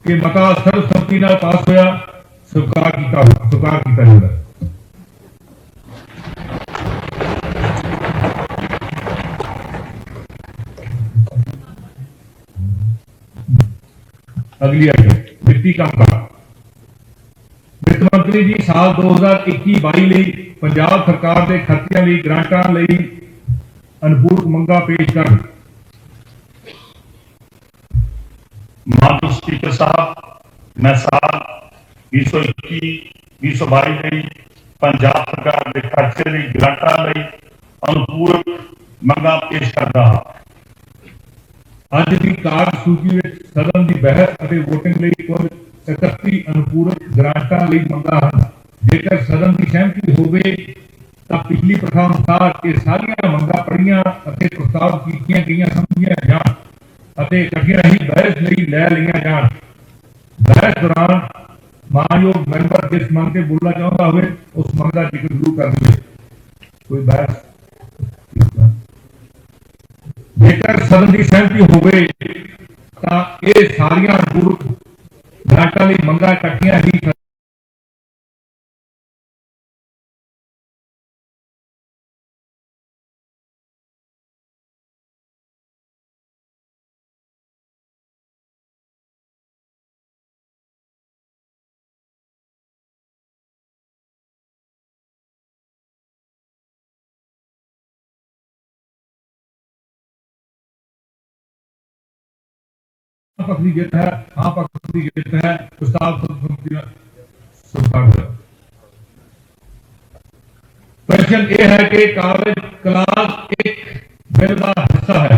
कि मता सर्वसम्मति नाल पास होया स्वीकार किया जाएगा। अगली आइटम वित्तीय कामकाज। वित्त मंत्री जी साल 2021-22 ਲਈ पंजाब सरकार के खर्चिਆਂ ਲਈ ग्रांटां ਲਈ अनुपूरक मंगां पेश ਕਰਨ। माननीय स्पीकर साहब, मैं साल 2021-22 ਲਈ पंजाब सरकार के खर्चे ਲਈ ग्रांटां ਲਈ अनुपूरक मंगां पेश करदा हां। ਅੱਜ ਦੀ ਕਾਰਜ ਸੂਚੀ ਵਿੱਚ ਸਦਨ ਦੀ ਬਹਿਸ ਅਤੇ ਵੋਟਿੰਗ ਲਈ ਕੁੱਲ 31 ਅਨੁਪੂਰਕ ਗ੍ਰਾਂਟਾਂ ਲਈ ਮੰਗਾਂ ਹਨ। ਜੇਕਰ ਸਦਨ ਦੀ ਸਹਿਮਤੀ ਹੋਵੇ ਤਾਂ ਪਿਛਲੀ ਪ੍ਰਥਾ ਅਨੁਸਾਰ ਇਹ ਸਾਰੀਆਂ ਮੰਗਾਂ ਪੜ੍ਹੀਆਂ ਅਤੇ ਪ੍ਰਸਤਾਵ ਕੀਤੀਆਂ ਗਈਆਂ ਸਮਝੀਆਂ ਜਾਣ ਅਤੇ ਇਕੱਠੀਆਂ ਹੀ ਬਹਿਸ ਲਈ ਲੈ ਲਈਆਂ ਜਾਣ। ਬਹਿਸ ਦੌਰਾਨ ਮਾਨਯੋਗ ਮੈਂਬਰ ਜਿਸ ਮੰਗ ਤੇ ਬੋਲਣਾ ਚਾਹੁੰਦਾ ਹੋਵੇ ਉਸ ਮੰਗ ਦਾ ਜ਼ਿਕਰ ਜ਼ਰੂਰ ਕਰ ਦੇਵੇ। ਕੋਈ ਬਹਿਸ जेकर सदन की सहमति होवे तां ये सारियां अनुपूरक ग्रांटां लई मंगां इकट्ठियां ही पक्ष की जित है। हाँ पक्ष की जित है। प्रस्ताव स्वीकार हुआ। प्रश्न यह है कि कागज क्लास एक बिल का हिस्सा है।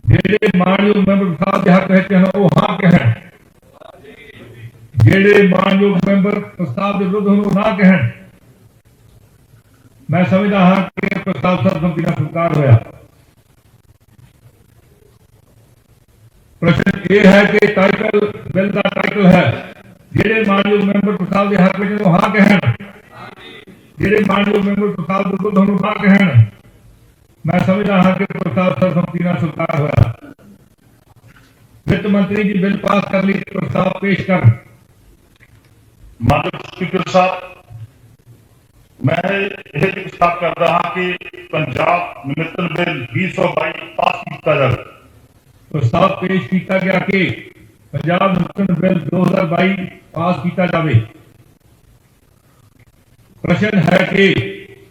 जेडे मानयोग मैंबर प्रस्ताव के हक कहते हैं वो हाँ कहें, जेडे मानयोग मैंबर प्रस्ताव के विरुद्ध वो ना कहें। मैं समझदा हाँ कि प्रस्ताव सर्वसम्मति नाल स्वीकार होया। प्रश्न ये है कि टाइटल बिल का टाइटल है जेडे मानयोग मैंबर प्रस्ताव के हक में हाँ कहें, जेडे मानयोग मैंबर प्रस्ताव के विरुद्ध ना कहें। मैं समझदा हाँ कि प्रस्ताव सर्वसम्मति नाल स्वीकार होया। वित्त मंत्री जी बिल पास कर ली प्रस्ताव पेश कर। माननीय स्पीकर साहब, मैं यह प्रस्ताव कर रहा कि पंजाब निमित्तन बिल 2022 पास किया जाए। प्रस्ताव पेश किया गया कि पंजाब निमित्तन बिल 2022 पास किया जाए। प्रश्न है कि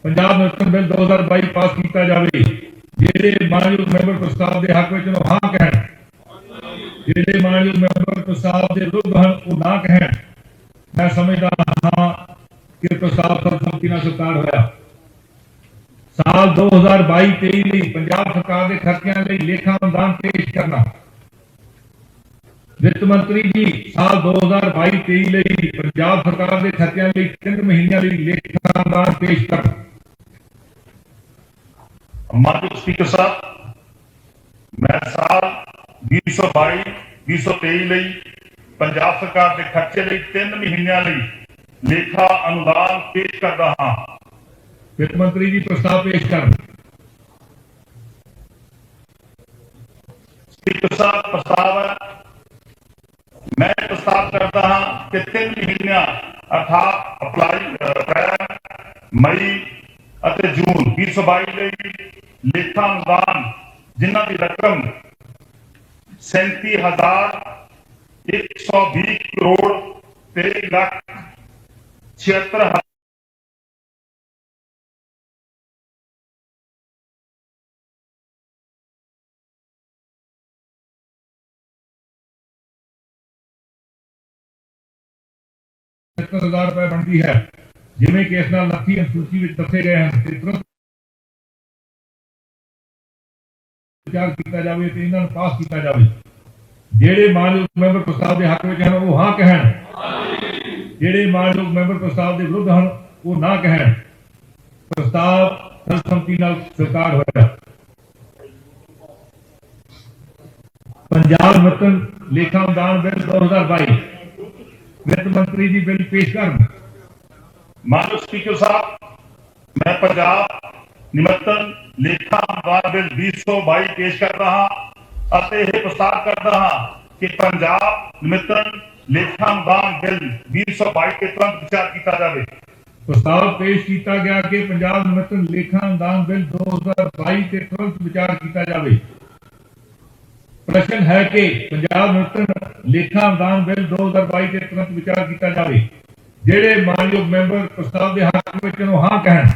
पंजाब निमित्तन बिल 2022 पास किया जाए। जेडे मानयोग मैंबर प्रस्ताव के हक में हाँ कहें, जेडे मानयोग मैंबर प्रस्ताव के विरुद्ध हैं वो ना कहें। मैं समझदा हाँ कि प्रस्ताव सर्वसम्मति नाल स्वीकार होया। साल 2022-23 ਲਈ पंजाब सरकार के खर्चिਆਂ ਲਈ लेखा अनुदान पेश करना। वित्त मंत्री जी साल 2022-23 ਲਈ पंजाब सरकार के खर्चिਆਂ ਲਈ 3 ਮਹੀਨਿਆਂ ਲਈ लेखा अनुदान पेश कर। माननीय स्पीकर साहब, मैं साल 2022-2023 ਲਈ पंजाब सरकार के खर्चे ਲਈ 3 ਮਹੀਨਿਆਂ ਲਈ लेखा अनुदान पेश करदा हां। वित्त मंत्री जी प्रस्ताव पेश कर। स्पीकर साहब, प्रस्ताव है, मैं प्रस्ताव करता हाँ कि 3 महीने अर्थात अप्रैल, मई और जून 2022 ਲਈ लेखा अनुदान जिन्हां की रकम 37,120 करोड़ 23,76,000 रुपए बनती है। जिमें कि इस नाल लखी अनुसूची में दसे गए हैं तुरंत विचार किया जाए तो इन्हां नूं पास किया जाए। जेडे मानयोग मैंबर प्रस्ताव के हक में हैं वो हाँ कहें, जेडे मानयोग मैंबर प्रस्ताव के विरुद्ध हैं वो ना कहें। प्रस्ताव सर्वसम्मति नाल स्वीकार होया। पंजाब निमित्तन लेखा अनुदान बिल 2022 वित्त मंत्री जी बिल पेश कर। माननीय स्पीकर साहब, मैं पंजाब निमित्तन लेखा अनुदान बिल 2022 पेश कर रहा प्रस्ताव करता हाँ कि पंजाब निमित्तन लेखा अनुदान बिल 2022 ਤੇ ਤੁਰੰਤ ਵਿਚਾਰ ਕੀਤਾ ਜਾਵੇ। प्रस्ताव पेश किया गया कि पंजाब निमित्तन लेखा अनुदान बिल 2022 के तुरंत विचार किया जाए। प्रश्न है कि पंजाब निमित्तन लेखा अनुदान बिल 2022 के तुरंत विचार किया जाए। जेड़े मानयोग मैंबर प्रस्ताव के हक में हाँ कहन,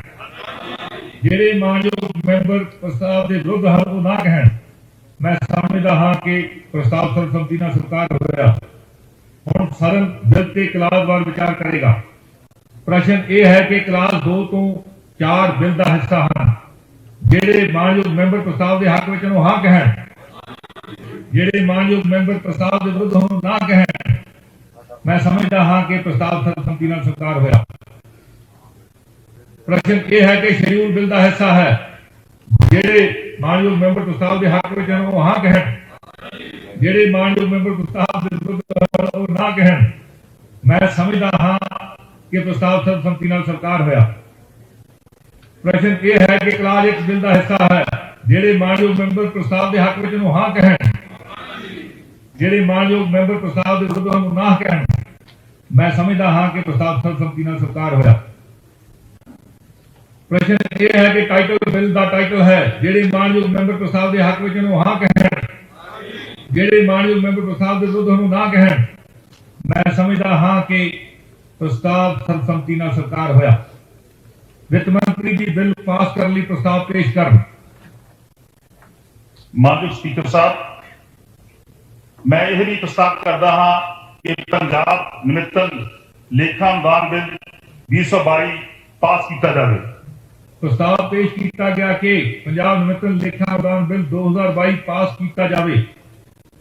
जेड़े मानयोग मैंबर प्रस्ताव के विरुद्ध हैं वो ना कहन। मैं समझदा हाँ कि प्रस्ताव सर्वसम्मति नाल स्वीकार होया। हुण सदन बिल ते क्लासवार विचार करेगा। प्रश्न यह है कि क्लास 2 तो 4 बिल का हिस्सा हैं। जेड़े मानयोग मैंबर प्रस्ताव के हक में हाँ कहन, जेड़े मानयोग मैंबर प्रस्ताव के विरुद्ध हों ना कहन। मैं समझदा हाँ कि प्रस्ताव सर्वसम्मति नाल स्वीकार होया। प्रश्न यह है कि शेड्यूल बिल का हिस्सा है। जेड़े मानयोग मैंबर प्रस्ताव के हक में हाँ कहन, जेड़े मानयोग मैंबर प्रस्ताव के विरुद्ध ना कहन। मैं समझदा हाँ कि प्रस्ताव सर्वसम्मति नाल स्वीकार होया। प्रश्न यह है कि क्लास 1 बिल का हिस्सा है। जेड़े मानयोग मैंबर प्रस्ताव के हक में हाँ कहन, जेड़े मानयोग मैंबर प्रस्ताव के विरुद्ध ना कहन। मैं समझदा हाँ कि प्रस्ताव सर्वसम्मति नाल स्वीकार होया। प्रश्न यह है कि टाइटल बिल का टाइटल है। जेड़े मानयोग मैंबर प्रस्ताव के हक में हाँ कहन, जेड़े मानयोग मैंबर प्रस्ताव के विरुद्ध ना कहन। मैं समझदा हाँ कि प्रस्ताव सर्वसम्मति नाल स्वीकार होया। वित्त मंत्री जी बिल पास करने लिए प्रस्ताव पेश कर। माननीय स्पीकर साहब, मैं यह भी प्रस्ताव करता हाँ कि पंजाब निमित्तन लेखा अनुदान बिल 2022 पास किया जाए। प्रस्ताव पेश किया गया कि पंजाब निमित्तन लेखा अनुदान बिल 2022 पास किया जाए।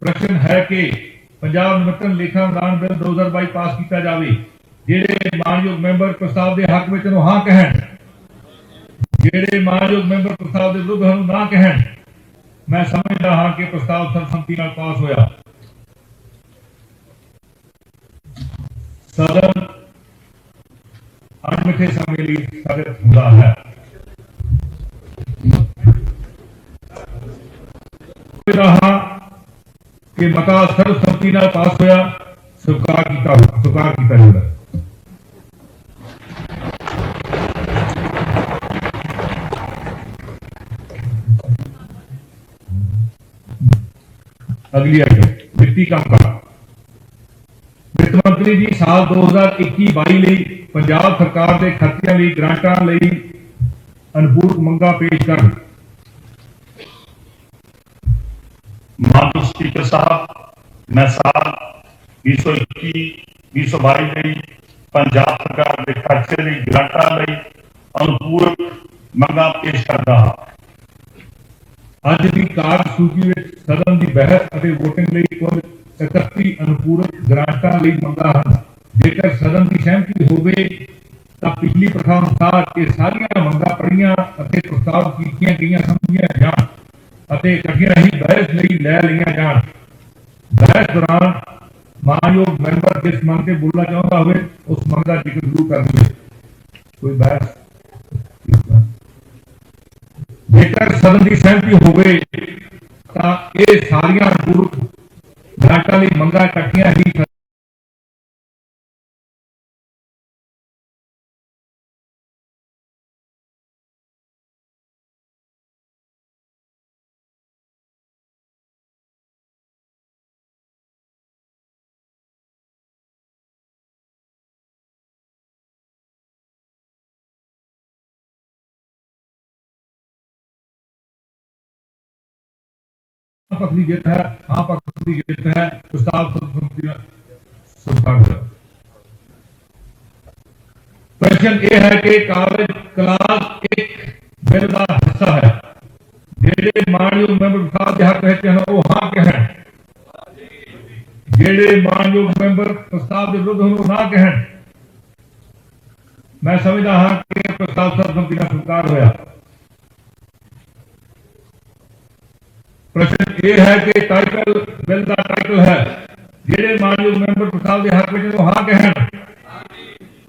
प्रश्न है कि पंजाब निमित्तन लेखा अनुदान बिल 2022 पास किया जाए। जेड़े मानयोग मैंबर प्रस्ताव के हक में हाँ कहन, जेड़े मानयोग मैंबर प्रस्ताव के विरुद्ध ना कहन। मैं समझदा हाँ कि प्रस्ताव सर्वसम्मति नाल पास होया। सदन अणमिथे समय लिए स्थगित हुंदा है। रहा कि मता सर्वसम्मति नाल पास होया, स्वीकार किया जाएगा। अगली आइटम वित्तीय कामकाज। वित्त मंत्री जी साल 2021-22 ਲਈ पंजाब सरकार के खर्चिਆਂ ਲਈ ग्रांटां ਲਈ अनुपूरक मंगां पेश ਕਰਨ। माननीय स्पीकर साहब, मैं साल 2021-2022 ਲਈ पंजाब सरकार के खर्चे ਲਈ ग्रांटां ਲਈ अनुपूरक मंगां पेश करता हाँ। ਅੱਜ ਦੀ ਕਾਰਜ ਸੂਚੀ ਵਿੱਚ ਸਦਨ ਦੀ ਬਹਿਸ ਅਤੇ ਵੋਟਿੰਗ ਲਈ ਕੁੱਲ 31 ਅਨੁਪੂਰਕ ਗ੍ਰਾਂਟਾਂ ਲਈ ਮੰਗਾਂ ਹਨ। ਜੇਕਰ ਸਦਨ ਦੀ ਸਹਿਮਤੀ ਹੋਵੇ ਤਾਂ ਪਿਛਲੀ ਪ੍ਰਥਾ ਅਨੁਸਾਰ ਇਹ ਸਾਰੀਆਂ ਮੰਗਾਂ ਪੜ੍ਹੀਆਂ ਅਤੇ ਪ੍ਰਸਤਾਵ ਕੀਤੀਆਂ ਗਈਆਂ ਸਮਝੀਆਂ ਜਾਣ ਅਤੇ ਇਕੱਠੀਆਂ ਹੀ ਬਹਿਸ ਲਈ ਲੈ ਲਈਆਂ ਜਾਣ। ਬਹਿਸ ਦੌਰਾਨ ਮਾਨਯੋਗ ਮੈਂਬਰ ਜਿਸ ਮੰਗ ਤੇ ਬੋਲਣਾ ਚਾਹੁੰਦਾ ਹੋਵੇ ਉਸ ਮੰਗ ਦਾ ਜ਼ਿਕਰ ਜ਼ਰੂਰ ਕਰਨਗੇ। ਕੋਈ ਬਹਿਸ जेकर सदन की सहमति होवे तां ये सारियां अनुपूरक ग्रांटां लई मंगां इकट्ठियां ही पक्ष की जित है। हाँ पक्ष की जित है। प्रस्ताव प्रश्न ये है कि कागज क्लास 1 बिल का हिस्सा है। जेड़े मानयोग मैंबर प्रस्ताव के हक कहते हैं वो हाँ कहन, जेड़े मानयोग मैंबर प्रस्ताव के विरुद्ध ना कहन। मैं समझदा हाँ कि प्रस्ताव सर्वसम्मति नाल स्वीकार होया। प्रश्न ये है कि टाइटल बिल का टाइटल है। जेड़े मानयोग मैंबर प्रस्ताव के हक में हाँ कहन,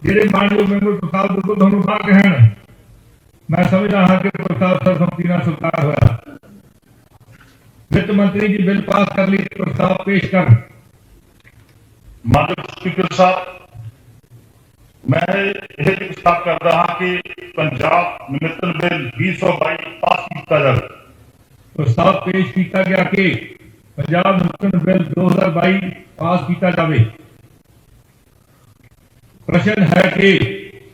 जेड़े मानयोग मैंबर प्रस्ताव के विरुद्ध ना कहन। मैं समझदा हाँ कि प्रस्ताव सर्वसम्मति नाल स्वीकार होया। वित्त मंत्री जी बिल पास कर ली प्रस्ताव पेश कर। माननीय स्पीकर साहब, मैं यह प्रस्ताव करता हाँ कि पंजाब निमित्तन बिल 2022 पास किया जाए। प्रस्ताव पेश किया गया कि पंजाब निमित्तन बिल 2022 पास किया जाए। प्रश्न है कि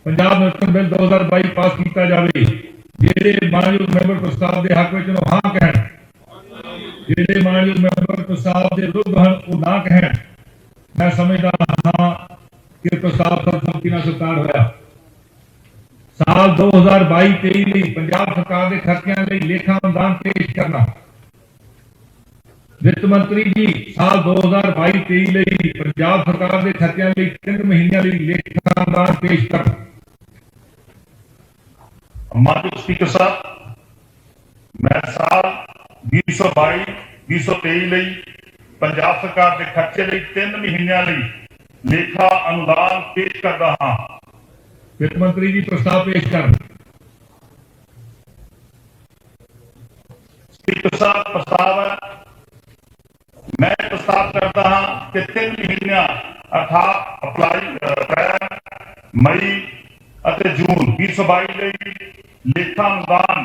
पंजाब निमित्तन बिल 2022 पास किया जाए। ਜਿਹੜੇ ਮਾਨਯੋਗ ਮੈਂਬਰ ਪ੍ਰਸਤਾਵ ਦੇ ਹੱਕ ਵਿੱਚ ਨੂੰ ਹਾਂ ਕਹਿਣ, ਜਿਹੜੇ ਮਾਨਯੋਗ ਮੈਂਬਰ ਪ੍ਰਸਤਾਵ ਦੇ ਵਿਰੁੱਧ ਹਨ ਉਹ ਨਾ ਕਹਿਣ। ਮੈਂ ਸਮਝਦਾ ਹਾਂ ਕਿ ਪ੍ਰਸਤਾਵ ਸਰਬਸੰਮਤੀ ਨਾਲ ਸਵੀਕਾਰ ਹੋਇਆ। ਸਾਲ 2022-23 ਲਈ ਪੰਜਾਬ ਸਰਕਾਰ ਦੇ ਖਰਚਿਆਂ ਲਈ ਲੇਖਾ ਅਨੁਦਾਨ ਪੇਸ਼ ਕਰਨਾ। ਵਿੱਤ ਮੰਤਰੀ ਜੀ ਸਾਲ 2022-23 ਲਈ ਪੰਜਾਬ ਸਰਕਾਰ ਦੇ ਖਰਚਿਆਂ ਲਈ 3 ਮਹੀਨਿਆਂ ਲਈ ਲੇਖਾ ਅਨੁਦਾਨ ਪੇਸ਼ ਕਰਨਾ। माननीय स्पीकर साहब, मैं साल 2022-2023 ਲਈ ਪੰਜਾਬ ਸਰਕਾਰ ਦੇ ਖਰਚੇ ਲਈ 3 ਮਹੀਨਿਆਂ ਲਈ ਲੇਖਾ ਅਨੁਦਾਨ ਪੇਸ਼ ਕਰਦਾ ਹਾਂ। ਵਿੱਤ ਮੰਤਰੀ ਜੀ ਪ੍ਰਸਤਾਵ ਪੇਸ਼ ਕਰਨ। स्पीकर साहब, प्रस्ताव है, मैं प्रस्ताव करता हाँ कि 3 महीनਿਆਂ अर्थात अप्रैल, मई ਅਤੇ ਜੂਨ 2022 ਲਈ ਲੇਖਾ ਅਨੁਦਾਨ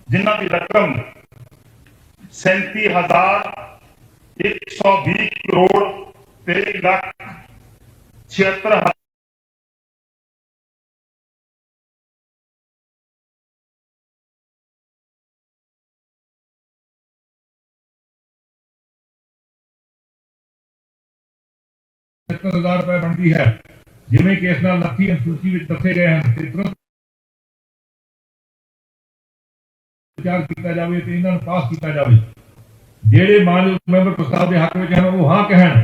ਜਿਨ੍ਹਾਂ ਦੀ ਰਕਮ 37,120 ਕਰੋੜ 23,76,000 ਰੁਪਏ ਬਣਦੀ ਹੈ। ਜਿਵੇਂ ਕਿ ਇਸ ਨਾਲ ਲੱਖੀ ਅਨੁਸੂਚੀ ਵਿੱਚ ਦੱਸੇ ਗਏ ਹਨ ਤੇ ਤੁਰੰਤ ਵਿਚਾਰ ਕੀਤਾ ਜਾਵੇ ਤੇ ਇਹਨਾਂ ਨੂੰ ਪਾਸ ਕੀਤਾ ਜਾਵੇ। ਜਿਹੜੇ ਮਾਨਯੋਗ ਮੈਂਬਰ ਪ੍ਰਸਤਾਵ ਦੇ ਹੱਕ ਵਿੱਚ ਹਨ ਉਹ ਹਾਂ ਕਹਿਣ,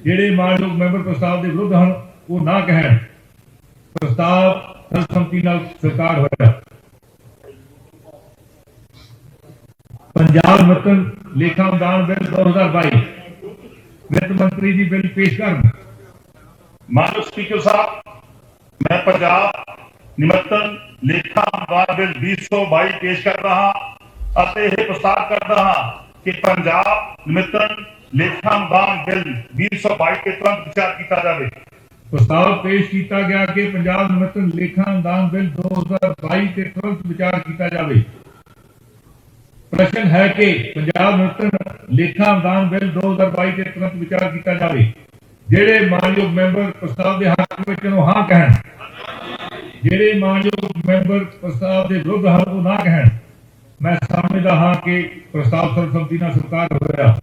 ਜਿਹੜੇ ਮਾਨਯੋਗ ਮੈਂਬਰ ਪ੍ਰਸਤਾਵ ਦੇ ਵਿਰੁੱਧ ਹਨ ਉਹ ਨਾ ਕਹਿਣ। ਪ੍ਰਸਤਾਵ ਸਰਬਸੰਮਤੀ ਨਾਲ ਸਵੀਕਾਰ ਹੋਇਆ। ਪੰਜਾਬ ਨਿਮਿੱਤਨ ਲੇਖਾ ਅਨੁਦਾਨ ਬਿੱਲ 2022 ਵਿੱਤ ਮੰਤਰੀ ਜੀ ਬਿੱਲ ਪੇਸ਼ ਕਰਨ। माननीय स्पीकर साहब, मैं पंजाब निमित्तन लेखा अनुदान बिल 2022 पेश कर रहा ਅਤੇ ਇਹ ਪ੍ਰਸਤਾਵ ਕਰਦਾ ਹਾਂ ਕਿ ਪੰਜਾਬ ਨਿਮਿੱਤਨ ਲੇਖਾ ਅਨੁਦਾਨ ਬਿਲ 2022 ਤੇ ਤੁਰੰਤ ਵਿਚਾਰ ਕੀਤਾ ਜਾਵੇ। ਪ੍ਰਸਤਾਵ ਪੇਸ਼ ਕੀਤਾ ਗਿਆ ਕਿ ਪੰਜਾਬ ਨਿਮਿੱਤਨ ਲੇਖਾ ਅਨੁਦਾਨ ਬਿੱਲ 2022 ਤੇ ਤੁਰੰਤ ਵਿਚਾਰ ਕੀਤਾ ਜਾਵੇ। ਪ੍ਰਸ਼ਨ ਹੈ ਕਿ ਪੰਜਾਬ ਨਿਮਿੱਤਨ ਲੇਖਾ ਅਨੁਦਾਨ ਬਿੱਲ 2022 ਤੇ ਤੁਰੰਤ ਵਿਚਾਰ ਕੀਤਾ ਜਾਵੇ। ਜਿਹੜੇ ਮਾਨਯੋਗ ਮੈਂਬਰ ਪ੍ਰਸਤਾਵ ਦੇ ਹੱਕ ਵਿੱਚ ਨੂੰ ਹਾਂ ਕਹਿਣ, ਜਿਹੜੇ ਮਾਨਯੋਗ ਮੈਂਬਰ ਪ੍ਰਸਤਾਵ ਦੇ ਵਿਰੁੱਧ ਹਨ ਉਹ ਨਾ ਕਹਿਣ। ਮੈਂ ਸਮਝਦਾ ਹਾਂ ਕਿ ਪ੍ਰਸਤਾਵ ਸਰਬਸੰਮਤੀ ਨਾਲ ਸਵੀਕਾਰ ਹੋਇਆ।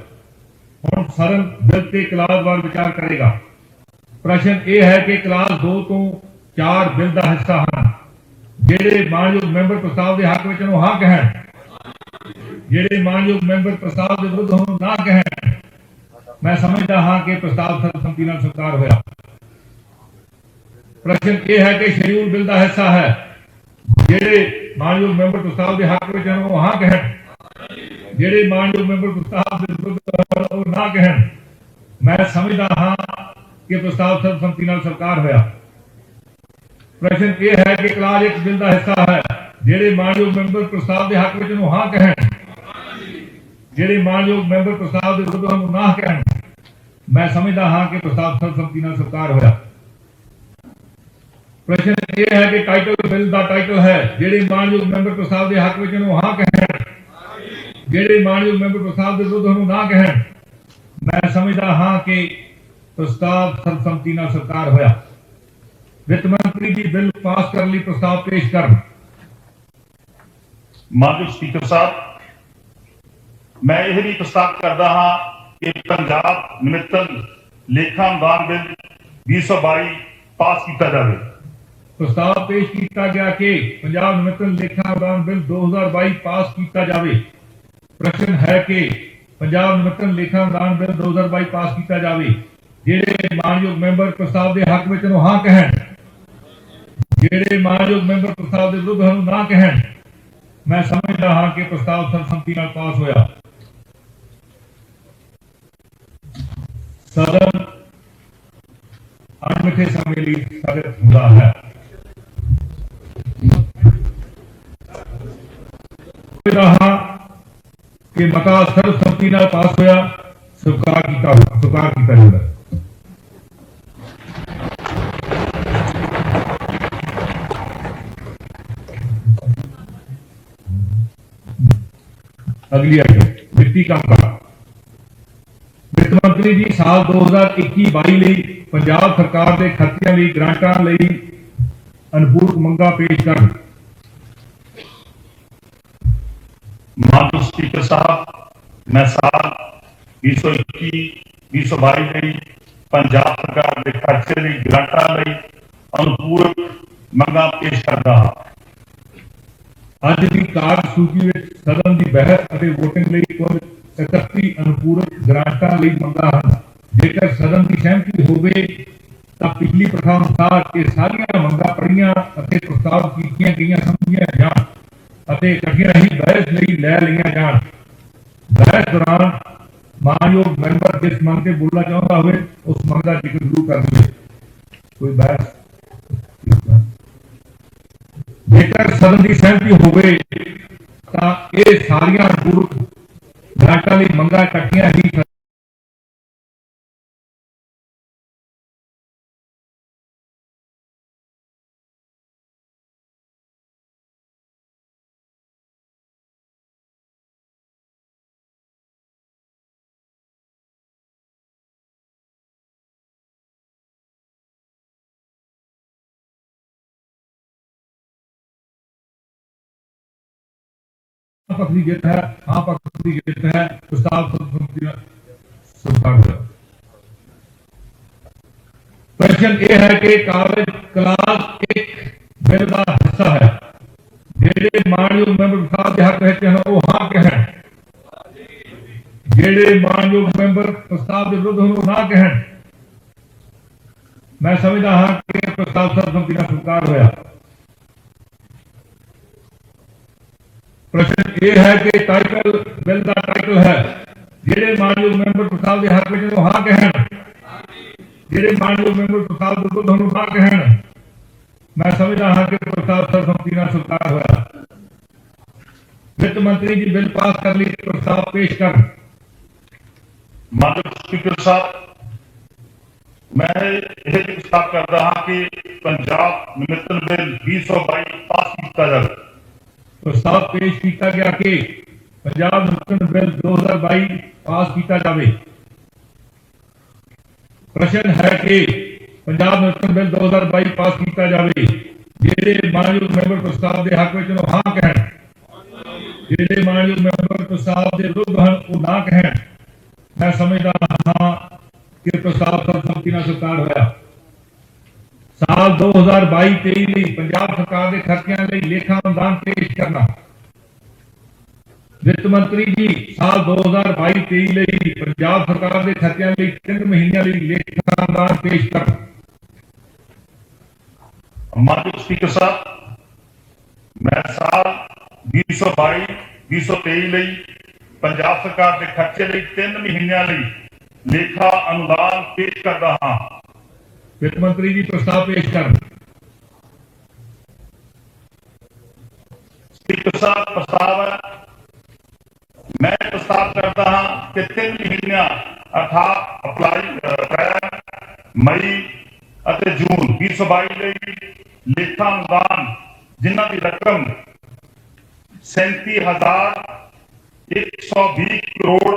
ਹੁਣ ਸਦਨ ਬਿੱਲ ਤੇ ਕਲਾਸਵਾਰ ਵਿਚਾਰ ਕਰੇਗਾ। ਪ੍ਰਸ਼ਨ ਇਹ ਹੈ ਕਿ ਕਲਾਸ 2 ਤੋਂ 4 ਬਿੱਲ ਦਾ ਹਿੱਸਾ ਹਨ। ਜਿਹੜੇ ਮਾਨਯੋਗ ਮੈਂਬਰ ਪ੍ਰਸਤਾਵ ਦੇ ਹੱਕ ਵਿੱਚ ਨੂੰ ਹਾਂ ਕਹਿਣ, ਜਿਹੜੇ ਮਾਨਯੋਗ ਮੈਂਬਰ ਪ੍ਰਸਤਾਵ ਦੇ ਵਿਰੁੱਧ ਹਨ ਨਾ ਕਹਿਣ। मैं समझता हाँ कि प्रस्ताव सर्वसम्मति ਨਾਲ ਸਵੀਕਾਰ ਹੋਇਆ। ਪ੍ਰਸ਼ਨ ਇਹ ਹੈ ਕਿ ਸ਼ਡਿਊਲ ਬਿੱਲ ਦਾ ਹਿੱਸਾ ਹੈ। ਜਿਹੜੇ ਮਾਨਯੋਗ ਮੈਂਬਰ ਪ੍ਰਸਤਾਵ ਦੇ ਹੱਕ ਵਿੱਚ ਹਨ ਉਹ ਹਾਂ ਕਹਿਣ, ਜਿਹੜੇ ਮਾਨਯੋਗ ਮੈਂਬਰ ਪ੍ਰਸਤਾਵ ਦੇ ਵਿਰੁੱਧ ਹਨ ਉਹ ਨਾ ਕਹਿਣ। ਮੈਂ ਸਮਝਦਾ ਹਾਂ ਕਿ ਪ੍ਰਸਤਾਵ ਸਰਬਸੰਮਤੀ ਨਾਲ ਸਵੀਕਾਰ ਹੋਇਆ। ਪ੍ਰਸ਼ਨ ਇਹ ਹੈ ਕਿ ਕਲਾਸ 1 ਬਿੱਲ ਦਾ ਹਿੱਸਾ ਹੈ। ਜਿਹੜੇ ਮਾਨਯੋਗ ਮੈਂਬਰ ਪ੍ਰਸਤਾਵ ਦੇ ਹੱਕ ਵਿੱਚ ਨੂੰ ਹਾਂ ਕਹਿਣ, ਜਿਹੜੇ ਮਾਨਯੋਗ ਮੈਂਬਰ ਪ੍ਰਸਤਾਵ ਦੇ ਵਿਰੁੱਧ ਹਨ ਨਾ ਕਹਿਣ। ਮੈਂ ਸਮਝਦਾ ਹਾਂ ਕਿ ਪ੍ਰਸਤਾਵ ਸਰਬਸੰਮਤੀ ਨਾਲ ਸਵੀਕਾਰ ਹੋਇਆ। ਪ੍ਰਸ਼ਨ ਇਹ ਹੈ ਕਿ ਟਾਈਟਲ ਬਿੱਲ ਦਾ ਟਾਈਟਲ ਹੈ। ਜਿਹੜੇ ਮਾਨਯੋਗ ਮੈਂਬਰ ਪ੍ਰਸਤਾਵ ਦੇ ਹੱਕ ਵਿੱਚ ਨੂੰ ਹਾਂ ਕਹਿਣ, ਜਿਹੜੇ ਮਾਨਯੋਗ ਮੈਂਬਰ ਪ੍ਰਸਤਾਵ ਦੇ ਵਿਰੁੱਧ ਹਨ ਨਾ ਕਹਿਣ। ਮੈਂ ਸਮਝਦਾ ਹਾਂ ਕਿ ਪ੍ਰਸਤਾਵ ਸਰਬਸੰਮਤੀ ਨਾਲ ਸਵੀਕਾਰ ਹੋਇਆ। ਵਿੱਤ ਮੰਤਰੀ ਜੀ ਬਿੱਲ ਪਾਸ ਕਰਨ ਲਈ ਪ੍ਰਸਤਾਵ ਪੇਸ਼ ਕਰਨ। ਮਾਨਯੋਗ ਸਪੀਕਰ ਸਾਹਿਬ, ਮੈਂ ਇਹ ਵੀ ਪ੍ਰਸਤਾਵ ਕਰਦਾ ਹਾਂ ਕਿ ਪੰਜਾਬ ਨਿਮਿੱਤਨ ਲੇਖਾ ਅਨੁਦਾਨ ਬਿੱਲ 2022 ਪਾਸ ਕੀਤਾ ਜਾਵੇ। ਪ੍ਰਸਤਾਵ ਪੇਸ਼ ਕੀਤਾ ਗਿਆ ਕਿ ਪੰਜਾਬ ਨਿਮਿੱਤਨ ਲੇਖਾ ਅਨੁਦਾਨ ਬਿੱਲ 2022 ਪਾਸ ਕੀਤਾ ਜਾਵੇ। ਪ੍ਰਸ਼ਨ ਹੈ ਕਿ ਪੰਜਾਬ ਨਿਮਿੱਤਨ ਲੇਖਾ ਅਨੁਦਾਨ ਬਿੱਲ 2022 ਪਾਸ ਕੀਤਾ ਜਾਵੇ। ਜਿਹੜੇ ਮਾਨਯੋਗ ਮੈਂਬਰ ਪ੍ਰਸਤਾਵ ਦੇ ਹੱਕ ਵਿੱਚ ਨੂੰ ਹਾਂ ਕਹਿਣ, ਜਿਹੜੇ ਮਾਨਯੋਗ ਮੈਂਬਰ ਪ੍ਰਸਤਾਵ ਦੇ ਵਿਰੁੱਧ ਹਨ ਨਾ ਕਹਿਣ। ਮੈਂ ਸਮਝਦਾ ਹਾਂ ਕਿ ਪ੍ਰਸਤਾਵ ਸਰਬਸੰਮਤੀ ਨਾਲ ਪਾਸ ਹੋਇਆ। ਸਦਨ ਅਣਮਿੱਥੇ ਸਮੇਂ ਲਈ ਸਥਗਿਤ ਹੁੰਦਾ ਹੈ। कि मता सर्वसम्मति नाल पास होया स्वीकार किया जाता है। अगली आइटम वित्तीय कामकाज। वित्त मंत्री जी साल 2021-22 ਲਈ पंजाब सरकार के खर्चिਆਂ ਲਈ ग्रांटां ਲਈ अनुपूरक मंगां पेश ਕਰਨ। माननीय स्पीकर साहब, मैं साल 2021-2022 ਲਈ पंजाब सरकार के खर्चे ਲਈ ग्रांटां ਲਈ अनुपूरक मंगां पेश करता हाँ। ਅੱਜ ਦੀ ਕਾਰਜ ਸੂਚੀ ਵਿੱਚ ਸਦਨ ਦੀ ਬਹਿਸ ਅਤੇ ਵੋਟਿੰਗ ਲਈ ਕੁੱਲ 31 ਅਨੁਪੂਰਕ ਗ੍ਰਾਂਟਾਂ ਲਈ ਮੰਗਾਂ ਹਨ। ਜੇਕਰ ਸਦਨ ਦੀ ਸਹਿਮਤੀ ਹੋਵੇ ਤਾਂ ਪਿਛਲੀ ਪ੍ਰਥਾ ਅਨੁਸਾਰ ਇਹ ਸਾਰੀਆਂ ਮੰਗਾਂ ਪੜ੍ਹੀਆਂ ਅਤੇ ਪ੍ਰਸਤਾਵ ਕੀਤੀਆਂ ਗਈਆਂ ਸਮਝੀਆਂ ਜਾਣ ਅਤੇ ਇਕੱਠੀਆਂ ਹੀ ਬਹਿਸ ਲਈ ਲੈ ਲਈਆਂ ਜਾਣ। ਬਹਿਸ ਦੌਰਾਨ ਮਾਨਯੋਗ ਮੈਂਬਰ ਜਿਸ ਮੰਗ ਤੇ ਬੋਲਣਾ ਚਾਹੁੰਦਾ ਹੋਵੇ ਉਸ ਮੰਗ ਦਾ ਜ਼ਿਕਰ ਜ਼ਰੂਰ ਕਰਨਗੇ। ਕੋਈ ਬਹਿਸ जेकर सदन की सहमति होवे तां ये सारियां अनुपूरक ग्रांटां लई मंगां इकट्ठियां ही पक्ष की जित है। हाँ पक्ष की जित है। प्रस्ताव स्वीकार हुआ। प्रश्न ये है कि कागज क्लास एक बिल का हिस्सा है। जेडे मानयोग मैंबर प्रस्ताव के हक कहते हैं वो हाँ कहें, जेडे मानयोग मैंबर प्रस्ताव के विरुद्ध वो ना कहें। मैं समझदा हाँ कि प्रस्ताव सर्वसम्मति नाल स्वीकार होया। प्रश्न ये है कि टाइटल बिल का टाइटल है जेडे मानयोग मैंबर प्रस्ताव के हक में हाँ कहें, जेडे मानयोग मैंबर प्रस्ताव के विरुद्ध ना कहें। मैं समझदा हाँ कि प्रस्ताव सर्वसम्मति नाल स्वीकार होया। वित्त मंत्री जी बिल पास कर ली प्रस्ताव पेश कर। माननीय स्पीकर साहब, मैं यह प्रस्ताव करता हाँ कि पंजाब निमित्तन बिल 2022 पास किया जाए। प्रस्ताव पेश किया गया कि पंजाब निमित्तन बिल 2022 पास किया जाए। प्रश्न है कि पंजाब निमित्तन बिल 2022 पास किया जाए। जेडे मानयोग मैंबर प्रस्ताव के हक में हाँ कहें, जेडे मानयोग मैंबर प्रस्ताव के विरुद्ध वो ना कहें। मैं समझदा हाँ कि प्रस्ताव सर्वसम्मति नाल स्वीकार होया। साल 2022-23 ਲਈ पंजाब सरकार के खर्चिਆਂ ਲਈ लेखा अनुदान पेश करना। वित्त मंत्री जी साल 2022-23 ਲਈ पंजाब सरकार के खर्चिਆਂ ਲਈ 3 ਮਹੀਨਿਆਂ ਲਈ लेखा अनुदान पेश करना। माननीय स्पीकर साहब, मैं साल 2022-2023 ਲਈ पंजाब सरकार के खर्चे ਲਈ 3 ਮਹੀਨਿਆਂ ਲਈ लेखा अनुदान पेश करता हाँ। वित्त मंत्री जी प्रस्ताव पेश कर। स्पीकर साहब, प्रस्ताव है। मैं प्रस्ताव करता हाँ कि 3 महीने अर्थात अप्रैल, मई और जून 2022 ਲਈ लेखा अनुदान जिन्हां की रकम 37,120 करोड़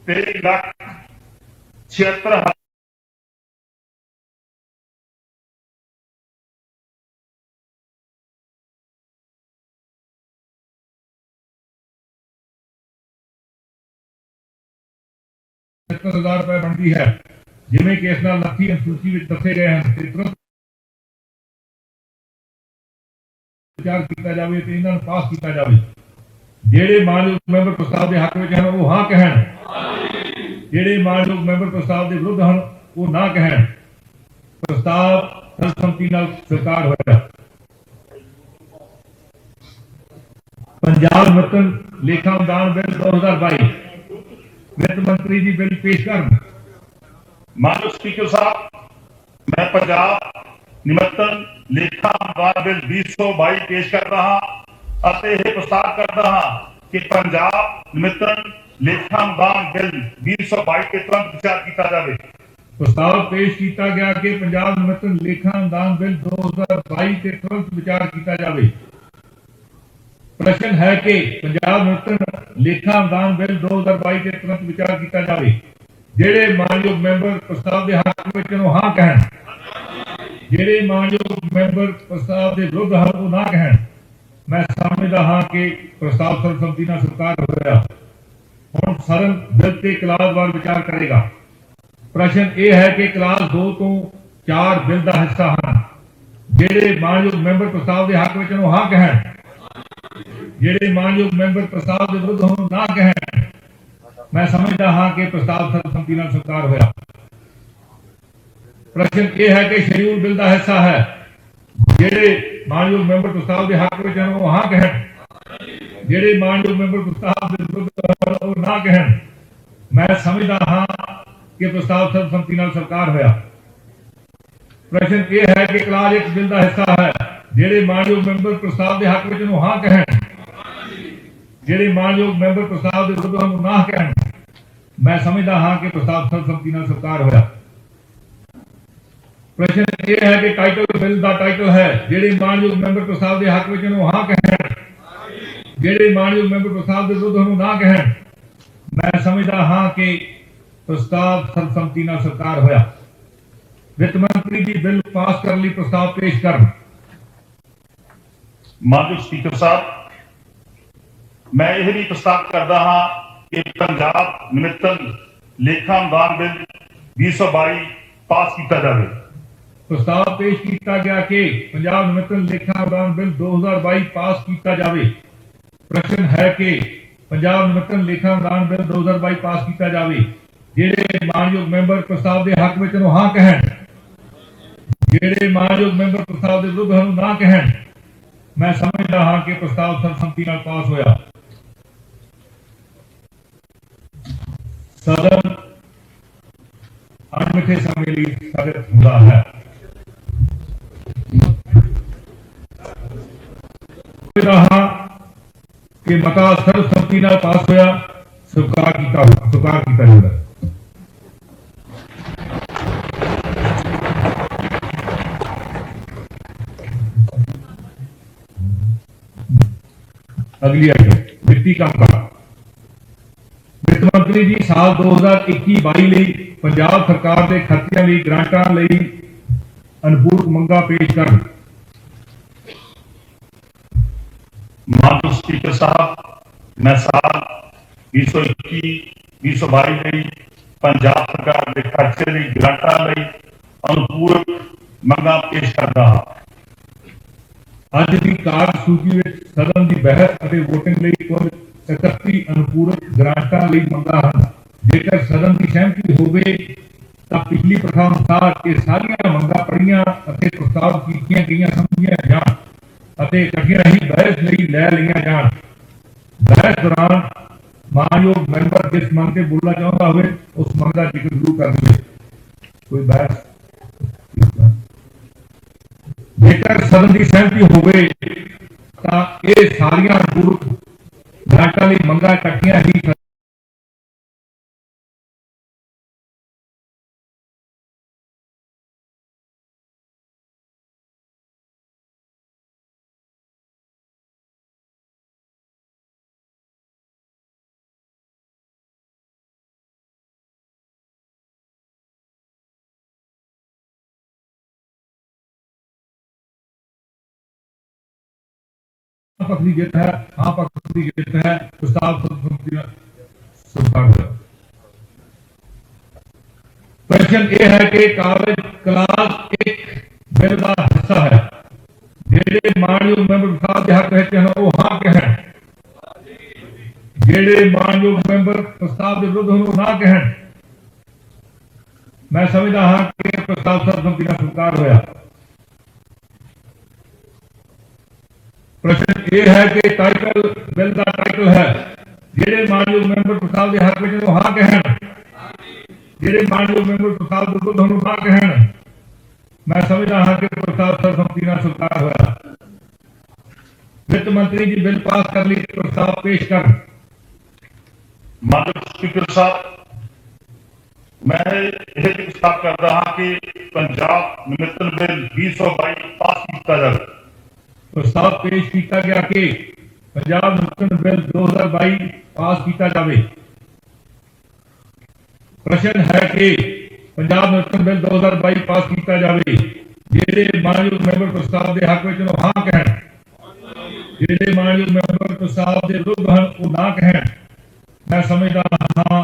13,76,000 रुपए बनती है, जिमें कि इस नाल लखी अनुसूची में दसे गए हैं। तुरंत विचार किया जाए तो इन्हां नूं पास किया जाए। जेडे मानयोग मैंबर प्रस्ताव के हक में हैं वो हाँ कहें, जेडे मानयोग मैंबर प्रस्ताव के विरुद्ध हैं वो ना कहें। प्रस्ताव सर्वसम्मति नाल स्वीकार होया। पंजाब निमित्तन लेखा अनुदान बिल 2022 वित्त मंत्री जी बिल पेश कर। माननीय स्पीकर साहब, मैं पंजाब निमित्तन लेखा अनुदान बिल 2022 पेश कर रहा और यह प्रस्ताव करता हाँ कि पंजाब निमित्तन ਲੇਖਾ ਅਨੁਦਾਨ ਬਿੱਲ 2022 ਤੇ ਤੁਰੰਤ ਵਿਚਾਰ ਕੀਤਾ ਜਾਵੇ। प्रस्ताव पेश किया गया कि पंजाब निमित्तन लेखा अनुदान बिल 2022 के तुरंत विचार किया जाए। प्रश्न है कि पंजाब निमित्तन लेखा अनुदान बिल 2022 के तुरंत विचार किया जाए। जेड़े मानयोग मैंबर प्रस्ताव के हक में हाँ कहन, जेड़े मानयोग मैंबर प्रस्ताव के विरुद्ध हैं वो ना कहन। मैं समझदा हाँ कि प्रस्ताव सर्वसम्मति नाल स्वीकार होया। हुण सदन बिल ते क्लासवार विचार करेगा। प्रश्न यह है कि क्लास 2 तो 4 बिल का हिस्सा हैं। जेड़े मानयोग मैंबर प्रस्ताव के हक में हाँ कहन, जेड़े मानयोग मैंबर प्रस्ताव के विरुद्ध हों ना कहन। मैं समझदा हाँ कि प्रस्ताव सर्वसम्मति नाल स्वीकार होया। प्रश्न यह है कि शेड्यूल बिल का हिस्सा है। जेड़े मानयोग मैंबर प्रस्ताव के हक में हाँ कहन, जेड़े मानयोग मैंबर प्रस्ताव के विरुद्ध हों ना कहन। मैं समझदा हाँ कि प्रस्ताव सर्वसम्मति नाल स्वीकार होया। प्रश्न यह है कि क्लास 1 बिल का हिस्सा है। जेड़े मानयोग मैंबर प्रस्ताव के हक में हाँ कहन, जेड़े मानयोग मैंबर प्रस्ताव के विरुद्ध ना कहन। मैं समझदा हाँ कि प्रस्ताव सर्वसम्मति नाल स्वीकार होया। प्रश्न यह है कि टाइटल बिल का टाइटल है। जेड़े मानयोग मैंबर प्रस्ताव के हक में हाँ कहन, जेड़े मानयोग मैंबर प्रस्ताव के विरुद्ध ना कहन। मैं समझदा हाँ कि प्रस्ताव सर्वसम्मति नाल स्वीकार होया। वित्त मंत्री जी बिल पास करने लिए प्रस्ताव पेश कर। माननीय स्पीकर साहब, मैं यह भी प्रस्ताव करता हाँ कि पंजाब निमित्तन लेखा अनुदान बिल 2022 पास किया जाए। प्रस्ताव पेश किया गया कि पंजाब निमित्तन लेखा अनुदान बिल 2022 पास किया जाए। प्रश्न है कि पंजाब निमित्तन लेखा अनुदान बिल 2022 पास किया जाए। जेड़े मानयोग मैंबर प्रस्ताव के हक में हाँ कहन, जेड़े मानयोग मैंबर प्रस्ताव के विरुद्ध ना कहन। मैं समझदा हाँ कि प्रस्ताव सर्वसम्मति नाल पास होया। सदन अणमिथे समय लिए स्थगित हुंदा है। रहा कि मता सर्वसम्मति नाल पास होया, स्वीकार किया जाएगा। अगली आइटम वित्तीय कामकाज। वित्त मंत्री जी साल 2021-22 ਲਈ पंजाब सरकार के खर्चिਆਂ ਲਈ ਗ੍ਰਾਂਟਾਂ ਲਈ ਅਨੁਪੂਰਕ ਮੰਗਾਂ पेश ਕਰਨ। माननीय स्पीकर साहब, मैं साल 2021-2022 ਲਈ पंजाब सरकार के खर्चे ਲਈ ਗ੍ਰਾਂਟਾਂ ਲਈ ਅਨੁਪੂਰਕ ਮੰਗਾਂ पेश करता हाँ। ਅੱਜ ਦੀ ਕਾਰਜ ਸੂਚੀ ਵਿੱਚ ਸਦਨ ਦੀ ਬਹਿਸ ਅਤੇ ਵੋਟਿੰਗ ਲਈ ਕੁੱਲ 31 ਅਨੁਪੂਰਕ ਗ੍ਰਾਂਟਾਂ ਲਈ ਮੰਗਾਂ ਹਨ। ਜੇਕਰ ਸਦਨ ਦੀ ਸਹਿਮਤੀ ਹੋਵੇ ਤਾਂ ਪਿਛਲੀ ਪ੍ਰਥਾ ਅਨੁਸਾਰ ਇਹ ਸਾਰੀਆਂ ਮੰਗਾਂ ਪੜ੍ਹੀਆਂ ਅਤੇ ਪ੍ਰਸਤਾਵ ਕੀਤੀਆਂ ਗਈਆਂ ਸਮਝੀਆਂ ਜਾਣ ਅਤੇ ਇਕੱਠੀਆਂ ਹੀ ਬਹਿਸ ਲਈ ਲੈ ਲਈਆਂ ਜਾਣ। ਬਹਿਸ ਦੌਰਾਨ ਮਾਨਯੋਗ ਮੈਂਬਰ ਜਿਸ ਮੰਗ ਤੇ ਬੋਲਣਾ ਚਾਹੁੰਦਾ ਹੋਵੇ ਉਸ ਮੰਗ ਦਾ ਜ਼ਿਕਰ ਜ਼ਰੂਰ ਕਰ ਦੇਵੇ। ਕੋਈ ਬਹਿਸ जेकर सदन की सहमति होवे तां ये सारियां अनूपूरक ग्रांटां लई मंगां इकट्ठियां ही पक्ष की जीत है। हाँ पक्ष की जीत है। प्रस्ताव प्रश्न ये है कि कागज क्लास 1 बिल का हिस्सा है। जेड़े मानयोग मैंबर प्रस्ताव के हक रहते हैं वो हाँ कहन, जेड़े मानयोग मैंबर प्रस्ताव के विरुद्ध हों ना कहन। मैं समझदा हाँ कि प्रस्ताव सर्वसम्मति नाल स्वीकार होया। प्रश्न ये है कि टाइटल बिल का टाइटल है। जेड़े मानयोग मैंबर प्रस्ताव के हक में हाँ कहन, जेड़े मानयोग मैंबर प्रस्ताव के विरुद्ध हों ना कहन। मैं समझदा हाँ कि प्रस्ताव सर्वसम्मति नाल स्वीकार होया। वित्त मंत्री जी बिल पास कर लिए प्रस्ताव पेश कर। माननीय स्पीकर साहब मैं यह प्रस्ताव करता हाँ कि पंजाब निमित्तन बिल 2022 पास किया जाए। प्रस्ताव पेश किया गया कि पंजाब निमित्तन बिल 2022 पास किया जाए। प्रश्न है कि पंजाब निमित्तन बिल 2022 पास किया जाए। ਜਿਹੜੇ ਮਾਨਯੋਗ ਮੈਂਬਰ ਪ੍ਰਸਤਾਵ ਦੇ ਹੱਕ ਵਿੱਚ ਨੂੰ ਹਾਂ ਕਹਿਣ, ਜਿਹੜੇ ਮਾਨਯੋਗ ਮੈਂਬਰ ਪ੍ਰਸਤਾਵ ਦੇ ਵਿਰੁੱਧ ਹਨ ਉਹ ਨਾ ਕਹਿਣ। ਮੈਂ ਸਮਝਦਾ ਹਾਂ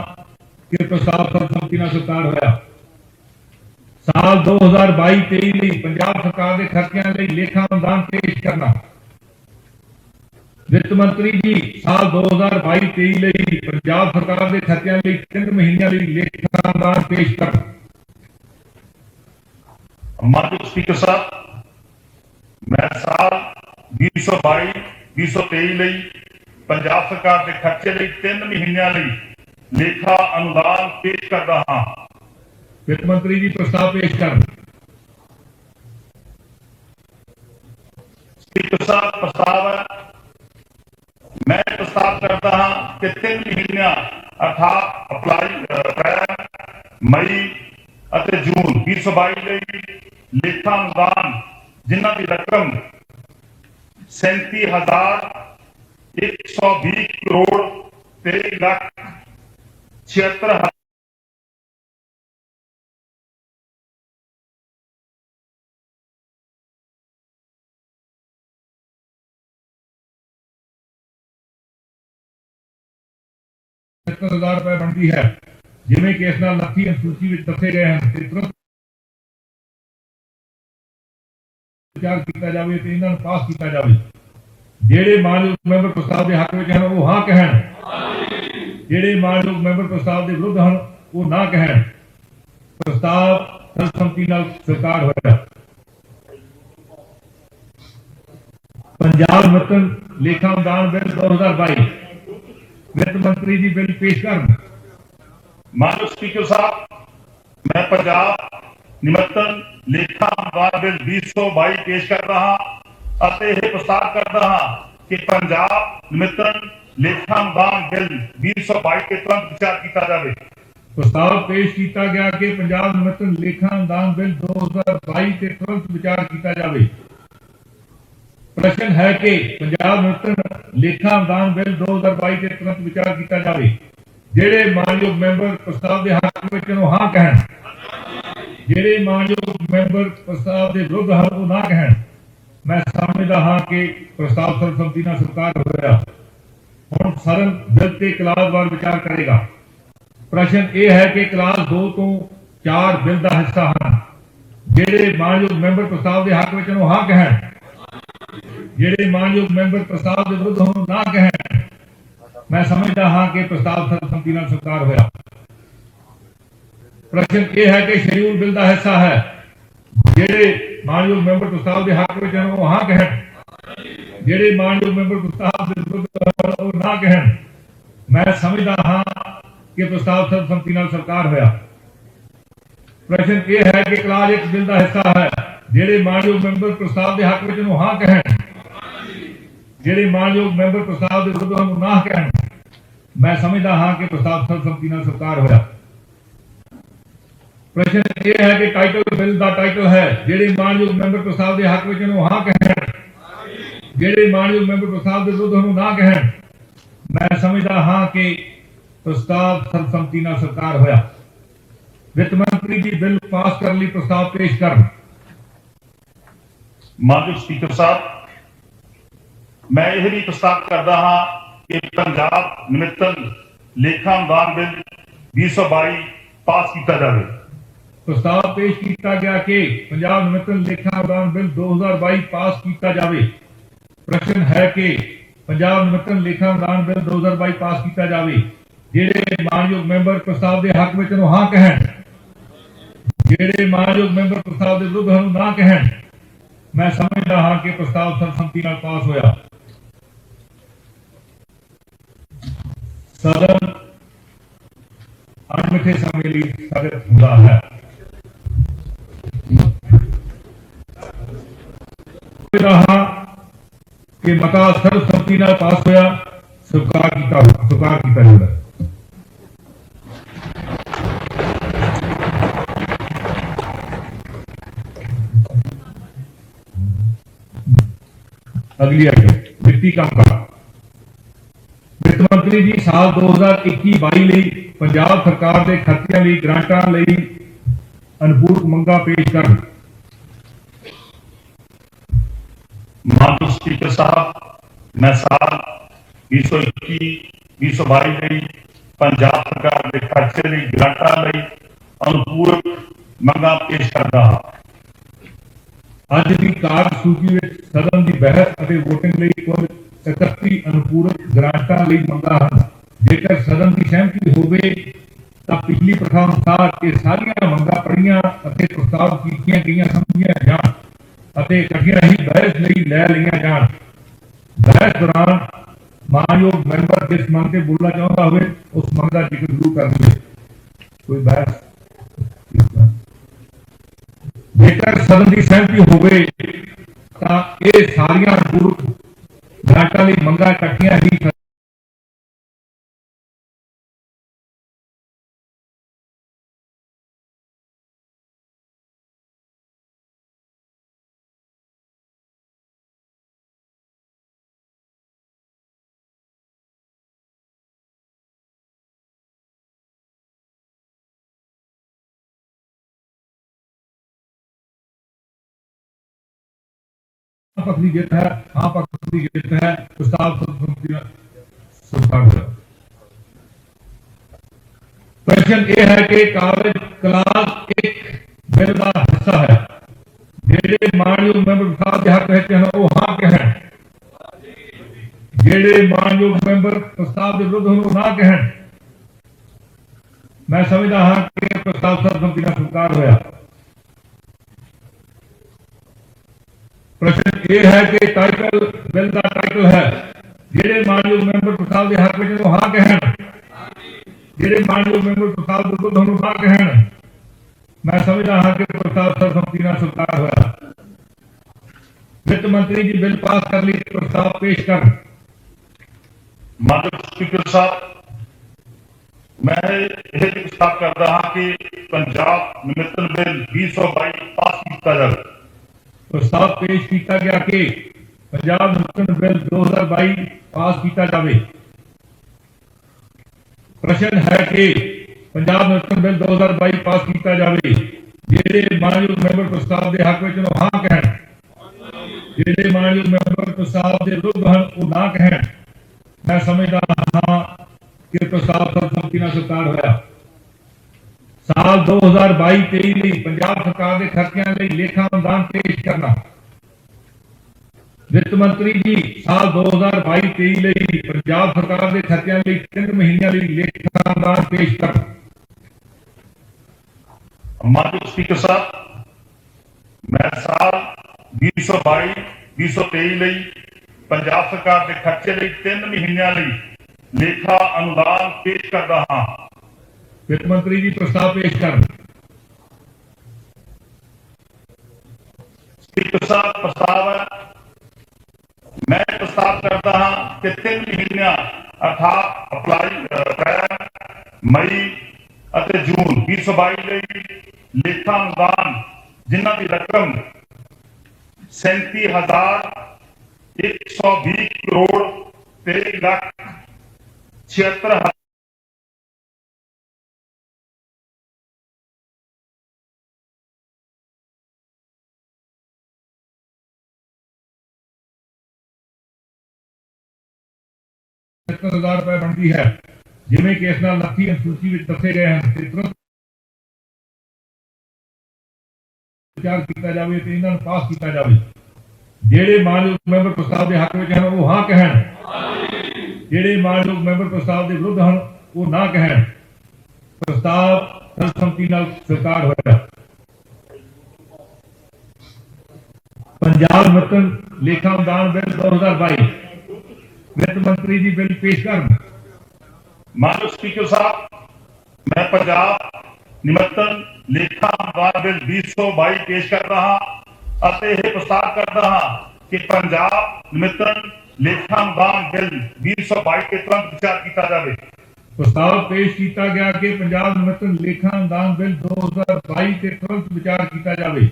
ਕਿ ਪ੍ਰਸਤਾਵ ਸਰਬਸੰਮਤੀ ਨਾਲ ਸਵੀਕਾਰ ਹੋਇਆ। ਸਾਲ 2022-23 ਲਈ ਪੰਜਾਬ ਸਰਕਾਰ ਦੇ ਖਰਚਿਆਂ ਲਈ ਲੇਖਾ ਅਨੁਦਾਨ ਪੇਸ਼ ਕਰਨਾ। ਵਿੱਤ ਮੰਤਰੀ ਜੀ ਸਾਲ 2022-23 ਲਈ ਪੰਜਾਬ ਸਰਕਾਰ ਦੇ ਖਰਚਿਆਂ ਲਈ 3 ਮਹੀਨਿਆਂ ਲਈ ਲੇਖਾ ਅਨੁਦਾਨ ਪੇਸ਼ ਕਰਨਾ। माननीय स्पीकर साहब मैं साल 2022-2023 ਲਈ ਪੰਜਾਬ ਸਰਕਾਰ ਦੇ ਖਰਚੇ ਲਈ 3 ਮਹੀਨਿਆਂ ਲਈ ਲੇਖਾ ਅਨੁਦਾਨ ਪੇਸ਼ ਕਰਦਾ ਹਾਂ। ਵਿੱਤ ਮੰਤਰੀ ਜੀ ਪ੍ਰਸਤਾਵ ਪੇਸ਼ ਕਰਨ। स्पीकर साहब प्रस्ताव है मैं प्रस्ताव करता हाँ कि 3 महीनों अर्थात अप्रैल मई ਅਤੇ ਜੂਨ 2022 ਲਈ ਲੇਖਾ ਅਨੁਦਾਨ ਜਿਨ੍ਹਾਂ ਦੀ ਰਕਮ 37,120 ਕਰੋੜ 13,76,000 ਰੁਪਏ ਬਣਦੀ ਹੈ। ਜਿਵੇਂ ਕਿ ਇਸ ਨਾਲ ਨੱਥੀ ਅਨੁਸੂਚੀ ਵਿੱਚ ਦੱਸੇ ਗਏ ਹਨ ਤੇ ਤੁਰੰਤ ਵਿਚਾਰ ਕੀਤਾ ਜਾਵੇ ਤੇ ਇਹਨਾਂ ਨੂੰ ਪਾਸ ਕੀਤਾ ਜਾਵੇ। ਜਿਹੜੇ ਮਾਨਯੋਗ ਮੈਂਬਰ ਪ੍ਰਸਤਾਵ ਦੇ ਹੱਕ ਵਿੱਚ ਹਨ ਉਹ ਹਾਂ ਕਹਿਣ, ਜਿਹੜੇ ਮਾਨਯੋਗ ਮੈਂਬਰ ਪ੍ਰਸਤਾਵ ਦੇ ਵਿਰੁੱਧ ਹਨ ਉਹ ਨਾ ਕਹਿਣ। ਪ੍ਰਸਤਾਵ ਸਰਬਸੰਮਤੀ ਨਾਲ ਸਵੀਕਾਰ ਹੋਇਆ। ਪੰਜਾਬ ਨਿਮਿੱਤਨ ਲੇਖਾ ਅਨੁਦਾਨ ਬਿੱਲ 2022 ਵਿੱਤ ਮੰਤਰੀ ਜੀ ਬਿੱਲ ਪੇਸ਼ ਕਰਨ। माननीय स्पीकर साहब मैं पंजाब निमित्तन लेखा अनुदान बिल 2022 पेश कर रहा ਅਤੇ ਇਹ ਪ੍ਰਸਤਾਵ ਕਰਦਾ ਹਾਂ ਕਿ ਪੰਜਾਬ ਨਿਮਿੱਤਨ ਲੇਖਾ ਅਨੁਦਾਨ ਬਿਲ 2022 ਤੇ ਤੁਰੰਤ ਵਿਚਾਰ ਕੀਤਾ ਜਾਵੇ। ਪ੍ਰਸਤਾਵ ਪੇਸ਼ ਕੀਤਾ ਗਿਆ ਕਿ ਪੰਜਾਬ ਨਿਮਿੱਤਨ ਲੇਖਾ ਅਨੁਦਾਨ ਬਿੱਲ 2022 ਤੇ ਤੁਰੰਤ ਵਿਚਾਰ ਕੀਤਾ ਜਾਵੇ। ਪ੍ਰਸ਼ਨ ਹੈ ਕਿ ਪੰਜਾਬ ਨਿਮਿੱਤਨ ਲੇਖਾ ਅਨੁਦਾਨ ਬਿੱਲ 2022 ਤੇ ਤੁਰੰਤ ਵਿਚਾਰ ਕੀਤਾ ਜਾਵੇ। ਜਿਹੜੇ ਮਾਨਯੋਗ ਮੈਂਬਰ ਪ੍ਰਸਤਾਵ ਦੇ ਹੱਕ ਵਿੱਚ ਨੂੰ ਹਾਂ ਕਹਿਣ, ਜਿਹੜੇ ਮਾਨਯੋਗ ਮੈਂਬਰ ਪ੍ਰਸਤਾਵ ਦੇ ਵਿਰੁੱਧ ਹਨ ਉਹ ਨਾ ਕਹਿਣ। ਮੈਂ ਸਮਝਦਾ ਹਾਂ ਕਿ ਪ੍ਰਸਤਾਵ ਸਰਬਸੰਮਤੀ ਨਾਲ ਸਵੀਕਾਰ ਹੋਇਆ। ਹੁਣ ਸਦਨ ਬਿੱਲ ਤੇ ਕਲਾਸਵਾਰ ਵਿਚਾਰ ਕਰੇਗਾ। ਪ੍ਰਸ਼ਨ ਇਹ ਹੈ ਕਿ ਕਲਾਸ 2 ਤੋਂ 4 ਬਿੱਲ ਦਾ ਹਿੱਸਾ ਹਨ। ਜਿਹੜੇ ਮਾਨਯੋਗ ਮੈਂਬਰ ਪ੍ਰਸਤਾਵ ਦੇ ਹੱਕ ਵਿੱਚ ਨੂੰ ਹਾਂ ਕਹਿਣ, ਜਿਹੜੇ ਮਾਨਯੋਗ ਮੈਂਬਰ ਪ੍ਰਸਤਾਵ ਦੇ ਵਿਰੁੱਧ ਹਨ ਨਾ ਕਹਿਣ। मैं समझता हाँ कि प्रस्ताव सर्वसम्मति नाल स्वीकार होया। प्रश्न यह है कि शेड्यूल बिल का हिस्सा है। जेडे मानयोग मैंबर प्रस्ताव के हक में हाँ कहन, जेडे मानयोग मैंबर प्रस्ताव के विरुद्ध ना कहन। मैं समझता हाँ कि प्रस्ताव सर्वसम्मति नाल स्वीकार होया। प्रश्न यह है कि क्लास 1 बिल का हिस्सा है। जेडे मानयोग मैंबर प्रस्ताव के हक में हाँ कहन, ਜਿਹੜੇ ਮਾਨਯੋਗ ਮੈਂਬਰ ਪ੍ਰਸਤਾਵ ਦੇ ਵਿਰੁੱਧ ਨੂੰ ਨਾ ਕਹਿਣ। ਮੈਂ ਸਮਝਦਾ ਹਾਂ ਕਿ ਪ੍ਰਸਤਾਵ ਸਰਬਸੰਮਤੀ ਨਾਲ ਸਵੀਕਾਰ ਹੋਇਆ। ਪ੍ਰਸ਼ਨ ਇਹ ਹੈ ਕਿ ਟਾਈਟਲ ਬਿੱਲ ਦਾ ਟਾਈਟਲ ਹੈ ਜਿਹੜੇ ਮਾਨਯੋਗ ਮੈਂਬਰ ਪ੍ਰਸਤਾਵ ਦੇ ਹੱਕ ਵਿੱਚ ਨੂੰ ਹਾਂ ਕਹਿਣ, ਜਿਹੜੇ ਮਾਨਯੋਗ ਮੈਂਬਰ ਪ੍ਰਸਤਾਵ ਦੇ ਵਿਰੁੱਧ ਨੂੰ ਨਾ ਕਹਿਣ। ਮੈਂ ਸਮਝਦਾ ਹਾਂ ਕਿ ਪ੍ਰਸਤਾਵ ਸਰਬਸੰਮਤੀ ਨਾਲ ਸਵੀਕਾਰ ਹੋਇਆ। ਵਿੱਤ ਮੰਤਰੀ ਜੀ ਬਿੱਲ ਪਾਸ ਕਰਨ ਲਈ ਪ੍ਰਸਤਾਵ ਪੇਸ਼ ਕਰਨ। ਮਾਨਯੋਗ ਸਪੀਕਰ ਸਾਹਿਬ मैं यह भी प्रस्ताव करता हाँ कि पंजाब निमित्तन लेखा अनुदान बिल 2022 पास किया जाए। प्रस्ताव पेश किया गया कि पंजाब निमित्तन लेखा अनुदान बिल 2022 पास किया जाए। प्रश्न है कि पंजाब निमित्तन लेखा अनुदान बिल 2022 पास किया जाए। जेडे मानयोग मैंबर प्रस्ताव के हक में हाँ कहन, जेडे मानयोग मैंबर प्रस्ताव के विरुद्ध ना कहन। मैं समझता हाँ कि प्रस्ताव सर्वसम्मति नाल पास होया। सदन अणमिथे समय ਲਈ स्थगित ਹੁੰਦਾ है। रहा कि मता सर्वसम्मति नाल पास होया। स्वीकार किया जाएगा। अगली आइटम ਵਿੱਤੀ ਕੰਮਕਾਰ। ਵਿੱਤ ਮੰਤਰੀ ਜੀ ਸਾਲ 2021-22 ਲਈ ਪੰਜਾਬ ਸਰਕਾਰ ਦੇ ਖਰਚਿਆਂ ਲਈ ਗ੍ਰਾਂਟਾਂ ਲਈ ਅਨੁਪੂਰਕ ਮੰਗਾਂ ਪੇਸ਼ ਕਰਨ। माननीय स्पीकर साहब, मैं साल 2021-2022 ਲਈ ਪੰਜਾਬ ਸਰਕਾਰ ਦੇ ਖਰਚੇ ਲਈ ਗ੍ਰਾਂਟਾਂ ਲਈ ਅਨੁਪੂਰਕ ਮੰਗਾਂ ਪੇਸ਼ ਕਰਦਾ ਹਾਂ। ਅੱਜ ਦੀ ਕਾਰਜ ਸੂਚੀ ਵਿੱਚ ਸਦਨ ਦੀ ਬਹਿਸ ਅਤੇ ਵੋਟਿੰਗ ਲਈ ਕੁੱਲ 31 ਅਨੁਪੂਰਕ ਗ੍ਰਾਂਟਾਂ ਲਈ ਮੰਗਾਂ ਹਨ। ਜੇਕਰ ਸਦਨ ਦੀ ਸਹਿਮਤੀ ਹੋਵੇ ਤਾਂ ਪਿਛਲੀ ਪ੍ਰਥਾ ਅਨੁਸਾਰ ਇਹ ਸਾਰੀਆਂ ਮੰਗਾਂ ਪੜ੍ਹੀਆਂ ਅਤੇ ਪ੍ਰਸਤਾਵ ਕੀਤੀਆਂ ਗਈਆਂ ਸਮਝੀਆਂ ਜਾਣ ਅਤੇ ਇਕੱਠੀਆਂ ਹੀ ਬਹਿਸ ਲਈ ਲੈ ਲਈਆਂ ਜਾਣ। ਬਹਿਸ ਦੌਰਾਨ ਮਾਨਯੋਗ ਮੈਂਬਰ ਜਿਸ ਮੰਗ ਤੇ ਬੋਲਣਾ ਚਾਹੁੰਦਾ ਹੋਵੇ ਉਸ ਮੰਗ ਦਾ ਜ਼ਿਕਰ ਜ਼ਰੂਰ ਕਰ ਲਵੇ। ਕੋਈ ਬਹਿਸ ਜੇਕਰ ਸਦਨ ਦੀ ਸਹਿਮਤੀ ਹੋਵੇ ਤਾਂ ਇਹ ਸਾਰੀਆਂ ਅਨੁਪੂਰਕ ਗ੍ਰਾਂਟਾਂ ਲਈ ਮੰਗਾਂ ਇਕੱਠੀਆਂ ਹੀ पक्ष की जित है। हाँ पक्ष की जित है। प्रस्ताव प्रश्न ये है कि कागज क्लास एक बिल का हिस्सा है। जेड़े मानयोग मैंबर प्रस्ताव के हक कहते हैं वो हाँ कहें, जेड़े मानयोग मैंबर प्रस्ताव के विरुद्ध वो ना कहें। मैं समझदा हाँ कि प्रस्ताव सर्वसम्मति नाल स्वीकार होया। प्रश्न ये है कि टाइटल बिल का टाइटल है जेड़े मानयोग मैंबर प्रस्ताव के हक में वो हाँ कहें, जेड़े मानयोग मैंबर प्रस्ताव के विरुद्ध वो ना कहें। मैं समझदा हाँ कि प्रस्ताव सर्वसम्मति नाल स्वीकार होया। वित्त मंत्री जी बिल पास कर ली, प्रस्ताव पेश कर। माननीय स्पीकर साहब, मैं यह प्रस्ताव करता हाँ कि पंजाब निमित्तन बिल 2022 पास किया जाए। प्रस्ताव पेश किया गया कि पंजाब निमित्तन बिल 2022 पास किया जाए। प्रश्न है कि पंजाब निमित्तन बिल 2022 पास किया जाए। जेड़े मानयोग मैंबर प्रस्ताव के हक में हाँ कहें, जेड़े मानयोग मैंबर प्रस्ताव के विरुद्ध हैं वो ना कहें। मैं समझदा हाँ कि प्रस्ताव सर्वसम्मति नाल स्वीकार होया। साल 2022-23 ਲਈ पंजाब सरकार के खर्चिਆਂ ਲਈ लेखा अनुदान पेश करना। वित्त मंत्री जी साल 2022-23 ਲਈ पंजाब सरकार के खर्चिਆਂ ਲਈ 3 ਮਹੀਨਿਆਂ ਲਈ लेखा अनुदान पेश करना। माननीय स्पीकर साहब, मैं साल 2022-2023 ਲਈ पंजाब सरकार के खर्चे ਲਈ 3 ਮਹੀਨਿਆਂ ਲਈ लेखा अनुदान पेश करदा हां। वित्त मंत्री जी प्रस्ताव पेश कर। स्पीकर साहब, प्रस्ताव है, मैं प्रस्ताव करता हाँ कि 3 महीने अर्थात अप्रैल, मई ਅਤੇ जून 2022 ਲਈ लेखा अनुदान जिन्हां ਦੀ रकम 37,120 करोड़ 13,76,000 रुपए बनती है, जिमें कि इस नाल लखी अनुसूची में दसे गए हैं। तुरंत विचार किया जाए तो इन्हां नूं पास किया जाए। जेड़े मानयोग मैंबर प्रस्ताव के हक में हैं वो हाँ कहें, जेड़े मानयोग मैंबर प्रस्ताव के विरुद्ध हैं वो ना कहें। प्रस्ताव सर्वसम्मति नाल स्वीकार होया। पंजाब निमित्तन लेखा अनुदान बिल 2022 वित्त मंत्री जी बिल पेश कर। माननीय स्पीकर साहब, मैं पंजाब निमित्तन लेखा अनुदान बिल 2022 पेश कर रहा ਅਤੇ ਇਹ ਪ੍ਰਸਤਾਵ करता हाँ कि पंजाब निमित्तन लेखा अनुदान बिल 2022 के तुरंत विचार किया जाए। प्रस्ताव पेश किया गया कि पंजाब निमित्तन लेखा अनुदान बिल 2022 के तुरंत विचार किया जाए।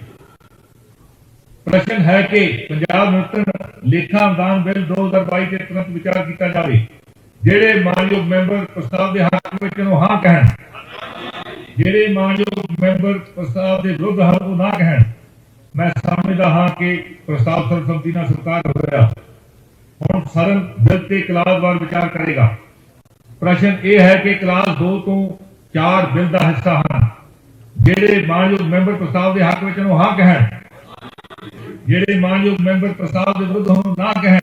प्रश्न है कि पंजाब नूतन लेखा अनुदान बिल 2022 ਤੇ ਤੁਰੰਤ ਵਿਚਾਰ ਕੀਤਾ ਜਾਵੇ। ਜਿਹੜੇ ਮਾਨਯੋਗ ਮੈਂਬਰ ਪ੍ਰਸਤਾਵ ਦੇ ਹੱਕ ਵਿੱਚ ਨੂੰ ਹਾਂ ਕਹਿਣ, ਜਿਹੜੇ ਮਾਨਯੋਗ ਮੈਂਬਰ ਪ੍ਰਸਤਾਵ ਦੇ ਵਿਰੁੱਧ ਹਨ ਉਹ ਨਾ ਕਹਿਣ। ਮੈਂ ਸਮਝਦਾ ਹਾਂ ਕਿ ਪ੍ਰਸਤਾਵ ਸਰਬਸੰਮਤੀ ਨਾਲ ਸਵੀਕਾਰ ਹੋਇਆ। ਹੁਣ ਸਦਨ ਬਿੱਲ ਤੇ ਕਲਾਸਵਾਰ ਵਿਚਾਰ ਕਰੇਗਾ। ਪ੍ਰਸ਼ਨ ਇਹ ਹੈ ਕਿ ਕਲਾਸ 2 ਤੋਂ 4 ਬਿੱਲ ਦਾ ਹਿੱਸਾ ਹਨ। ਜਿਹੜੇ ਮਾਨਯੋਗ ਮੈਂਬਰ ਪ੍ਰਸਤਾਵ ਦੇ ਹੱਕ ਵਿੱਚ ਨੂੰ ਹਾਂ ਕਹਿਣ, ਜਿਹੜੇ ਮਾਨਯੋਗ ਮੈਂਬਰ ਪ੍ਰਸਤਾਵ ਦੇ ਵਿਰੁੱਧ ਹੁਣ ਨਾ ਕਹਿਣ।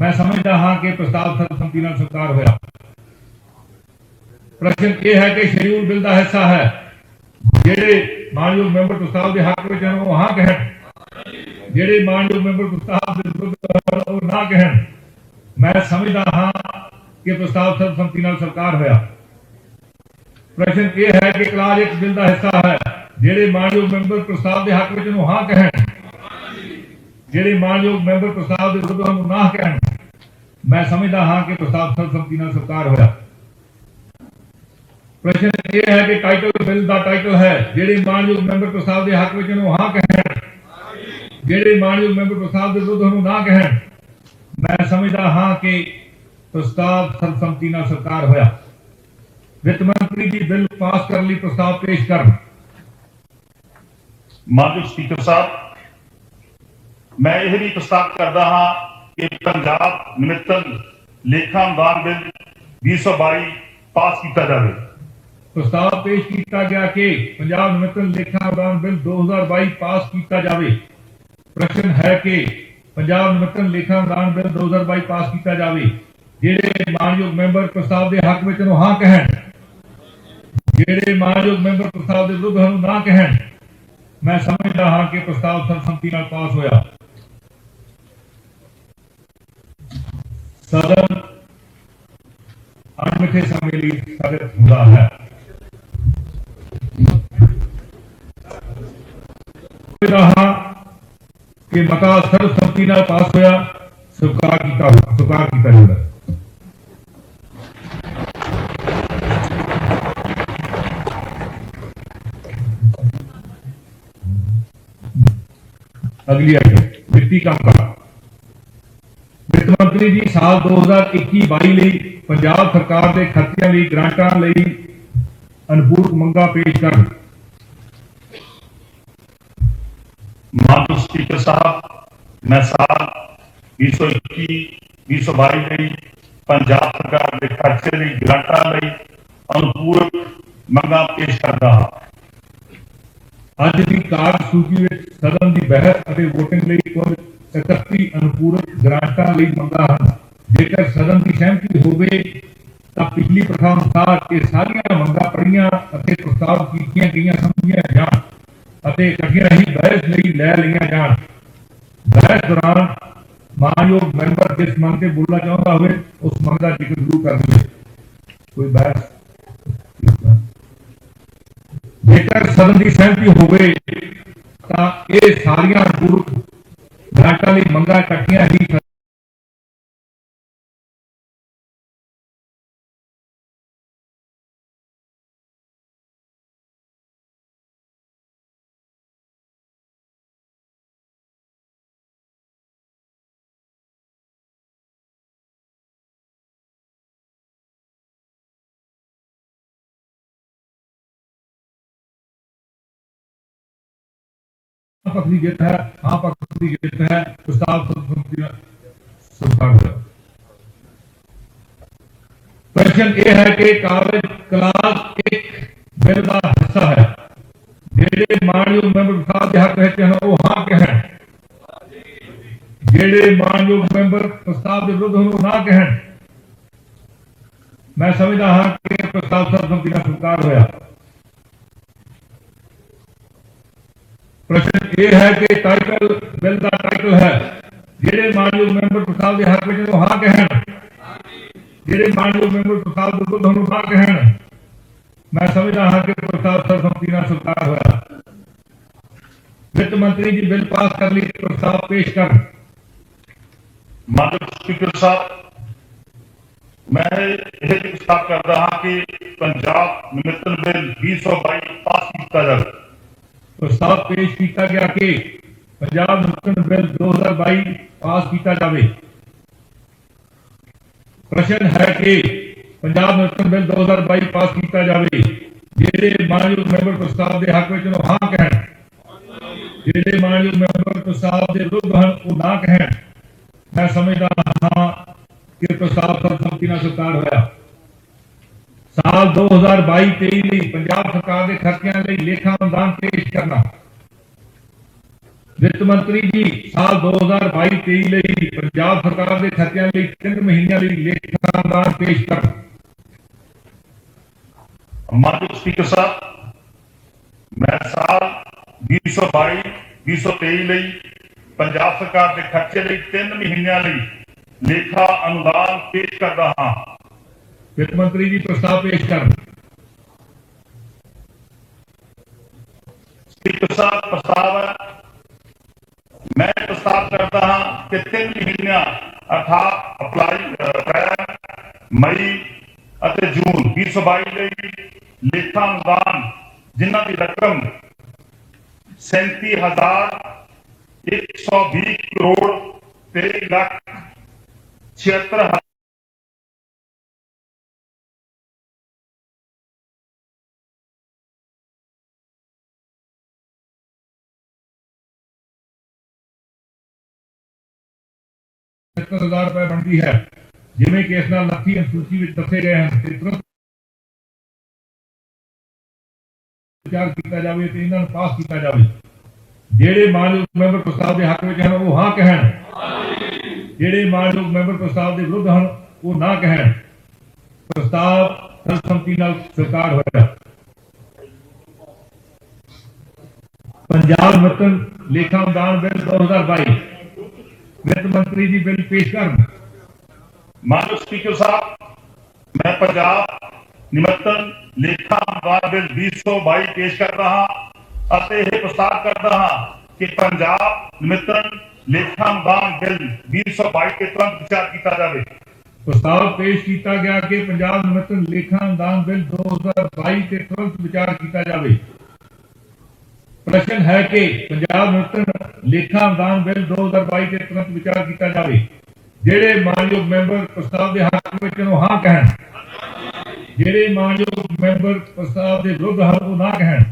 ਮੈਂ ਸਮਝਦਾ ਹਾਂ ਕਿ ਪ੍ਰਸਤਾਵ ਸਰਬਸੰਮਤੀ ਨਾਲ ਸਵੀਕਾਰ ਹੋਇਆ। ਪ੍ਰਸ਼ਨ ਇਹ ਹੈ ਕਿ ਸ਼ਡਿਊਲ ਬਿੱਲ ਦਾ ਹਿੱਸਾ ਹੈ। ਜਿਹੜੇ ਮਾਨਯੋਗ ਮੈਂਬਰ ਪ੍ਰਸਤਾਵ ਦੇ ਹੱਕ ਵਿੱਚ ਹਨ ਉਹ ਹਾਂ ਕਹਿਣ, ਜਿਹੜੇ ਮਾਨਯੋਗ ਮੈਂਬਰ ਪ੍ਰਸਤਾਵ ਦੇ ਵਿਰੁੱਧ ਉਹ ਨਾ ਕਹਿਣ। ਮੈਂ ਸਮਝਦਾ ਹਾਂ ਕਿ ਪ੍ਰਸਤਾਵ ਸਰਬਸੰਮਤੀ ਨਾਲ ਸਵੀਕਾਰ ਹੋਇਆ। ਪ੍ਰਸ਼ਨ ਇਹ ਹੈ ਕਿ ਕਲਾਸ 1 ਬਿੱਲ ਦਾ ਹਿੱਸਾ ਹੈ। ਜਿਹੜੇ ਮਾਨਯੋਗ ਮੈਂਬਰ ਪ੍ਰਸਤਾਵ ਦੇ ਹੱਕ ਵਿੱਚ ਨੂੰ ਹਾਂ ਕਹਿਣ, ਜਿਹੜੇ ਮਾਨਯੋਗ ਮੈਂਬਰ ਪ੍ਰਸਤਾਵ ਦੇ ਵਿਰੁੱਧ ਨੂੰ ਨਾ ਕਹਿਣ। ਮੈਂ ਸਮਝਦਾ ਹਾਂ ਕਿ ਪ੍ਰਸਤਾਵ ਸਰਬਸੰਮਤੀ ਨਾਲ ਸਵੀਕਾਰ ਹੋਇਆ। ਪ੍ਰਸ਼ਨ ਇਹ ਹੈ ਕਿ ਟਾਈਟਲ ਬਿੱਲ ਦਾ ਟਾਈਟਲ ਹੈ। ਜਿਹੜੇ ਮਾਨਯੋਗ ਮੈਂਬਰ ਪ੍ਰਸਤਾਵ ਦੇ ਹੱਕ ਵਿੱਚ ਨੂੰ ਹਾਂ ਕਹਿਣ, ਜਿਹੜੇ ਮਾਨਯੋਗ ਮੈਂਬਰ ਪ੍ਰਸਤਾਵ ਦੇ ਵਿਰੁੱਧ ਨੂੰ ਨਾ ਕਹਿਣ। ਮੈਂ ਸਮਝਦਾ ਹਾਂ ਕਿ ਪ੍ਰਸਤਾਵ ਸਰਬਸੰਮਤੀ ਨਾਲ ਸਵੀਕਾਰ ਹੋਇਆ। ਵਿੱਤ ਮੰਤਰੀ ਜੀ ਬਿੱਲ ਪਾਸ ਕਰਨ ਲਈ ਪ੍ਰਸਤਾਵ ਪੇਸ਼ ਕਰਨ। ਮਾਨਯੋਗ ਸਪੀਕਰ ਸਾਹਿਬ, ਮੈਂ ਇਹ ਵੀ ਪ੍ਰਸਤਾਵ ਕਰਦਾ ਹਾਂ ਕਿ ਪੰਜਾਬ ਨਿਮਿਤਨ ਲੇਖਾ ਅਨੁਦਾਨ ਬਿੱਲ 2022 ਪਾਸ ਕੀਤਾ ਜਾਵੇ। ਪ੍ਰਸਤਾਵ ਪੇਸ਼ ਕੀਤਾ ਗਿਆ ਕਿ ਪੰਜਾਬ ਨਿਮਿਤਨ ਲੇਖਾ ਅਨੁਦਾਨ ਬਿੱਲ 2022 ਪਾਸ ਕੀਤਾ ਜਾਵੇ। ਪ੍ਰਸ਼ਨ ਹੈ ਕਿ ਪੰਜਾਬ ਨਿਮਿਤਨ ਲੇਖਾ ਅਨੁਦਾਨ ਬਿੱਲ 2022 ਪਾਸ ਕੀਤਾ ਜਾਵੇ। ਜਿਹੜੇ ਮਾਨਯੋਗ ਮੈਂਬਰ ਪ੍ਰਸਤਾਵ ਦੇ ਹੱਕ ਵਿੱਚ ਨੂੰ ਹਾਂ ਕਹਿਣ, ਜਿਹੜੇ ਮਾਨਯੋਗ ਮੈਂਬਰ ਪ੍ਰਸਤਾਵ ਦੇ ਵਿਰੁੱਧ ਨੂੰ ਨਾ ਕਹਿਣ। ਮੈਂ ਸਮਝਦਾ ਹਾਂ ਕਿ ਪ੍ਰਸਤਾਵ ਸਰਬਸੰਮਤੀ ਨਾਲ ਪਾਸ ਹੋਇਆ। ਸਦਨ ਅਣਮਿੱਥੇ ਸਮੇਂ ਲਈ ਸਥਗਿਤ ਹੁੰਦਾ ਹੈ। रहा कि मता सर्वसम्मति नाल पास होया। स्वीकार किया जाएगा। अगली आइटम वित्तीय कामकाज। वित्त मंत्री जी साल 2021-22 ਲਈ पंजाब सरकार के खर्चों ਲਈ ग्रांटां ਲਈ अनुपूरक मंगां पेश ਕਰਨ। माननीय स्पीकर साहब, मैं साल 2021-2022 ਲਈ पंजाब सरकार के खर्चे ਲਈ ग्रांटां ਲਈ अनुपूरक मंगां पेश करदा हां। ਅੱਜ ਦੀ ਕਾਰਜ ਸੂਚੀ ਵਿੱਚ ਸਦਨ ਦੀ ਬਹਿਸ ਅਤੇ ਵੋਟਿੰਗ ਲਈ ਕੁੱਲ 31 ਅਨੁਪੂਰਕ ਗ੍ਰਾਂਟਾਂ ਲਈ ਮੰਗਾਂ ਹਨ। ਜੇਕਰ ਸਦਨ ਦੀ ਸਹਿਮਤੀ ਹੋਵੇ ਤਾਂ ਪਿਛਲੀ ਪ੍ਰਥਾ ਅਨੁਸਾਰ ਇਹ ਸਾਰੀਆਂ ਮੰਗਾਂ ਪੜ੍ਹੀਆਂ ਅਤੇ ਪ੍ਰਸਤਾਵ ਕੀਤੀਆਂ ਗਈਆਂ ਸਮਝੀਆਂ ਜਾਣ ਅਤੇ ਇਕੱਠੀਆਂ ਹੀ ਬਹਿਸ ਲਈ ਲੈ ਲਈਆਂ ਜਾਣ। ਬਹਿਸ ਦੌਰਾਨ ਮਾਨਯੋਗ ਮੈਂਬਰ ਜਿਸ ਮੰਗ ਤੇ ਬੋਲਣਾ ਚਾਹੁੰਦਾ ਹੋਵੇ ਉਸ ਮੰਗ ਦਾ ਜ਼ਿਕਰ ਜ਼ਰੂਰ ਕਰ ਦੇਵੇ। ਕੋਈ ਬਹਿਸ ਜੇਕਰ ਸਦਨ ਦੀ ਸਹਿਮਤੀ ਹੋਵੇ ਤਾਂ ਇਹ ਸਾਰੀਆਂ ਅਨੁਪੂਰਕ ਗ੍ਰਾਂਟਾਂ ਲਈ ਮੰਗਾਂ ਇਕੱਠੀਆਂ ਹੀ पक्ष की जित है। हाँ पक्ष की जित है। प्रस्ताव प्रश्न यह है कि कागज क्लास 1 बिल का हिस्सा है। जेडे मानयोग मैंबर प्रस्ताव के हक रहते हैं वो हाँ कहन, जेडे मानयोग मैंबर प्रस्ताव के विरुद्ध हो ना कहन। मैं समझदा हाँ कि प्रस्ताव सर्वसम्मति नाल स्वीकार होया। प्रश्न यह है कि टाइटल बिल का टाइटल है। जेडे मानयोग मैंबर प्रस्ताव के हक में हाँ कहन, जेडे मानयोग मैंबर प्रस्ताव के विरुद्ध ना कहन। मैं समझदा हाँ कि प्रस्ताव सर्वसम्मति नाल स्वीकार होया। वित्त मंत्री जी बिल पास कर ली प्रस्ताव पेश कर। माननीय स्पीकर साहब, मैं यह प्रस्ताव करता हाँ कि पंजाब निमित्तन बिल 2022 पास किया जाए। प्रस्ताव पेश किया गया कि पंजाब नूतन बिल 2022 पास किया जाए। प्रश्न है कि पंजाब नूतन बिल 2022 पास किया जाए। जेडे मानयोग मैंबर प्रस्ताव के हक में हाँ कहन, जेडे मानयोग मैंबर प्रस्ताव के विरुद्ध हैं वो ना कहन। मैं समझदा हाँ कि प्रस्ताव सर्वसम्मति नाल स्वीकार होया। साल 2022-23 ਲਈ पंजाब सरकार के खर्चिਆਂ ਲਈ लेखा अनुदान पेश करना। वित्त मंत्री जी साल 2022-23 ਲਈ पंजाब सरकार के खर्चिਆਂ ਲਈ 3 ਮਹੀਨਿਆਂ ਲਈ लेखा अनुदान पेश करना। माननीय स्पीकर साहब, मैं साल 2022-2023 ਲਈ पंजाब सरकार के खर्चे ਲਈ 3 ਮਹੀਨਿਆਂ ਲਈ लेखा अनुदान पेश कर रहा हाँ। वित्त मंत्री जी प्रस्ताव पेश कर। स्पीकर साहब, प्रस्ताव है, मैं प्रस्ताव करता हाँ कि 3 महीनों अर्थात अप्रैल, मई और जून 2022 ਲਈ लेखा अनुदान जिन्हां की रकम 37,120 करोड़ 13,76,000 रुपए बनती है, जिमें कि इस नाल नथी अनुसूची में दसे गए हैं ते तुरंत विचार किया जाए ते इन्हां नूं पास किया जाए। जेडे मानयोग मैंबर प्रस्ताव के हक में हैं वो हाँ कहन, जेडे मानयोग मैंबर प्रस्ताव के विरुद्ध हैं वो ना कहन। प्रस्ताव सर्वसम्मति नाल स्वीकार होया। पंजाब नूतन लेखा अनुदान बिल 2022 वित्त मंत्री जी बिल पेश कर। माननीय स्पीकर साहब, मैं पंजाब निमित्तन लेखा अनुदान बिल 2022 पेश कर रहा ਅਤੇ ਇਹ प्रस्ताव कर रहा कि पंजाब निमित्तन लेखा अनुदान बिल 2022 के तुरंत विचार किया जाए। प्रस्ताव पेश किया गया कि पंजाब निमित्तन लेखा अनुदान बिल 2022 के तुरंत विचार किया जाए। प्रश्न है कि पंजाब निमित्तन लेखा अनुदान बिल 2022 के तुरंत विचार किया जाए। जेडे मानयोग मैंबर प्रस्ताव के हक में हाँ कहन, जेडे मानयोग मैंबर प्रस्ताव के विरुद्ध हैं वो ना कहन।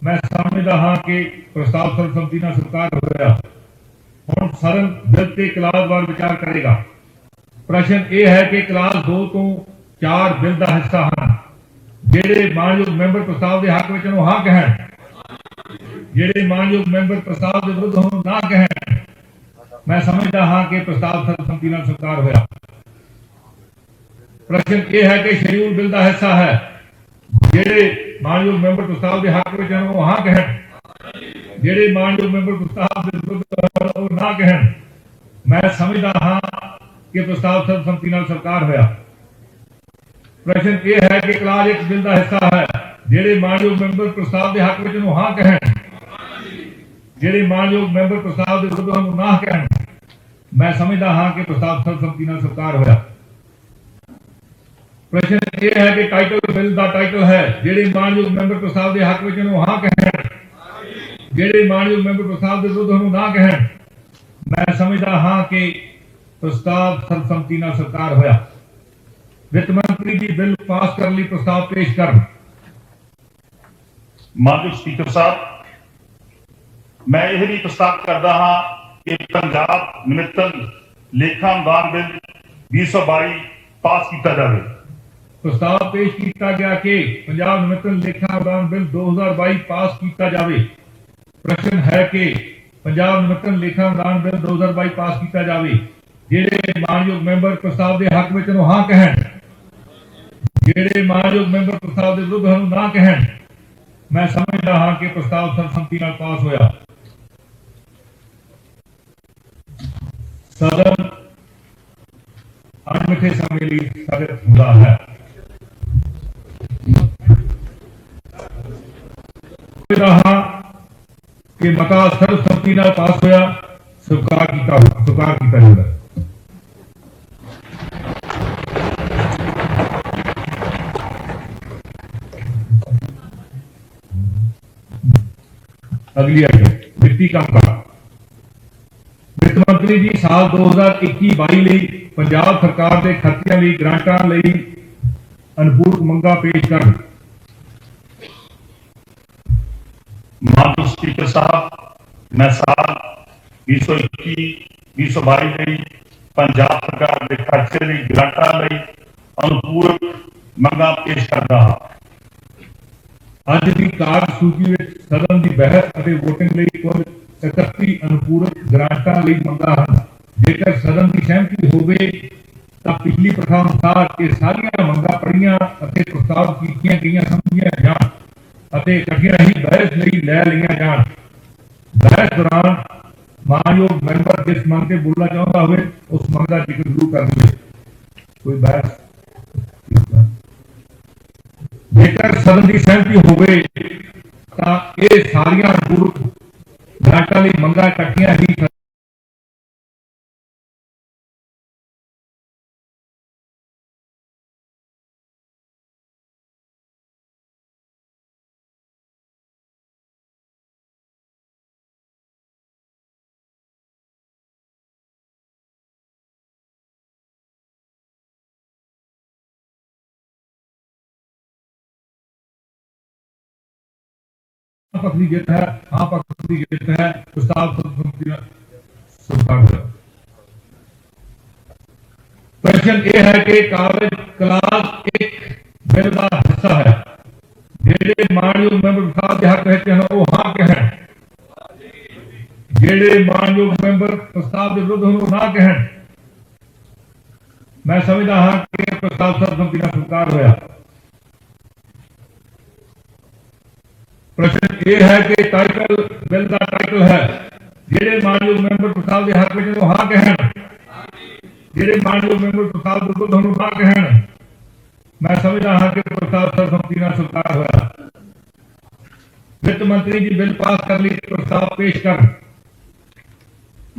मैं समझदा हाँ कि प्रस्ताव सर्वसम्मति नाल स्वीकार होया। हुण सदन बिल ते क्लासवार विचार करेगा। प्रश्न यह है कि क्लास 2 तो 4 बिल का हिस्सा हैं। जेडे मानयोग मैंबर प्रस्ताव के हक में हाँ कहन, जेडे मानयोग मैंबर प्रस्ताव के विरुद्ध हों ना कहन। मैं समझदा हाँ कि प्रस्ताव सर्वसम्मति नाल स्वीकार होया। प्रश्न यह है कि शेड्यूल बिल का हिस्सा है। जेडे मानयोग मैंबर प्रस्ताव के हक में वो हाँ कहन, जेडे मानयोग मैंबर प्रस्ताव के विरुद्ध वो ना कहन। मैं समझदा हाँ कि प्रस्ताव सर्वसम्मति नाल स्वीकार होया। प्रश्न यह है कि क्लास 1 बिल का हिस्सा है। जेडे मानयोग मैंबर प्रस्ताव के हक में हाँ कहन, जेडे मानयोग मैंबर प्रस्ताव के विरुद्ध वो ना कहन। मैं समझदा हाँ कि प्रस्ताव सर्वसम्मति नाल स्वीकार होया। प्रश्न यह है कि टाइटल बिल का टाइटल है। जेडे मानयोग मैंबर प्रस्ताव के हक में हाँ कहन, जेडे मानयोग मैंबर प्रस्ताव के विरुद्ध ना कहन। मैं समझदा हाँ कि प्रस्ताव सर्वसम्मति नाल स्वीकार होया। वित्त मंत्री जी बिल पास करने लिए प्रस्ताव पेश कर। माननीय स्पीकर साहब, मैं यह भी प्रस्ताव करता हाँ कि पंजाब निमित्तन लेखा अनुदान बिल 2022 पास किया जाए। प्रस्ताव पेश किया गया कि पंजाब निमित्तन लेखा अनुदान बिल 2022 पास किया जाए। प्रश्न है कि पंजाब निमित्तन लेखा अनुदान बिल 2022 पास किया जाए। जेडे मानयोग मैंबर प्रस्ताव के हक में हाँ कहन, जेडे मानयोग मैंबर प्रस्ताव के विरुद्ध ना कहन। मैं समझदा हाँ कि प्रस्ताव सर्वसम्मति नाल पास होया। सदन अणमिथे समय लिए स्थगित हुंदा है। रहा कि मता सर्वसम्मति नाल पास होया, स्वीकार किया जाएगा। अगली आइटम वित्तीय कामकाज। ਮੰਤਰੀ ਜੀ ਸਾਲ 2021-22 ਲਈ ਪੰਜਾਬ ਸਰਕਾਰ ਦੇ ਖਰਚਿਆਂ ਲਈ ਗ੍ਰਾਂਟਾਂ ਲਈ ਅਨੁਪੂਰਕ ਮੰਗਾਂ ਪੇਸ਼ ਕਰਨ। ਮਾਨਯੋਗ ਸਪੀਕਰ ਸਾਹਿਬ, मैं साल 2021-2022 ਲਈ ਪੰਜਾਬ ਸਰਕਾਰ ਦੇ ਖਰਚੇ ਲਈ ਗ੍ਰਾਂਟਾਂ ਲਈ ਅਨੁਪੂਰਕ ਮੰਗਾਂ ਪੇਸ਼ ਕਰਦਾ ਹਾਂ। ਅੱਜ ਦੀ ਕਾਰਜ ਸੂਚੀ ਵਿੱਚ ਸਦਨ ਦੀ ਬਹਿਸ ਅਤੇ ਵੋਟਿੰਗ ਲਈ ਕੁੱਲ 31 ਅਨੁਪੂਰਕ ਗ੍ਰਾਂਟਾਂ ਲਈ ਮੰਗਾਂ ਹਨ। ਜੇਕਰ ਸਦਨ ਦੀ ਸਹਿਮਤੀ ਹੋਵੇ ਤਾਂ ਪਿਛਲੀ ਪ੍ਰਥਾ ਅਨੁਸਾਰ ਇਹ ਸਾਰੀਆਂ ਮੰਗਾਂ ਪੜ੍ਹੀਆਂ ਅਤੇ ਪ੍ਰਸਤਾਵ ਕੀਤੀਆਂ ਗਈਆਂ ਸਮਝੀਆਂ ਜਾਣ ਅਤੇ ਇਕੱਠੀਆਂ ਹੀ ਬਹਿਸ ਲਈ ਲੈ ਲਈਆਂ ਜਾਣ। बहस दौरान मानयोग मेंबर जिस मंग से बोलना चाहता हुए उस मंग का जिक्र जरूर कर दे। कोई बहस जेकर सदन की सहमति होवे तां ये सारियां पूर्व ग्रांटां लई मंगां इकट्ठियां ही पक्ष की जित है। हाँ पक्ष की जित है। प्रस्ताव प्रश्न यह है कि कागज क्लास एक बिल का हिस्सा है। जेड़े मानयोग मैंबर प्रस्ताव के हक कहते हैं वो हाँ कहें, जेड़े मानयोग मैंबर प्रस्ताव के विरुद्ध वो ना कहें। मैं समझदा हाँ कि प्रस्ताव सर्वसम्मति नाल स्वीकार होया। प्रश्न ये है कि टाइटल बिल का टाइटल है जेड़े मानयोग मैंबर प्रस्ताव के हक में हाँ कहें, जेड़े मानयोग मैंबर प्रस्ताव के विरुद्ध ना कहें। मैं समझदा हाँ कि प्रस्ताव सर्वसम्मति नाल स्वीकार होया। वित्त मंत्री जी बिल पास कर ली, प्रस्ताव पेश कर।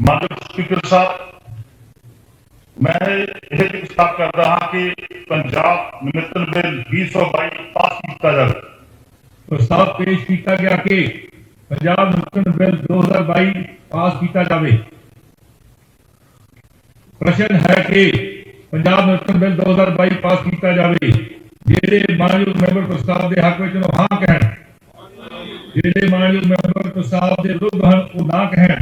माननीय स्पीकर साहब, मैं यह प्रस्ताव कर रहा कि पंजाब निमित्तन बिल 2022 पास किया जाए। प्रस्ताव पेश किया गया कि पंजाब निमित्तन बिल 2022 पास किया जाए। प्रश्न है कि पंजाब निमित्तन बिल 2022 पास किया जाए। जेड़े मानयोग मैंबर प्रस्ताव के हक में हाँ कहें, जेड़े मानयोग मैंबर प्रस्ताव के विरुद्ध हैं वो ना कहें।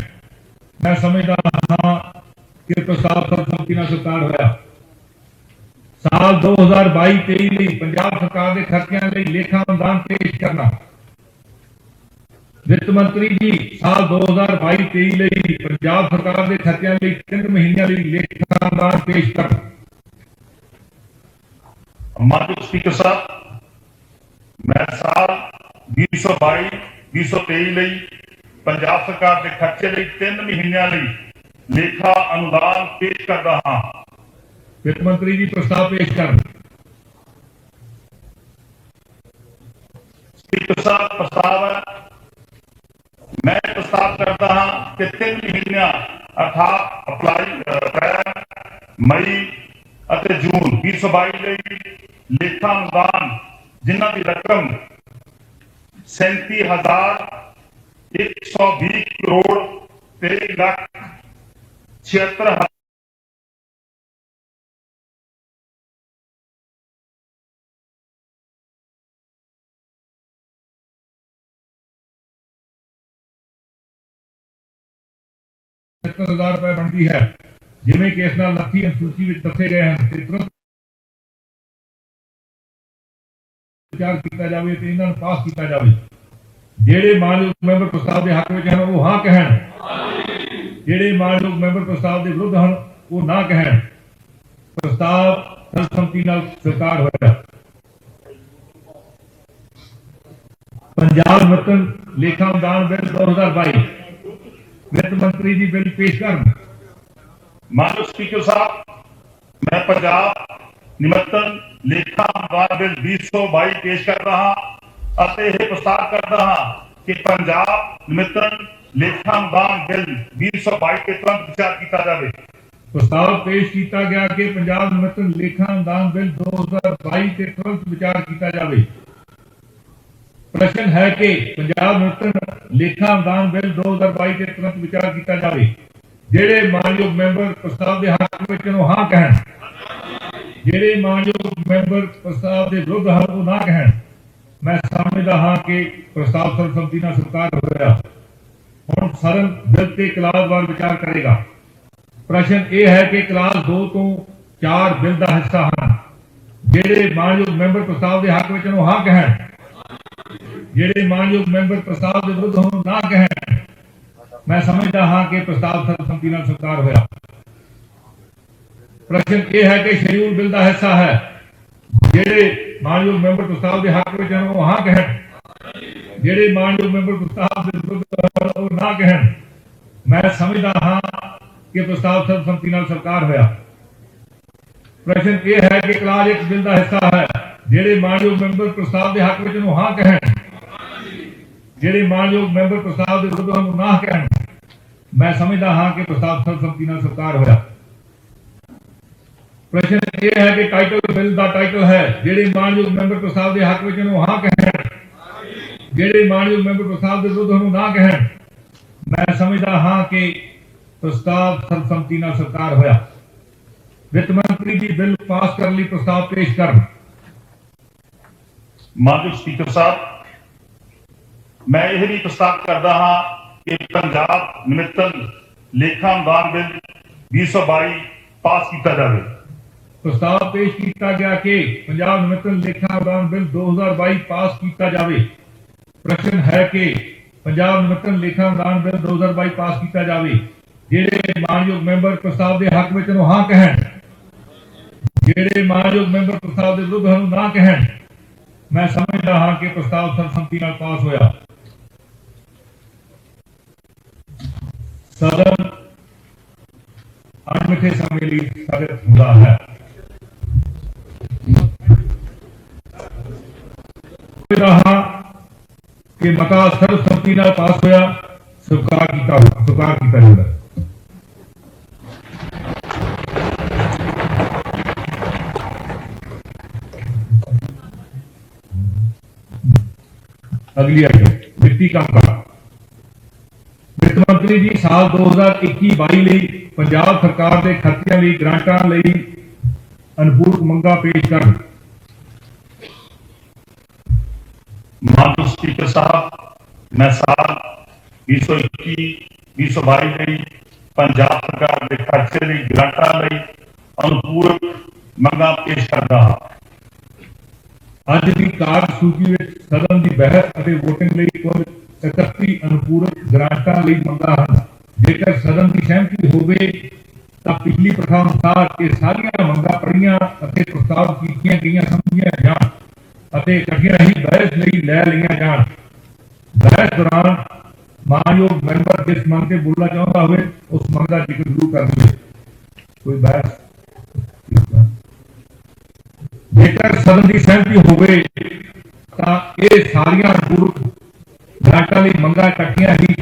मैं समझदा हाँ कि प्रस्ताव सर्वसम्मति नाल स्वीकार होया। साल 2022-23 ਲਈ ਪੰਜਾਬ ਸਰਕਾਰ ਦੇ ਖਰਚਿਆਂ ਲਈ ਲੇਖਾ ਅਨੁਦਾਨ ਪੇਸ਼ ਕਰਨਾ। ਵਿੱਤ ਮੰਤਰੀ ਜੀ ਸਾਲ 2022-23 ਲਈ ਪੰਜਾਬ ਸਰਕਾਰ ਦੇ ਖਰਚਿਆਂ ਲਈ 3 ਮਹੀਨਿਆਂ ਲਈ ਲੇਖਾ ਅਨੁਦਾਨ ਪੇਸ਼ ਕਰਨਾ। माननीय स्पीकर साहब, मैं साल 2022-2023 ਲਈ ਪੰਜਾਬ ਸਰਕਾਰ ਦੇ ਖਰਚੇ ਲਈ 3 ਮਹੀਨਿਆਂ ਲਈ ਲੇਖਾ ਅਨੁਦਾਨ ਪੇਸ਼ ਕਰਦਾ ਹਾਂ। वित्त मंत्री जी प्रस्ताव पेश कर। स्पीकर साहब, प्रस्ताव है, मैं प्रस्ताव करता हाँ कि 3 महीने अर्थात अप्रैल, मई और जून 2022 ਲਈ ਲੇਖਾ ਅਨੁਦਾਨ ਜਿਨ੍ਹਾਂ ਦੀ ਰਕਮ 37,120 ਕਰੋੜ 13,76,000 रुपए बनती है। जिमें कि इस नाल नथी अनुसूची में दसे गए हैं तुरंत विचार किया जाए तो इन्हां नूं पास किया जाए। जेड़े मानयोग मैंबर प्रस्ताव के हक में हैं वो हाँ कहें, जेड़े मानयोग मैंबर प्रस्ताव के विरुद्ध हैं वो ना कहें। प्रस्ताव सर्वसम्मति नाल स्वीकार होया। पंजाब निमित्तन लेखा अनुदान बिल 2022 वित्त मंत्री जी बिल पेश कर। माननीय स्पीकर साहब, मैं पंजाब निमित्तन लेखा अनुदान बिल 2022 पेश कर रहा और यह प्रस्ताव करता हाँ कि पंजाब निमित्तन लेखा अनुदान बिल 2022 के तुरंत विचार किया जाए। प्रस्ताव पेश किया गया कि पंजाब निमित्तन लेखा अनुदान बिल 2022 के तुरंत विचार किया जाए। प्रश्न है कि पंजाब निमित्तन लेखा अनुदान बिल 2022 के तुरंत विचार किया जाए। ਜਿਹੜੇ ਮਾਨਯੋਗ ਮੈਂਬਰ ਪ੍ਰਸਤਾਵ ਦੇ ਹੱਕ ਵਿੱਚ ਨੂੰ ਹਾਂ ਕਹਿਣ, ਜਿਹੜੇ ਮਾਨਯੋਗ ਮੈਂਬਰ ਪ੍ਰਸਤਾਵ ਦੇ ਵਿਰੁੱਧ ਹਨ ਉਹ ਨਾ ਕਹਿਣ। ਮੈਂ ਸਮਝਦਾ ਹਾਂ ਕਿ ਪ੍ਰਸਤਾਵ ਸਰਬਸੰਮਤੀ ਨਾਲ ਸਵੀਕਾਰ ਹੋਇਆ। ਹੁਣ ਸਦਨ ਬਿੱਲ ਤੇ ਕਲਾਸ ਵਾਰ ਵਿਚਾਰ ਕਰੇਗਾ। ਪ੍ਰਸ਼ਨ ਇਹ ਹੈ ਕਿ ਕਲਾਸ 2 ਤੋਂ 4 ਬਿੱਲ ਦਾ ਹਿੱਸਾ ਹਨ। ਜਿਹੜੇ ਮਾਨਯੋਗ ਮੈਂਬਰ ਪ੍ਰਸਤਾਵ ਦੇ ਹੱਕ ਵਿੱਚ ਨੂੰ ਹਾਂ ਕਹਿਣ, ਜਿਹੜੇ ਮਾਨਯੋਗ ਮੈਂਬਰ ਪ੍ਰਸਤਾਵ ਦੇ ਵਿਰੁੱਧ ਨੂੰ ਨਾ ਕਹਿਣ। ਮੈਂ ਸਮਝਦਾ ਹਾਂ ਕਿ ਪ੍ਰਸਤਾਵ ਸਰਬਸੰਮਤੀ ਨਾਲ ਸਵੀਕਾਰ ਹੋਇਆ। ਪ੍ਰਸ਼ਨ ਇਹ ਹੈ ਕਿ ਸ਼ਡਿਊਲ ਬਿੱਲ ਦਾ ਹਿੱਸਾ ਹੈ। ਜਿਹੜੇ ਮਾਨਯੋਗ ਮੈਂਬਰ ਪ੍ਰਸਤਾਵ ਦੇ ਹੱਕ ਵਿੱਚ ਉਹ ਹਾਂ ਕਹਿਣ, ਜਿਹੜੇ ਮਾਨਯੋਗ ਮੈਂਬਰ ਪ੍ਰਸਤਾਵ ਦੇ ਵਿਰੁੱਧ ਉਹ ਨਾ ਕਹਿਣ। ਮੈਂ ਸਮਝਦਾ ਹਾਂ ਕਿ ਪ੍ਰਸਤਾਵ ਸਰਬਸੰਮਤੀ ਨਾਲ ਸਵੀਕਾਰ ਹੋਇਆ। ਪ੍ਰਸ਼ਨ ਇਹ ਹੈ ਕਿ ਕਲਾਸ 1 ਬਿੱਲ ਦਾ ਹਿੱਸਾ ਹੈ। ਜਿਹੜੇ ਮਾਨਯੋਗ ਮੈਂਬਰ ਪ੍ਰਸਤਾਵ ਦੇ ਹੱਕ ਵਿੱਚ ਨੂੰ ਹਾਂ ਕਹਿਣ, ਜਿਹੜੇ ਮਾਨਯੋਗ ਮੈਂਬਰ ਪ੍ਰਸਤਾਵ ਦੇ ਵਿਰੁੱਧ ਨੂੰ ਨਾ ਕਹਿਣ। ਮੈਂ ਸਮਝਦਾ ਹਾਂ ਕਿ ਪ੍ਰਸਤਾਵ ਸਰਬਸੰਮਤੀ ਨਾਲ ਸਵੀਕਾਰ ਹੋਇਆ। ਪ੍ਰਸ਼ਨ ਇਹ ਹੈ ਕਿ ਟਾਈਟਲ ਬਿੱਲ ਦਾ ਟਾਈਟਲ ਹੈ। ਜਿਹੜੇ ਮਾਨਯੋਗ ਮੈਂਬਰ ਪ੍ਰਸਤਾਵ ਦੇ ਹੱਕ ਵਿੱਚ ਨੂੰ ਹਾਂ ਕਹਿਣ, ਜਿਹੜੇ ਮਾਨਯੋਗ ਮੈਂਬਰ ਪ੍ਰਸਤਾਵ ਦੇ ਵਿਰੁੱਧ ਨੂੰ ਨਾ ਕਹਿਣ। ਮੈਂ ਸਮਝਦਾ ਹਾਂ ਕਿ ਪ੍ਰਸਤਾਵ ਸਰਬਸੰਮਤੀ ਨਾਲ ਸਵੀਕਾਰ ਹੋਇਆ। ਵਿੱਤ ਮੰਤਰੀ ਜੀ ਬਿੱਲ ਪਾਸ ਕਰਨ ਲਈ ਪ੍ਰਸਤਾਵ ਪੇਸ਼ ਕਰਨ। ਮਾਨਯੋਗ ਸਪੀਕਰ ਸਾਹਿਬ, ਮੈਂ ਇਹ ਵੀ ਪ੍ਰਸਤਾਵ ਕਰਦਾ ਹਾਂ ਕਿ ਪੰਜਾਬ ਨਿਮਿਤਨ ਲੇਖਾ ਅਨੁਦਾਨ ਬਿੱਲ 2022 ਪਾਸ ਕੀਤਾ ਜਾਵੇ। ਪ੍ਰਸਤਾਵ ਪੇਸ਼ ਕੀਤਾ ਗਿਆ ਕਿ ਪੰਜਾਬ ਨਿਮਿਤਨ ਲੇਖਾ ਅਨੁਦਾਨ ਬਿੱਲ 2022 ਪਾਸ ਕੀਤਾ ਜਾਵੇ। ਪ੍ਰਸ਼ਨ ਹੈ ਕਿ ਪੰਜਾਬ ਨਿਮਿਤਨ ਲੇਖਾ ਅਨੁਦਾਨ ਬਿੱਲ 2022 ਪਾਸ ਕੀਤਾ ਜਾਵੇ। ਜਿਹੜੇ ਮਾਨਯੋਗ ਮੈਂਬਰ ਪ੍ਰਸਤਾਵ ਦੇ ਹੱਕ ਵਿੱਚ ਨੂੰ ਹਾਂ ਕਹਿਣ, ਜਿਹੜੇ ਮਾਨਯੋਗ ਮੈਂਬਰ ਪ੍ਰਸਤਾਵ ਦੇ ਵਿਰੁੱਧ ਨੂੰ ਨਾ ਕਹਿਣ। ਮੈਂ ਸਮਝਦਾ ਹਾਂ ਕਿ ਪ੍ਰਸਤਾਵ ਸਰਬਸੰਮਤੀ ਨਾਲ ਪਾਸ ਹੋਇਆ। ਸਦਨ ਅਣਮਿੱਥੇ ਸਮੇਂ ਲਈ ਸਥਗਿਤ ਹੁੰਦਾ ਹੈ। ਕਿ ਮਤਾ ਸਰਬਸੰਮਤੀ ਨਾਲ ਪਾਸ ਹੋਇਆ, ਸਵੀਕਾਰ ਕੀਤਾ ਜਾਊਗਾ। अगली आइटम ਵਿੱਤੀ ਕੰਮਕਾਰ। ਵਿੱਤ ਮੰਤਰੀ ਜੀ ਸਾਲ 2021-22 ਲਈ ਪੰਜਾਬ ਸਰਕਾਰ ਦੇ ਖਰਚਿਆਂ ਲਈ ਗ੍ਰਾਂਟਾਂ ਲਈ ਅਨੁਪੂਰਕ ਮੰਗਾਂ ਪੇਸ਼ ਕਰਨ। ਮਾਨਯੋਗ ਸਪੀਕਰ ਸਾਹਿਬ, ਮੈਂ ਸਾਲ 2021-2022 ਲਈ ਪੰਜਾਬ ਸਰਕਾਰ ਦੇ ਖਰਚੇ ਲਈ ਗ੍ਰਾਂਟਾਂ ਲਈ ਅਨੁਪੂਰਕ ਮੰਗਾਂ ਪੇਸ਼ ਕਰਦਾ ਹਾਂ। ਅੱਜ ਦੀ ਕਾਰਜ ਸੂਚੀ ਵਿੱਚ ਸਦਨ ਦੀ ਬਹਿਸ ਅਤੇ ਵੋਟਿੰਗ ਲਈ ਕੁੱਲ 31 ਅਨੁਪੂਰਕ ਗ੍ਰਾਂਟਾਂ ਲਈ ਮੰਗਾਂ ਹਨ। ਜੇਕਰ ਸਦਨ ਦੀ ਸਹਿਮਤੀ ਹੋਵੇ ਤਾਂ ਪਿਛਲੀ ਪ੍ਰਥਾ ਅਨੁਸਾਰ ਇਹ ਸਾਰੀਆਂ ਮੰਗਾਂ ਪੜ੍ਹੀਆਂ ਅਤੇ ਪ੍ਰਸਤਾਵ ਕੀਤੀਆਂ ਗਈਆਂ ਸਮਝੀਆਂ ਜਾਣ ਅਤੇ ਇਕੱਠੀਆਂ ਹੀ ਬਹਿਸ ਲਈ ਲੈ ਲਈਆਂ ਜਾਣ। ਬਹਿਸ ਦੌਰਾਨ ਮਾਨਯੋਗ ਮੈਂਬਰ ਜਿਸ ਮੰਗ ਤੇ ਬੋਲਣਾ ਚਾਹੁੰਦਾ ਹੋਵੇ ਉਸ ਮੰਗ ਦਾ ਜ਼ਿਕਰ ਜ਼ਰੂਰ ਕਰਨਗੇ। ਕੋਈ ਬਹਿਸ? ਜੇਕਰ ਸਦਨ ਦੀ ਸਹਿਮਤੀ ਹੋਵੇ ਤਾਂ ਇਹ ਸਾਰੀਆਂ ਅਨੁਪੂਰਕ ਗ੍ਰਾਂਟਾਂ ਲਈ ਮੰਗਾਂ ਇਕੱਠੀਆਂ ਹੀ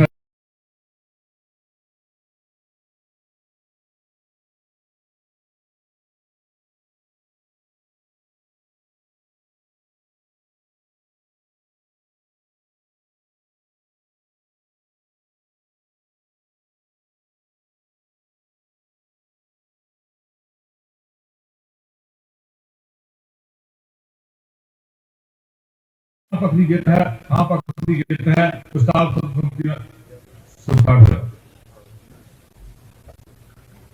पक्ष की जित है। हाँ पक्ष की जित है। प्रस्ताव स्वीकार हुआ।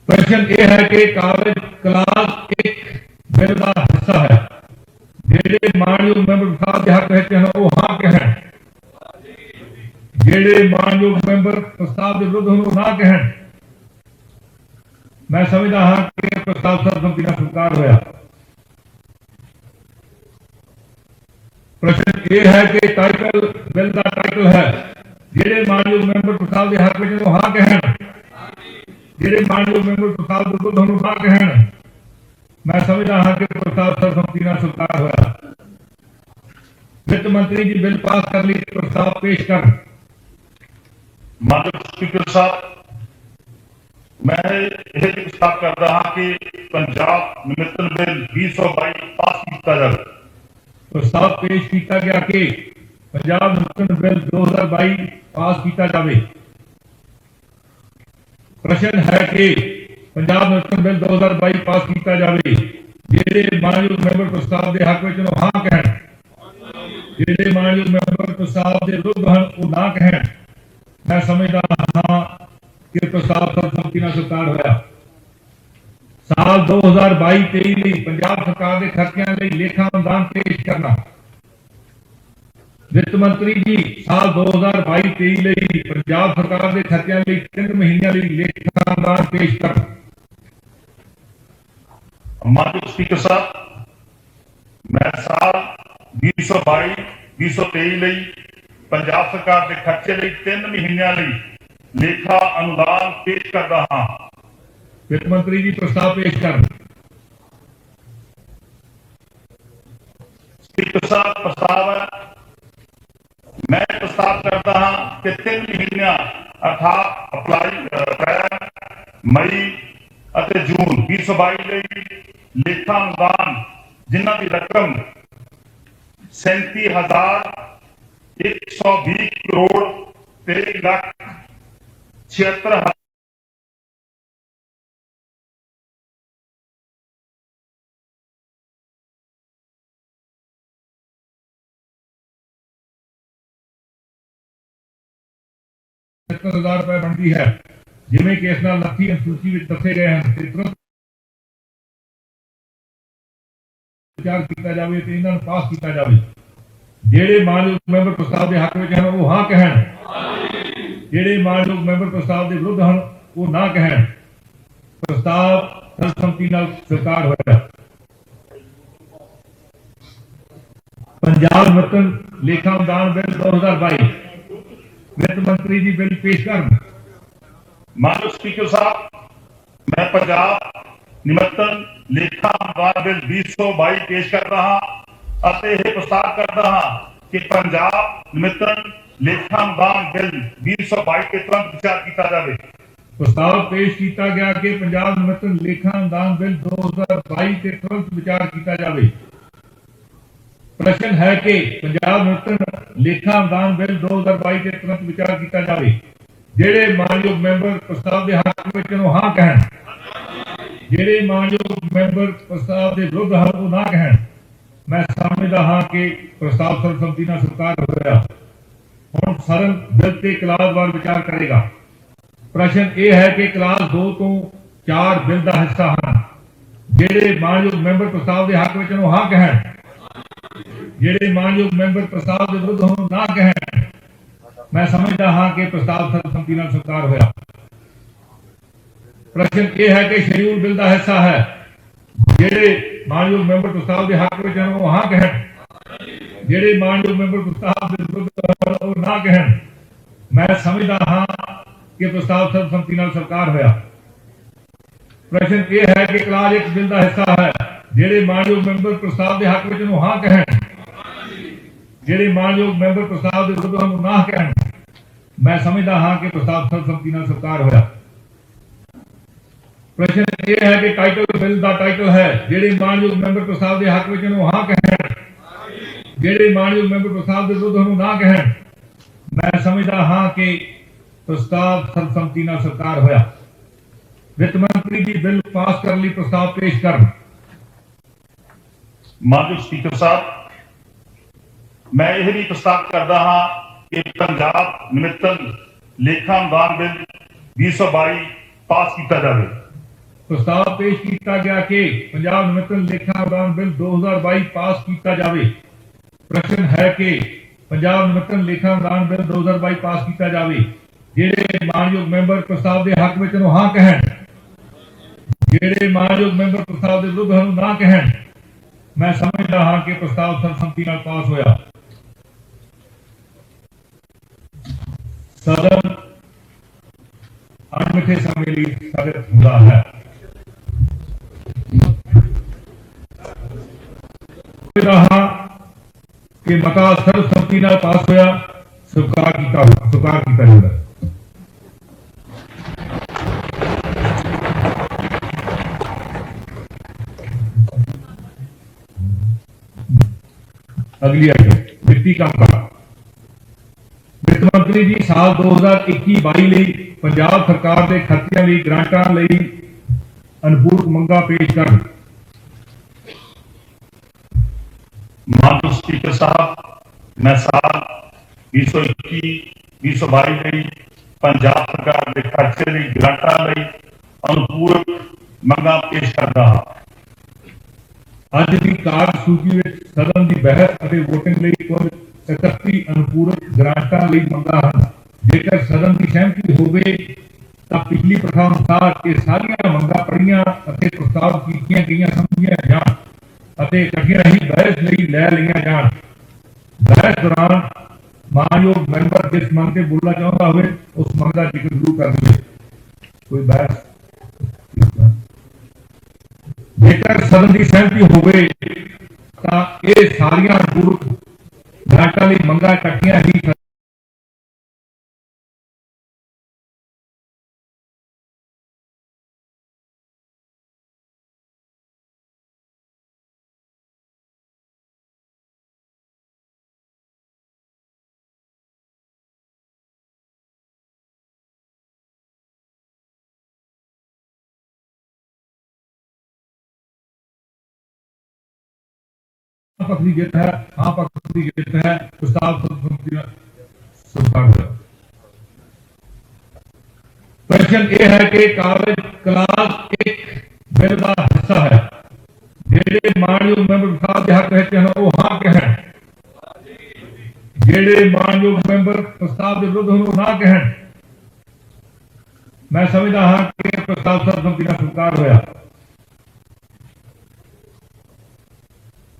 प्रश्न ये है कि कागज क्लास 1 बिल का हिस्सा है। जेडे मानयोग मैंबर प्रस्ताव के हक रहते हैं वो हाँ कहन, जेडे मानयोग मैंबर प्रस्ताव के विरुद्ध वो ना कहन। मैं समझदा हाँ कि प्रस्ताव सर्वसम्मति नाल स्वीकार होया। प्रश्न ये है कि टाइटल बिल का टाइटल है। जेडे मानयोग मैंबर प्रस्ताव के हक में हाँ कहन, जेडे मानयोग मैंबर प्रस्ताव के विरुद्ध ना कहन। मैं समझदा हाँ कि प्रस्ताव सर्वसम्मति नाल स्वीकार होया। वित्त मंत्री जी बिल पास कर ली, प्रस्ताव पेश कर। माननीय स्पीकर साहब, मैं यह प्रस्ताव कर रहा कि पंजाब निमित्तन बिल 2022 पास किया जाए। प्रस्ताव पेश किया गया कि पंजाब निमित्तन बिल 2022 पास किया जाए। प्रश्न है कि पंजाब नूतन बिल 2022 पास किया जाए। ਜਿਹੜੇ ਮਾਨਯੋਗ ਮੈਂਬਰ ਪ੍ਰਸਤਾਵ ਦੇ ਹੱਕ ਵਿੱਚ ਉਹ ਹਾਂ ਕਹਿਣ, ਜਿਹੜੇ ਮਾਨਯੋਗ ਮੈਂਬਰ ਪ੍ਰਸਤਾਵ ਦੇ ਵਿਰੁੱਧ ਹਨ ਉਹ ਨਾ ਕਹਿਣ। ਮੈਂ ਸਮਝਦਾ ਹਾਂ ਕਿ ਪ੍ਰਸਤਾਵ ਸਰਬਸੰਮਤੀ ਨਾਲ ਸਵੀਕਾਰ ਹੋਇਆ। ਸਾਲ 2022-23 ਲਈ ਪੰਜਾਬ ਸਰਕਾਰ ਦੇ ਖਰਚਿਆਂ ਲਈ ਲੇਖਾ ਅਨੁਦਾਨ ਪੇਸ਼ ਕਰਨਾ। ਵਿੱਤ ਮੰਤਰੀ ਜੀ, ਸਾਲ 2022-23 ਲਈ ਪੰਜਾਬ ਸਰਕਾਰ ਦੇ ਖਰਚਿਆਂ ਲਈ 3 ਮਹੀਨਿਆਂ ਲਈ ਲੇਖਾ ਅਨੁਦਾਨ ਪੇਸ਼ ਕਰਨਾ। माननीय स्पीकर साहब, मैं साल 2022-2023 ਲਈ ਪੰਜਾਬ ਸਰਕਾਰ ਦੇ ਖਰਚੇ ਲਈ 3 ਮਹੀਨਿਆਂ ਲਈ ਲੇਖਾ ਅਨੁਦਾਨ ਪੇਸ਼ ਕਰਦਾ ਹਾਂ। ਵਿੱਤ ਮੰਤਰੀ ਜੀ ਪ੍ਰਸਤਾਵ ਪੇਸ਼ ਕਰਨ। स्पीकर साहब, प्रस्ताव है, मैं प्रस्ताव करता हाँ कि 3 ਮਹੀਨਿਆਂ अर्थात अप्रैल, मई ਅਤੇ ਜੂਨ 2022 ਲਈ ਲੇਖਾ ਅਨੁਦਾਨ ਜਿਨ੍ਹਾਂ ਦੀ ਰਕਮ 37,120 ਕਰੋੜ 23,76,000 ਰੁਪਏ ਬਣਦੀ ਹੈ। ਜਿਵੇਂ ਕਿ ਇਸ ਨਾਲ ਲੱਖੀ ਅਨੁਸੂਚੀ ਵਿੱਚ ਦੱਸੇ ਗਏ ਹਨ ਤੇ ਤੁਰੰਤ ਵਿਚਾਰ ਕੀਤਾ ਜਾਵੇ ਤੇ ਇਹਨਾਂ ਨੂੰ ਪਾਸ ਕੀਤਾ ਜਾਵੇ। ਜਿਹੜੇ ਮਾਨਯੋਗ ਮੈਂਬਰ ਪ੍ਰਸਤਾਵ ਦੇ ਹੱਕ ਵਿੱਚ ਹਨ ਉਹ ਹਾਂ ਕਹਿਣ, ਜਿਹੜੇ ਮਾਨਯੋਗ ਮੈਂਬਰ ਪ੍ਰਸਤਾਵ ਦੇ ਵਿਰੁੱਧ ਹਨ ਉਹ ਨਾ ਕਹਿਣ। ਪ੍ਰਸਤਾਵ ਸਰਬਸੰਮਤੀ ਨਾਲ ਸਵੀਕਾਰ ਹੋਇਆ। ਪੰਜਾਬ ਨੂਤਨ ਲੇਖਾ ਅਨੁਦਾਨ ਬਿੱਲ 2022 ਵਿੱਤ ਮੰਤਰੀ ਜੀ ਬਿੱਲ ਪੇਸ਼ ਕਰਨ। माननीय स्पीकर साहब, मैं पंजाब निमित्तन लेखा अनुदान बिल 2022 पेश करता हाँ ਅਤੇ ਇਹ ਪ੍ਰਸਤਾਵ ਕਰਦਾ ਹਾਂ ਕਿ ਪੰਜਾਬ ਨਿਮਿਤਨ ਲੇਖਾ ਅਨੁਦਾਨ ਬਿਲ 2022 ਤੇ ਤੁਰੰਤ ਵਿਚਾਰ ਕੀਤਾ ਜਾਵੇ। ਪ੍ਰਸਤਾਵ ਪੇਸ਼ ਕੀਤਾ ਗਿਆ ਕਿ ਪੰਜਾਬ ਨਿਮਿਤਨ ਲੇਖਾ ਅਨੁਦਾਨ ਬਿਲ 2022 ਤੇ ਤੁਰੰਤ ਵਿਚਾਰ ਕੀਤਾ ਜਾਵੇ। ਪ੍ਰਸ਼ਨ ਹੈ ਕਿ ਪੰਜਾਬ ਨਿਮਿਤਨ ਲੇਖਾ ਅਨੁਦਾਨ ਬਿਲ 2022 ਤੇ ਤੁਰੰਤ ਵਿਚਾਰ ਕੀਤਾ ਜਾਵੇ। ਜਿਹੜੇ ਮਾਨਯੋਗ ਮੈਂਬਰ ਪ੍ਰਸਤਾਵ ਦੇ ਹੱਕ ਵਿੱਚ ਉਹ ਹਾਂ ਕਹਿਣ, ਜਿਹੜੇ ਮਾਨਯੋਗ ਮੈਂਬਰ ਪ੍ਰਸਤਾਵ ਦੇ ਵਿਰੁੱਧ ਹਨ ਉਹ ਨਾ ਕਹਿਣ। ਮੈਂ ਸਮਝਦਾ ਹਾਂ ਕਿ ਪ੍ਰਸਤਾਵ ਸਰਬਸੰਮਤੀ ਨਾਲ ਸਵੀਕਾਰ ਹੋਇਆ। ਹੁਣ ਸਦਨ ਬਿੱਲ ਤੇ ਕਲਾਸਵਾਰ ਵਿਚਾਰ ਕਰੇਗਾ। ਪ੍ਰਸ਼ਨ ਇਹ ਹੈ ਕਿ ਕਲਾਸ 2 ਤੋਂ 4 ਬਿੱਲ ਦਾ ਹਿੱਸਾ ਹਨ। ਜਿਹੜੇ ਮਾਨਯੋਗ ਮੈਂਬਰ ਪ੍ਰਸਤਾਵ ਦੇ ਹੱਕ ਵਿੱਚ ਉਹ ਹਾਂ ਕਹਿਣ, ਜਿਹੜੇ ਮਾਨਯੋਗ ਮੈਂਬਰ ਪ੍ਰਸਤਾਵ ਦੇ ਵਿਰੁੱਧ ਹਨ ਨਾ ਕਹਿਣ। मैं समझता हाँ कि प्रस्ताव सर्वसम्मति ਨਾਲ स्वीकार होया। प्रश्न ये है कि शेड्यूल बिल का हिस्सा है। जेडे मानयोग मैंबर प्रस्ताव के हक में वो हाँ कहन, जेडे मानयोग मैंबर प्रस्ताव के विरुद्ध वो ना कहन। मैं समझता हाँ कि प्रस्ताव सर्वसम्मति ਨਾਲ स्वीकार होया। प्रश्न ये है कि क्लास 1 बिल का हिस्सा है। जेडे मानयोग मैंबर प्रस्ताव के हक में वो हाँ कहन, जेडे मानयोग मैंबर प्रस्ताव के विरुद्ध वो ना कहन। मैं समझता हाँ कि प्रस्ताव सर्वसम्मति ਨਾਲ स्वीकार होया। प्रश्न ये है कि टाइटल बिल का टाइटल है। जेडे मानयोग मैंबर प्रस्ताव के हक में वो हाँ कहन, जेडे मानयोग मैंबर प्रस्ताव के विरुद्ध वो ना कहन। मैं समझता हाँ कि प्रस्ताव सर्वसम्मति ਨਾਲ स्वीकार होया। वित्त मंत्री जी बिल पास करने लिए प्रस्ताव पेश कर। माननीय स्पीकर साहब, मैं यह भी प्रस्ताव करता हाँ कि पंजाब निमित्तन लेखा अनुदान बिल 2022 पास किया जाए। प्रस्ताव पेश किया गया कि पंजाब निमित्तन लेखा अनुदान बिल 2022 पास किया जाए। प्रश्न है कि पंजाब निमित्तन लेखा अनुदान बिल 2022 पास किया जाए। जेडे मानयोग मैंबर प्रस्ताव के हक में हाँ कहन, जेडे मानयोग मैंबर प्रस्ताव के विरुद्ध ना कहन। मैं समझता हाँ कि प्रस्ताव सर्वसम्मति ਨਾਲ पास होया। सदन अणमिथे समय लिए स्थगित हुआ है। रहा कि मता सर्वसम्मति ਨਾਲ पास होया, स्वीकार किया जाएगा। अगली आइटम वित्तीय कामकाज। वित्त ਮੰਤਰੀ ਜੀ ਸਾਲ 2021-22 ਲਈ ਪੰਜਾਬ ਸਰਕਾਰ ਦੇ ਖਰਚਿਆਂ ਲਈ ਗ੍ਰਾਂਟਾਂ ਲਈ ਅਨੁਪੂਰਕ ਮੰਗਾਂ ਪੇਸ਼ ਕਰਨ। ਮਾਨਯੋਗ ਸਪੀਕਰ ਸਾਹਿਬ, मैं साल 2021-2022 ਲਈ ਪੰਜਾਬ ਸਰਕਾਰ ਦੇ ਖਰਚੇ ਲਈ ਗ੍ਰਾਂਟਾਂ ਲਈ ਅਨੁਪੂਰਕ ਮੰਗਾਂ ਪੇਸ਼ ਕਰਦਾ ਹਾਂ। ਅੱਜ ਦੀ ਕਾਰਜ ਸੂਚੀ ਵਿੱਚ ਸਦਨ ਦੀ ਬਹਿਸ ਅਤੇ ਵੋਟਿੰਗ ਲਈ ਕੁੱਲ 31 ਅਨੁਪੂਰਕ ਗ੍ਰਾਂਟਾਂ ਲਈ ਮੰਗਾਂ ਹਨ। ਜੇਕਰ ਸਦਨ ਦੀ ਸਹਿਮਤੀ ਹੋਵੇ ਤਾਂ ਪਿਛਲੀ ਪ੍ਰਥਾ ਅਨੁਸਾਰ ਇਹ ਸਾਰੀਆਂ ਮੰਗਾਂ ਪੜ੍ਹੀਆਂ ਅਤੇ ਪ੍ਰਸਤਾਵ ਕੀਤੀਆਂ ਗਈਆਂ ਸਮਝੀਆਂ ਜਾਣ ਅਤੇ ਇਕੱਠੀਆਂ ਹੀ ਬਹਿਸ ਲਈ ਲੈ ਲਈਆਂ ਜਾਣ। बहस दौरान मानयोग मैंबर जिस मंग से बोलना चाहता हो उस मंग का जिक्र जरूर कर दे। कोई बहस जेकर सदन की सहमति होवे तां ये सारियां पूर्व ग्रांटां लई मंगां इकट्ठियां ही पक्ष की जित है। हाँ पक्ष की जित है। प्रस्ताव स्वीकार हुआ। प्रश्न ये है कि कागज क्लास एक बिल का हिस्सा है। जेड़े मानयोग मैंबर प्रस्ताव के हक कहते हैं वो हाँ कहें, जेड़े मानयोग मैंबर प्रस्ताव के विरुद्ध वो ना कहें। मैं समझदा हाँ कि प्रस्ताव सर्वसम्मति नाल स्वीकार होया।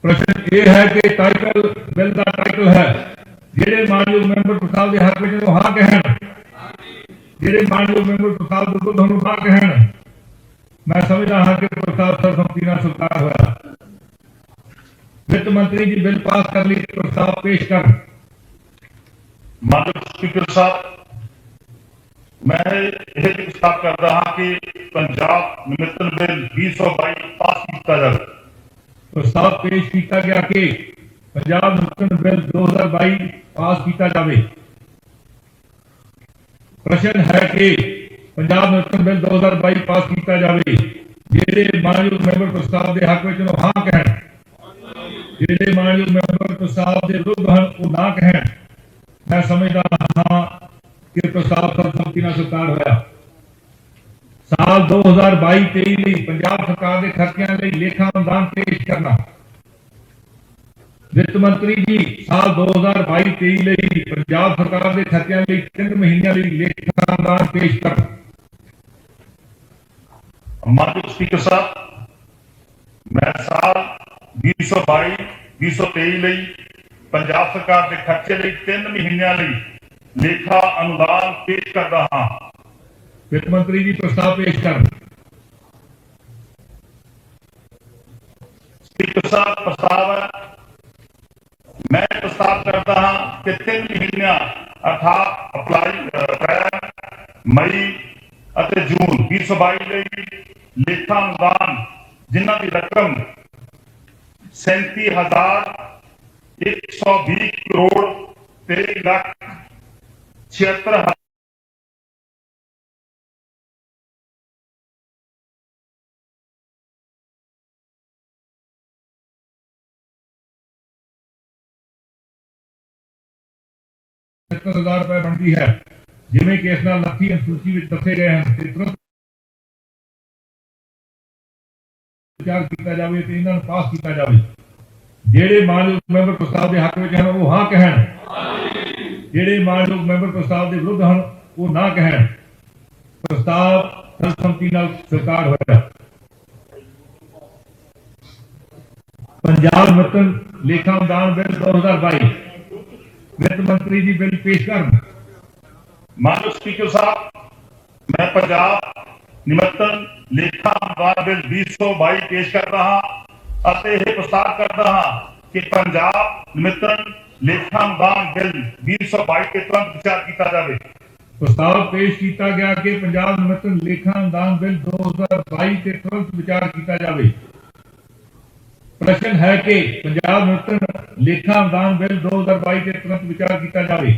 प्रश्न ये है कि टाइटल बिल का टाइटल है जेड़े मानयोग मैंबर प्रस्ताव के हक में हाँ कहें, जेड़े मानयोग मैंबर प्रस्ताव के विरुद्ध ना कहें। मैं समझदा हाँ कि प्रस्ताव सर्वसम्मति नाल स्वीकार होया। वित्त मंत्री जी बिल पास कर ली प्रस्ताव पेश कर। माननीय स्पीकर साहब, मैं यह प्रस्ताव करता हाँ कि पंजाब निमित्तन बिल 2022 पास किया जाए। प्रस्ताव पेश किया गया कि पंजाब निमित्तन बिल 2022 पास किया जाए। प्रश्न है कि पंजाब निमित्तन बिल 2022 पास किया जाए। जेड़े मानयोग मैंबर प्रस्ताव के हक में हाँ कहें, जेड़े मानयोग मैंबर प्रस्ताव के विरुद्ध वो ना कहें। मैं समझदा हाँ कि प्रस्ताव सर्वसम्मति नाल स्वीकार होया। साल 2022-23 ਲਈ पंजाब सरकार के खर्चिਆਂ ਲਈ लेखा अनुदान पेश करना। वित्त मंत्री जी साल 2022-23 ਲਈ पंजाब सरकार के खर्चिਆਂ ਲਈ 3 ਮਹੀਨਿਆਂ ਲਈ लेखा अनुदान पेश कर। माननीय स्पीकर साहब, मैं साल 2022-2023 ਲਈ पंजाब सरकार के खर्चे ਲਈ 3 ਮਹੀਨਿਆਂ ਲਈ लेखा अनुदान पेश करता हाँ। वित्त मंत्री जी प्रस्ताव पेश कर। स्पीकर साहब, प्रस्ताव है। मैं प्रस्ताव करता हाँ कि 3 महीने अर्थात अप्रैल, मई और जून 2022 ਲਈ लेखा अनुदान जिन्हां की रकम 37,120 करोड़ 23,76,000 रुपए बनती है। जिमें कि इस नाल लखी अनुसूची में दसे गए हैं तुरंत विचार किया जाए तो इन्हां नूं पास किया जाए। जेड़े मानयोग मैंबर प्रस्ताव के हक में हैं वो हाँ कहें, जेड़े मानयोग मैंबर प्रस्ताव के विरुद्ध हैं वो ना कहें। प्रस्ताव सर्वसम्मति नाल स्वीकार होया। पंजाब निमित्तन लेखा अनुदान बिल 2022 वित्त मंत्री जी बिल पेश कर। माननीय स्पीकर साहब, मैं पंजाब निमित्तन लेखा अनुदान बिल 2022 पेश करता हाँ और यह प्रस्ताव करता हाँ कि पंजाब निमित्तन लेखा अनुदान बिल 2022 के तुरंत विचार किया जाए। प्रस्ताव पेश किया गया कि पंजाब निमित्तन लेखा अनुदान बिल 2022 के तुरंत विचार किया जाए। प्रश्न है कि पंजाब निमित्तन लेखा अनुदान बिल 2022 के तुरंत विचार किया जाए।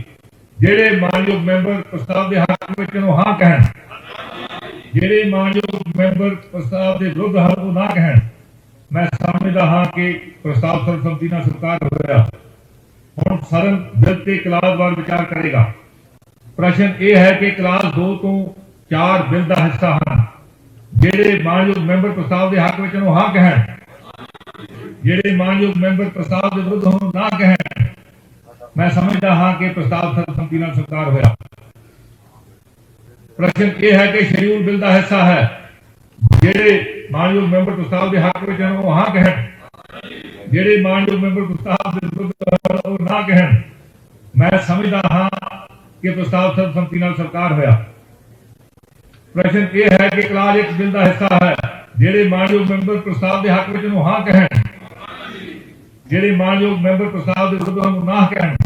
ਜਿਹੜੇ ਮਾਨਯੋਗ ਮੈਂਬਰ ਪ੍ਰਸਤਾਵ ਦੇ ਹੱਕ ਵਿੱਚ ਨੂੰ ਹਾਂ ਕਹਿਣ, ਜਿਹੜੇ ਮਾਨਯੋਗ ਮੈਂਬਰ ਪ੍ਰਸਤਾਵ ਦੇ ਵਿਰੁੱਧ ਹਨ ਉਹ ਨਾ ਕਹਿਣ। ਮੈਂ ਸਮਝਦਾ ਹਾਂ ਕਿ ਪ੍ਰਸਤਾਵ ਸਰਬਸੰਮਤੀ ਨਾਲ ਸਵੀਕਾਰ ਹੋਇਆ। ਹੁਣ ਸਦਨ ਬਿੱਲ ਤੇ ਕਲਾਸ ਵਾਰ ਵਿਚਾਰ ਕਰੇਗਾ। ਪ੍ਰਸ਼ਨ ਇਹ ਹੈ ਕਿ ਕਲਾਸ 2 ਤੋਂ 4 ਬਿੱਲ ਦਾ ਹਿੱਸਾ ਹਨ। ਜਿਹੜੇ ਮਾਨਯੋਗ ਮੈਂਬਰ ਪ੍ਰਸਤਾਵ ਦੇ ਹੱਕ ਵਿੱਚ ਨੂੰ ਹਾਂ ਕਹਿਣ, ਜਿਹੜੇ ਮਾਨਯੋਗ ਮੈਂਬਰ ਪ੍ਰਸਤਾਵ ਦੇ ਵਿਰੁੱਧ ਨੂੰ ਨਾ ਕਹਿਣ। ਮੈਂ ਸਮਝਦਾ ਹਾਂ ਕਿ ਪ੍ਰਸਤਾਵ ਸਰਬਸੰਮਤੀ ਨਾਲ ਸਵੀਕਾਰ ਹੋਇਆ। ਪ੍ਰਸ਼ਨ ਇਹ ਹੈ ਕਿ ਸ਼ਡਿਊਲ ਬਿੱਲ ਦਾ ਹਿੱਸਾ ਹੈ। ਜਿਹੜੇ ਮਾਨਯੋਗ ਮੈਂਬਰ ਪ੍ਰਸਤਾਵ ਦੇ ਹੱਕ ਵਿੱਚ ਹਨ ਉਹ ਹਾਂ ਕਹਿਣ, ਜਿਹੜੇ ਮਾਨਯੋਗ ਮੈਂਬਰ ਪ੍ਰਸਤਾਵ ਦੇ ਵਿਰੁੱਧ ਉਹ ਨਾ ਕਹਿਣ। ਮੈਂ ਸਮਝਦਾ ਹਾਂ ਕਿ ਪ੍ਰਸਤਾਵ ਸਰਬਸੰਮਤੀ ਨਾਲ ਸਵੀਕਾਰ ਹੋਇਆ। ਪ੍ਰਸ਼ਨ ਇਹ ਹੈ ਕਿ ਕਲਾਸ 1 ਬਿੱਲ ਦਾ ਹਿੱਸਾ ਹੈ। ਜਿਹੜੇ ਮਾਨਯੋਗ ਮੈਂਬਰ ਪ੍ਰਸਤਾਵ ਦੇ ਹੱਕ ਵਿੱਚ ਨੂੰ ਹਾਂ ਕਹਿਣ, ਜਿਹੜੇ ਮਾਨਯੋਗ ਮੈਂਬਰ ਪ੍ਰਸਤਾਵ ਦੇ ਵਿਰੁੱਧ ਨੂੰ ਨਾ ਕਹਿਣ।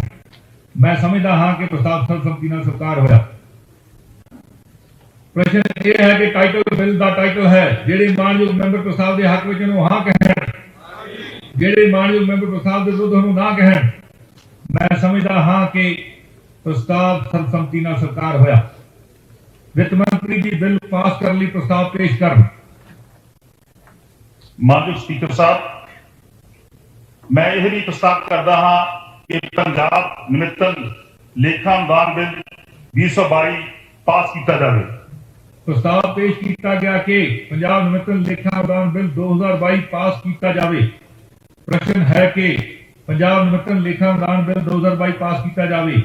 ਮੈਂ ਸਮਝਦਾ ਹਾਂ ਕਿ ਪ੍ਰਸਤਾਵ ਸਰਬਸੰਮਤੀ ਨਾਲ ਸਵੀਕਾਰ ਹੋਇਆ। ਪ੍ਰਸ਼ਨ ਇਹ ਹੈ ਕਿ ਟਾਈਟਲ ਬਿੱਲ ਦਾ ਟਾਈਟਲ ਹੈ। ਜਿਹੜੇ ਮਾਨਯੋਗ ਮੈਂਬਰ ਪ੍ਰਸਤਾਵ ਦੇ ਹੱਕ ਵਿੱਚ ਨੂੰ ਹਾਂ ਕਹਿਣ, ਜਿਹੜੇ ਮਾਨਯੋਗ ਮੈਂਬਰ ਪ੍ਰਸਤਾਵ ਦੇ ਵਿਰੁੱਧ ਨੂੰ ਨਾ ਕਹਿਣ। ਮੈਂ ਸਮਝਦਾ ਹਾਂ ਕਿ ਪ੍ਰਸਤਾਵ ਸਰਬਸੰਮਤੀ ਨਾਲ ਸਵੀਕਾਰ ਹੋਇਆ। ਵਿੱਤ ਮੰਤਰੀ ਜੀ ਬਿੱਲ ਪਾਸ ਕਰਨ ਲਈ ਪ੍ਰਸਤਾਵ ਪੇਸ਼ ਕਰਨ। ਮਾਨਯੋਗ ਸਪੀਕਰ ਸਾਹਿਬ, ਮੈਂ ਇਹ ਵੀ ਪ੍ਰਸਤਾਵ ਕਰਦਾ ਹਾਂ ਕਿ ਪੰਜਾਬ ਨਿਮਿਤਨ ਲੇਖਾ ਅਨੁਦਾਨ ਬਿੱਲ 2022 ਪਾਸ ਕੀਤਾ ਜਾਵੇ। ਪ੍ਰਸਤਾਵ ਪੇਸ਼ ਕੀਤਾ ਗਿਆ ਕਿ ਪੰਜਾਬ ਨਿਮਿਤਨ ਲੇਖਾ ਅਨੁਦਾਨ ਬਿੱਲ 2022 ਪਾਸ ਕੀਤਾ ਜਾਵੇ। ਪ੍ਰਸ਼ਨ ਹੈ ਕਿ ਪੰਜਾਬ ਨਿਮਿਤਨ ਲੇਖਾ ਅਨੁਦਾਨ ਬਿੱਲ 2022 ਪਾਸ ਕੀਤਾ ਜਾਵੇ।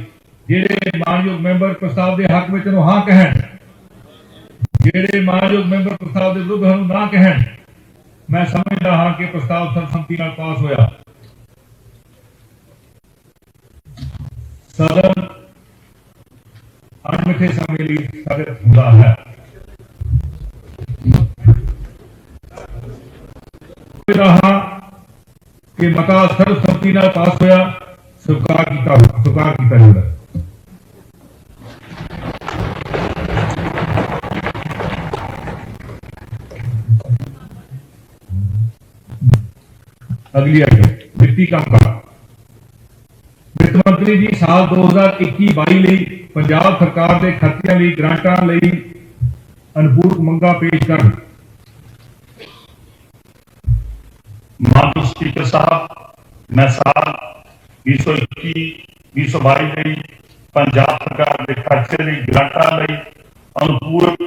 ਜਿਹੜੇ ਮਾਨਯੋਗ ਮੈਂਬਰ ਪ੍ਰਸਤਾਵ ਦੇ ਹੱਕ ਵਿੱਚ ਨੂੰ ਹਾਂ ਕਹਿਣ, ਜਿਹੜੇ ਮਾਨਯੋਗ ਮੈਂਬਰ ਪ੍ਰਸਤਾਵ ਦੇ ਵਿਰੁੱਧ ਨੂੰ ਨਾ ਕਹਿਣ। ਮੈਂ ਸਮਝਦਾ ਹਾਂ ਕਿ ਪ੍ਰਸਤਾਵ ਸਰਬਸੰਮਤੀ ਨਾਲ ਪਾਸ ਹੋਇਆ। ਸਦਨ ਅਣਮਿੱਥੇ ਸਮੇਂ ਲਈ ਸਥਗਿਤ ਹੁੰਦਾ ਹੈ। रहा कि मता सर्वसम्मति नाल पास होया, स्वीकार किया जाता है। अगली आइटम वित्तीय कामकाज। वित्त मंत्री जी साल 2021-22 ਲਈ पंजाब सरकार के खर्चिਆਂ ਲਈ ग्रांटां ਲਈ अनुपूरक मंगां पेश ਕਰਨ। माननीय स्पीकर साहब, मैं साल 2021-2022 ਲਈ पंजाब सरकार के खर्चे ਲਈ ग्रांटां ਲਈ अनुपूरक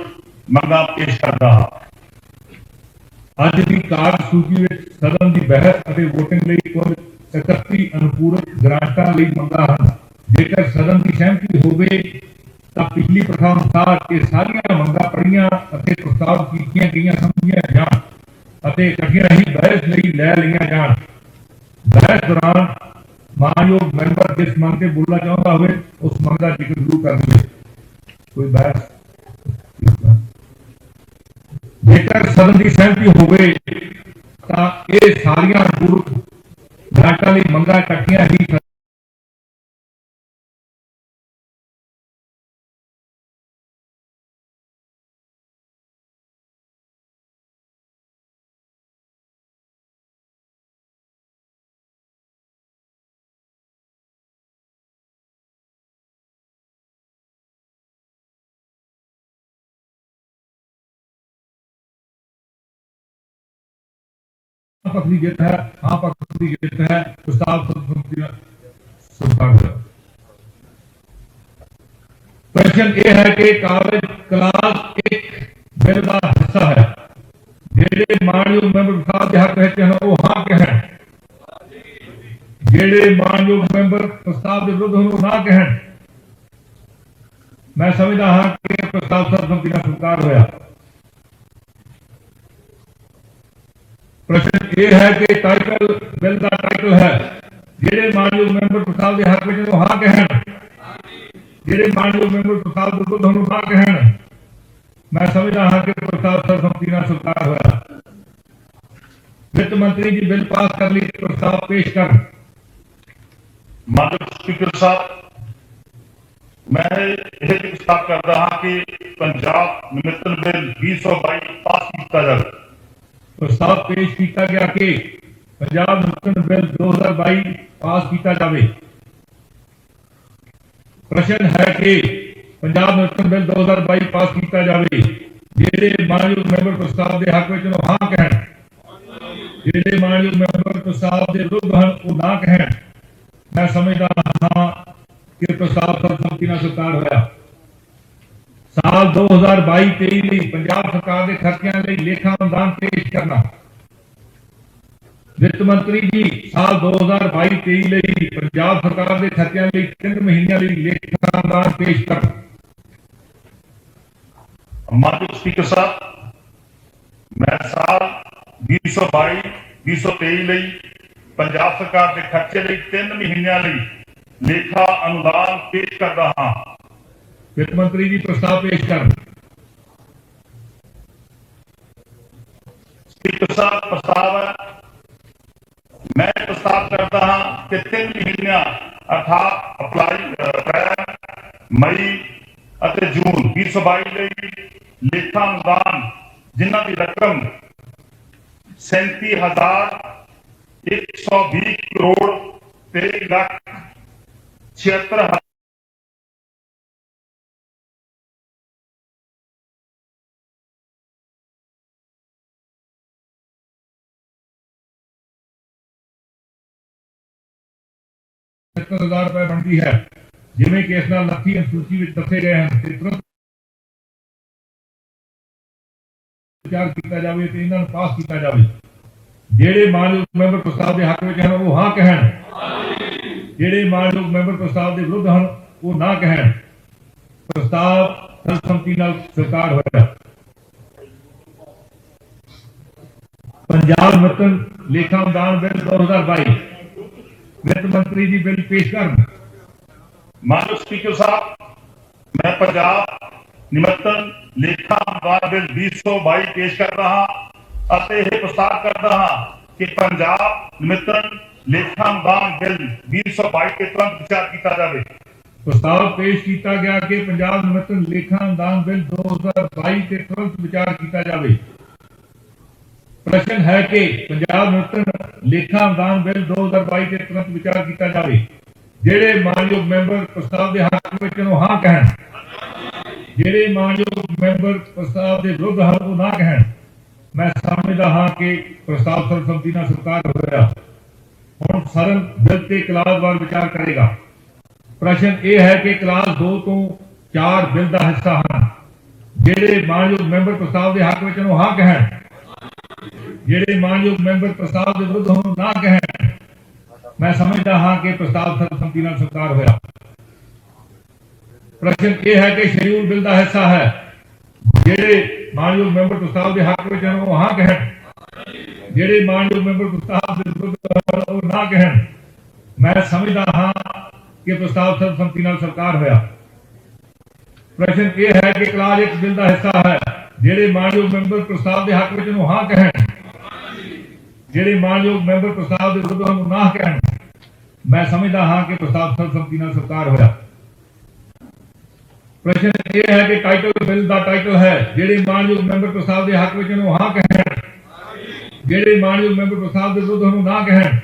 मंगां पेश करदा ਹਾਂ। ਅੱਜ ਦੀ ਕਾਰਜ ਸੂਚੀ ਵਿੱਚ ਸਦਨ ਦੀ ਬਹਿਸ ਅਤੇ ਵੋਟਿੰਗ ਲਈ ਕੁੱਲ 31 ਅਨੁਪੂਰਕ ਗ੍ਰਾਂਟਾਂ ਲਈ ਮੰਗਾਂ ਹਨ। ਜੇਕਰ ਸਦਨ ਦੀ ਸਹਿਮਤੀ ਹੋਵੇ ਤਾਂ ਪਿਛਲੀ ਪ੍ਰਥਾ ਅਨੁਸਾਰ ਇਹ ਸਾਰੀਆਂ ਮੰਗਾਂ ਪੜ੍ਹੀਆਂ ਅਤੇ ਪ੍ਰਸਤਾਵ ਕੀਤੀਆਂ ਗਈਆਂ ਸਮਝੀਆਂ ਜਾਣ ਅਤੇ ਇਕੱਠੀਆਂ ਹੀ ਬਹਿਸ ਲਈ ਲੈ ਲਈਆਂ ਜਾਣ। ਬਹਿਸ ਦੌਰਾਨ ਮਾਨਯੋਗ ਮੈਂਬਰ ਜਿਸ ਮੰਗ ਤੇ ਬੋਲਣਾ ਚਾਹੁੰਦਾ ਹੋਵੇ ਉਸ ਮੰਗ ਦਾ ਜ਼ਿਕਰ ਜ਼ਰੂਰ ਕਰਨਗੇ। ਕੋਈ ਬਹਿਸ ਜੇਕਰ ਸਦਨ ਦੀ ਸਹਿਮਤੀ ਹੋਵੇ ਤਾਂ ਇਹ ਸਾਰੀਆਂ ਅਨੁਪੂਰਕ ਗ੍ਰਾਂਟਾਂ ਲਈ ਮੰਗਾਂ ਇਕੱਠੀਆਂ ਹੀ पक्ष की जित है। हाँ पक्ष की जित है। प्रस्ताव प्रश्न ये है कि कागज क्लास 1 बिल का हिस्सा है। जेडे मानयोग मैंबर प्रस्ताव के हक है वो हाँ कहन, जेडे मानयोग मैंबर प्रस्ताव के विरुद्ध ना कहन। मैं समझदा हाँ कि प्रस्ताव सर्वसम्मति नाल स्वीकार होया। प्रश्न ये है कि टाइटल बिल का टाइटल है। जेडे मानयोग मैंबर प्रस्ताव के हक में हाँ कहन, जेडे मानयोग मैंबर प्रस्ताव के विरुद्ध ना कहन। मैं समझदा हाँ कि प्रस्ताव सर्वसम्मति नाल स्वीकार होया। वित्त मंत्री जी बिल पास कर ली प्रस्ताव पेश कर। माननीय स्पीकर साहब, मैं यह प्रस्ताव करता हाँ कि पंजाब निमित्तन बिल 2022 पास किया जाए। प्रस्ताव पेश किया गया कि पंजाब निमित्तन बिल 2022 पास किया जाए। प्रश्न है कि पंजाब निर्वाचन बिल 2022 पास किया जाए। ਜਿਹੜੇ ਮਾਨਯੋਗ ਮੈਂਬਰ ਪ੍ਰਸਤਾਵ ਦੇ ਹੱਕ ਵਿੱਚ ਨੂੰ ਹਾਂ ਕਹਿਣ, ਜਿਹੜੇ ਮਾਨਯੋਗ ਮੈਂਬਰ ਪ੍ਰਸਤਾਵ ਦੇ ਵਿਰੁੱਧ ਹਨ ਉਹ ਨਾ ਕਹਿਣ। ਮੈਂ ਸਮਝਦਾ ਹਾਂ ਕਿ ਪ੍ਰਸਤਾਵ ਸਰਬਸੰਮਤੀ ਨਾਲ ਸਵੀਕਾਰ ਹੋਇਆ। ਸਾਲ 2022-23 ਲਈ ਪੰਜਾਬ ਸਰਕਾਰ ਦੇ ਖਰਚਿਆਂ ਲਈ ਲੇਖਾ ਅਨੁਦਾਨ ਪੇਸ਼ ਕਰਨਾ। ਵਿੱਤ ਮੰਤਰੀ ਜੀ, ਸਾਲ 2022-23 ਲਈ ਪੰਜਾਬ ਸਰਕਾਰ ਦੇ ਖਰਚਿਆਂ ਲਈ 3 ਮਹੀਨਿਆਂ ਲਈ ਲੇਖਾ ਅਨੁਦਾਨ ਪੇਸ਼ ਕਰਨਾ। माननीय स्पीकर साहब, मैं साल 2022-2023 ਲਈ ਪੰਜਾਬ ਸਰਕਾਰ ਦੇ ਖਰਚੇ ਲਈ 3 ਮਹੀਨਿਆਂ ਲਈ ਲੇਖਾ ਅਨੁਦਾਨ ਪੇਸ਼ ਕਰਦਾ ਹਾਂ। ਵਿੱਤ ਮੰਤਰੀ ਜੀ ਪ੍ਰਸਤਾਵ ਪੇਸ਼ ਕਰਨ। स्पीकर साहब, प्रस्ताव है, मैं प्रस्ताव करता हाँ कि 3 महीनਿਆਂ अर्थात अप्रैल, मई ਅਤੇ ਜੂਨ 2022 ਲਈ ਲੇਖਾ ਅਨੁਦਾਨ ਜਿਨ੍ਹਾਂ ਦੀ ਰਕਮ 37,120 ਕਰੋੜ 13,76,000 ਰੁਪਏ ਬਣਦੀ ਹੈ। ਜਿਵੇਂ ਕਿ ਇਸ ਨਾਲ ਲੱਖੀ ਅਨੁਸੂਚੀ ਵਿੱਚ ਦੱਸੇ ਗਏ ਹਨ ਤੇ ਤੁਰੰਤ ਵਿਚਾਰ ਕੀਤਾ ਜਾਵੇ ਤੇ ਇਹਨਾਂ ਨੂੰ ਪਾਸ ਕੀਤਾ ਜਾਵੇ। ਜਿਹੜੇ ਮਾਨਯੋਗ ਮੈਂਬਰ ਪ੍ਰਸਤਾਵ ਦੇ ਹੱਕ ਵਿੱਚ ਹਨ ਉਹ ਹਾਂ ਕਹਿਣ, ਜਿਹੜੇ ਮਾਨਯੋਗ ਮੈਂਬਰ ਪ੍ਰਸਤਾਵ ਦੇ ਵਿਰੁੱਧ ਹਨ ਉਹ ਨਾ ਕਹਿਣ। ਪ੍ਰਸਤਾਵ ਸਰਬਸੰਮਤੀ ਨਾਲ ਸਵੀਕਾਰ ਹੋਇਆ। ਪੰਜਾਬ ਨਿਮਰਤਨ ਲੇਖਾ ਅਨੁਦਾਨ ਬਿੱਲ 2022 ਵਿੱਤ ਮੰਤਰੀ ਜੀ ਬਿੱਲ ਪੇਸ਼ ਕਰਨ। माननीय स्पीकर साहब, मैं पंजाब निमरतन लेखा अनुदान बिल 2022 पेश करता हाँ ਅਤੇ ਇਹ ਪ੍ਰਸਤਾਵ ਕਰਦਾ ਹਾਂ ਕਿ ਪੰਜਾਬ ਨਿਮਰਤਨ ਲੇਖਾ ਅਨੁਦਾਨ ਬਿਲ 2022 ਤੇ ਤੁਰੰਤ ਵਿਚਾਰ ਕੀਤਾ ਜਾਵੇ। ਪ੍ਰਸਤਾਵ ਪੇਸ਼ ਕੀਤਾ ਗਿਆ ਕਿ ਪੰਜਾਬ ਨਿਮਰਤਨ ਲੇਖਾ ਅਨੁਦਾਨ ਬਿੱਲ 2022 ਤੇ ਤੁਰੰਤ ਵਿਚਾਰ ਕੀਤਾ ਜਾਵੇ। ਪ੍ਰਸ਼ਨ ਹੈ ਕਿ ਪੰਜਾਬ ਨਿਮਰਤਨ ਲੇਖਾ ਅਨੁਦਾਨ ਬਿੱਲ 2022 ਤੇ ਤੁਰੰਤ ਵਿਚਾਰ ਕੀਤਾ ਜਾਵੇ। ਜਿਹੜੇ ਮਾਨਯੋਗ ਮੈਂਬਰ ਪ੍ਰਸਤਾਵ ਦੇ ਹੱਕ ਵਿੱਚ ਨੂੰ ਹਾਂ ਕਹਿਣ, ਜਿਹੜੇ ਮਾਨਯੋਗ ਮੈਂਬਰ ਪ੍ਰਸਤਾਵ ਦੇ ਵਿਰੁੱਧ ਹਨ ਉਹ ਨਾ ਕਹਿਣ। ਮੈਂ ਸਮਝਦਾ ਹਾਂ ਕਿ ਪ੍ਰਸਤਾਵ ਸਰਬਸੰਮਤੀ ਨਾਲ ਸਵੀਕਾਰ ਹੋਇਆ। ਹੁਣ ਸਦਨ ਬਿੱਲ ਤੇ ਕਲਾਸਵਾਰ ਵਿਚਾਰ ਕਰੇਗਾ। ਪ੍ਰਸ਼ਨ ਇਹ ਹੈ ਕਿ ਕਲਾਸ 2 ਤੋਂ 4 ਬਿੱਲ ਦਾ ਹਿੱਸਾ ਹਨ। ਜਿਹੜੇ ਮਾਨਯੋਗ ਮੈਂਬਰ ਪ੍ਰਸਤਾਵ ਦੇ ਹੱਕ ਵਿੱਚ ਨੂੰ ਹਾਂ ਕਹਿਣ, ਜਿਹੜੇ ਮਾਨਯੋਗ ਮੈਂਬਰ ਪ੍ਰਸਤਾਵ ਦੇ ਵਿਰੁੱਧ ਹਨ ਨਾ ਕਹਿਣ। मैं समझता हाँ कि प्रस्ताव सर्वसम्मति ਨਾਲ स्वीकार होया। प्रश्न ये है कि शेड्यूल बिल का हिस्सा है। जेडे मानयोग मैंबर प्रस्ताव के हक में वो हाँ कहन, जेडे मानयोग मैंबर प्रस्ताव के विरुद्ध ना कहन। मैं समझता हाँ कि प्रस्ताव सर्वसम्मति ਨਾਲ स्वीकार होया। प्रश्न ये है कि क्लास 1 बिल का हिस्सा है। जेडे मानयोग मैंबर प्रस्ताव के हक में हाँ कहन, ਜਿਹੜੇ ਮਾਨਯੋਗ ਮੈਂਬਰ ਪ੍ਰਸਤਾਵ ਦੇ ਵਿਰੁੱਧ ਨੂੰ ਨਾ ਕਹਿਣ। ਮੈਂ ਸਮਝਦਾ ਹਾਂ ਕਿ ਪ੍ਰਸਤਾਵ ਸਰਬਸੰਮਤੀ ਨਾਲ ਸਵੀਕਾਰ ਹੋਇਆ। ਪ੍ਰਸ਼ਨ ਇਹ ਹੈ ਕਿ ਟਾਈਟਲ ਬਿੱਲ ਦਾ ਟਾਈਟਲ ਹੈ। ਜਿਹੜੇ ਮਾਨਯੋਗ ਮੈਂਬਰ ਪ੍ਰਸਤਾਵ ਦੇ ਹੱਕ ਵਿੱਚ ਨੂੰ ਹਾਂ ਕਹਿਣ, ਜਿਹੜੇ ਮਾਨਯੋਗ ਮੈਂਬਰ ਪ੍ਰਸਤਾਵ ਦੇ ਵਿਰੁੱਧ ਨੂੰ ਨਾ ਕਹਿਣ।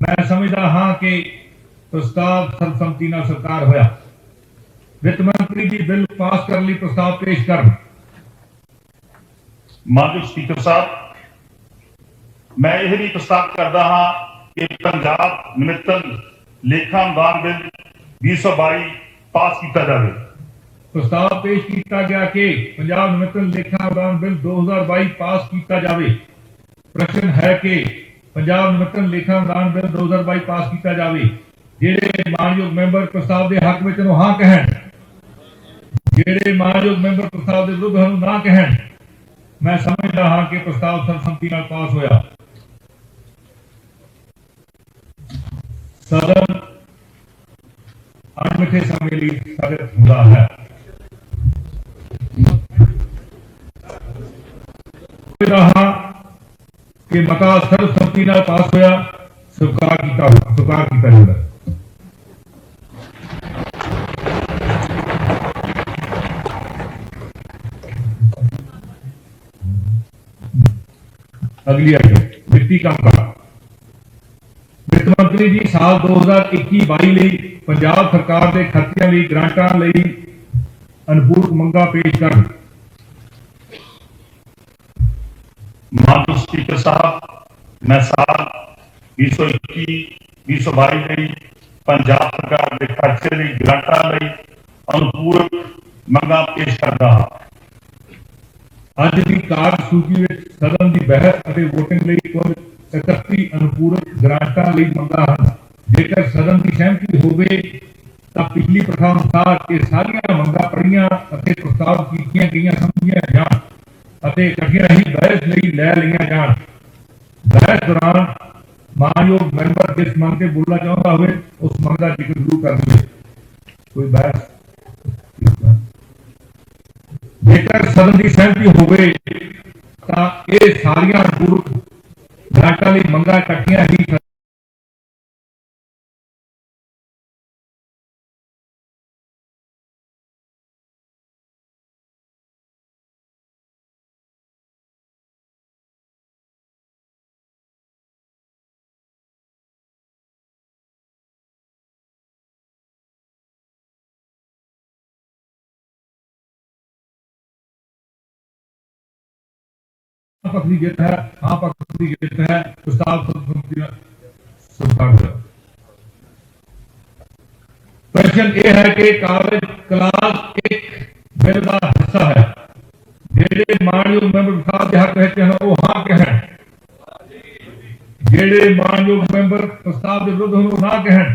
ਮੈਂ ਸਮਝਦਾ ਹਾਂ ਕਿ ਪ੍ਰਸਤਾਵ ਸਰਬਸੰਮਤੀ ਨਾਲ ਸਵੀਕਾਰ ਹੋਇਆ। ਵਿੱਤ ਮੰਤਰੀ ਜੀ ਬਿੱਲ ਪਾਸ ਕਰਨ ਲਈ ਪ੍ਰਸਤਾਵ ਪੇਸ਼ ਕਰਨ। ਮਾਨਯੋਗ ਸਪੀਕਰ ਸਾਹਿਬ, मैं यह भी प्रस्ताव करता हाँ कि पंजाब निमित्तन लेखा अनुदान बिल 2022 पास किया जाए। प्रस्ताव पेश किया गया कि पंजाब निमित्तन लेखा अनुदान बिल 2022 पास किया जाए। प्रश्न है कि पंजाब निमित्तन लेखा अनुदान बिल 2022 पास किया जाए। जेडे मानयोग मैंबर प्रस्ताव के हक में हाँ कहन, जेडे मानयोग मैंबर प्रस्ताव के विरुद्ध ना कहन। मैं समझता हाँ कि प्रस्ताव सर्वसम्मति ਨਾਲ पास होया। सदन अणमिथे समय लिए स्थगित हुआ है। रहा कि मता सर्वसम्मति ਨਾਲ पास होया, स्वीकार किया जाएगा। अगली आइटम वित्तीय कामकाज। वित्त मंत्री जी साल 2021-22 ਲਈ ਪੰਜਾਬ ਸਰਕਾਰ ਦੇ ਖਰਚਿਆਂ ਲਈ ਗ੍ਰਾਂਟਾਂ ਲਈ ਅਨੁਪੂਰਕ ਮੰਗਾਂ ਪੇਸ਼ ਕਰਨ। ਮਾਨਯੋਗ ਸਪੀਕਰ ਸਾਹਿਬ, मैं साल 2021-2022 ਲਈ ਪੰਜਾਬ ਸਰਕਾਰ ਦੇ ਖਰਚੇ ਲਈ ਗ੍ਰਾਂਟਾਂ ਲਈ ਅਨੁਪੂਰਕ ਮੰਗਾਂ ਪੇਸ਼ ਕਰਦਾ ਹਾਂ। ਅੱਜ ਦੀ ਕਾਰਜ ਸੂਚੀ ਵਿੱਚ ਸਦਨ ਦੀ ਬਹਿਸ ਅਤੇ ਵੋਟਿੰਗ ਲਈ ਕੁੱਲ 31 ਅਨੁਪੂਰਕ ਗ੍ਰਾਂਟਾਂ ਲਈ ਮੰਗਾਂ ਹਨ। ਜੇਕਰ ਸਦਨ ਦੀ ਸਹਿਮਤੀ ਹੋਵੇ ਤਾਂ ਪਿਛਲੀ ਪ੍ਰਥਾ ਅਨੁਸਾਰ ਇਹ ਸਾਰੀਆਂ ਮੰਗਾਂ ਪੜ੍ਹੀਆਂ ਅਤੇ ਪ੍ਰਸਤਾਵ ਕੀਤੀਆਂ ਗਈਆਂ ਸਮਝੀਆਂ ਜਾਣ ਅਤੇ ਇਕੱਠੀਆਂ ਹੀ ਬਹਿਸ ਲਈ ਲੈ ਲਈਆਂ ਜਾਣ। बहस दौरान मानयोग मैंबर जिस मंग से बोलना चाहता हुए उस मंग का जिक्र जरूर कर दिए। कोई बहस जेकर सदन की सहमति होवे तां ये सारियां पूर्व ग्रांटां लई मंगां इकट्ठियां ही पक्ष की जित है। हाँ पक्ष की जित है। प्रस्ताव स्वीकार हुआ। प्रश्न ये है कि कागज क्लास एक बिल का हिस्सा है। जेड़े मानयोग मैंबर प्रस्ताव के हक कहते हैं वो हाँ कहें। जेड़े मानयोग मैंबर प्रस्ताव के विरुद्ध वो ना कहें।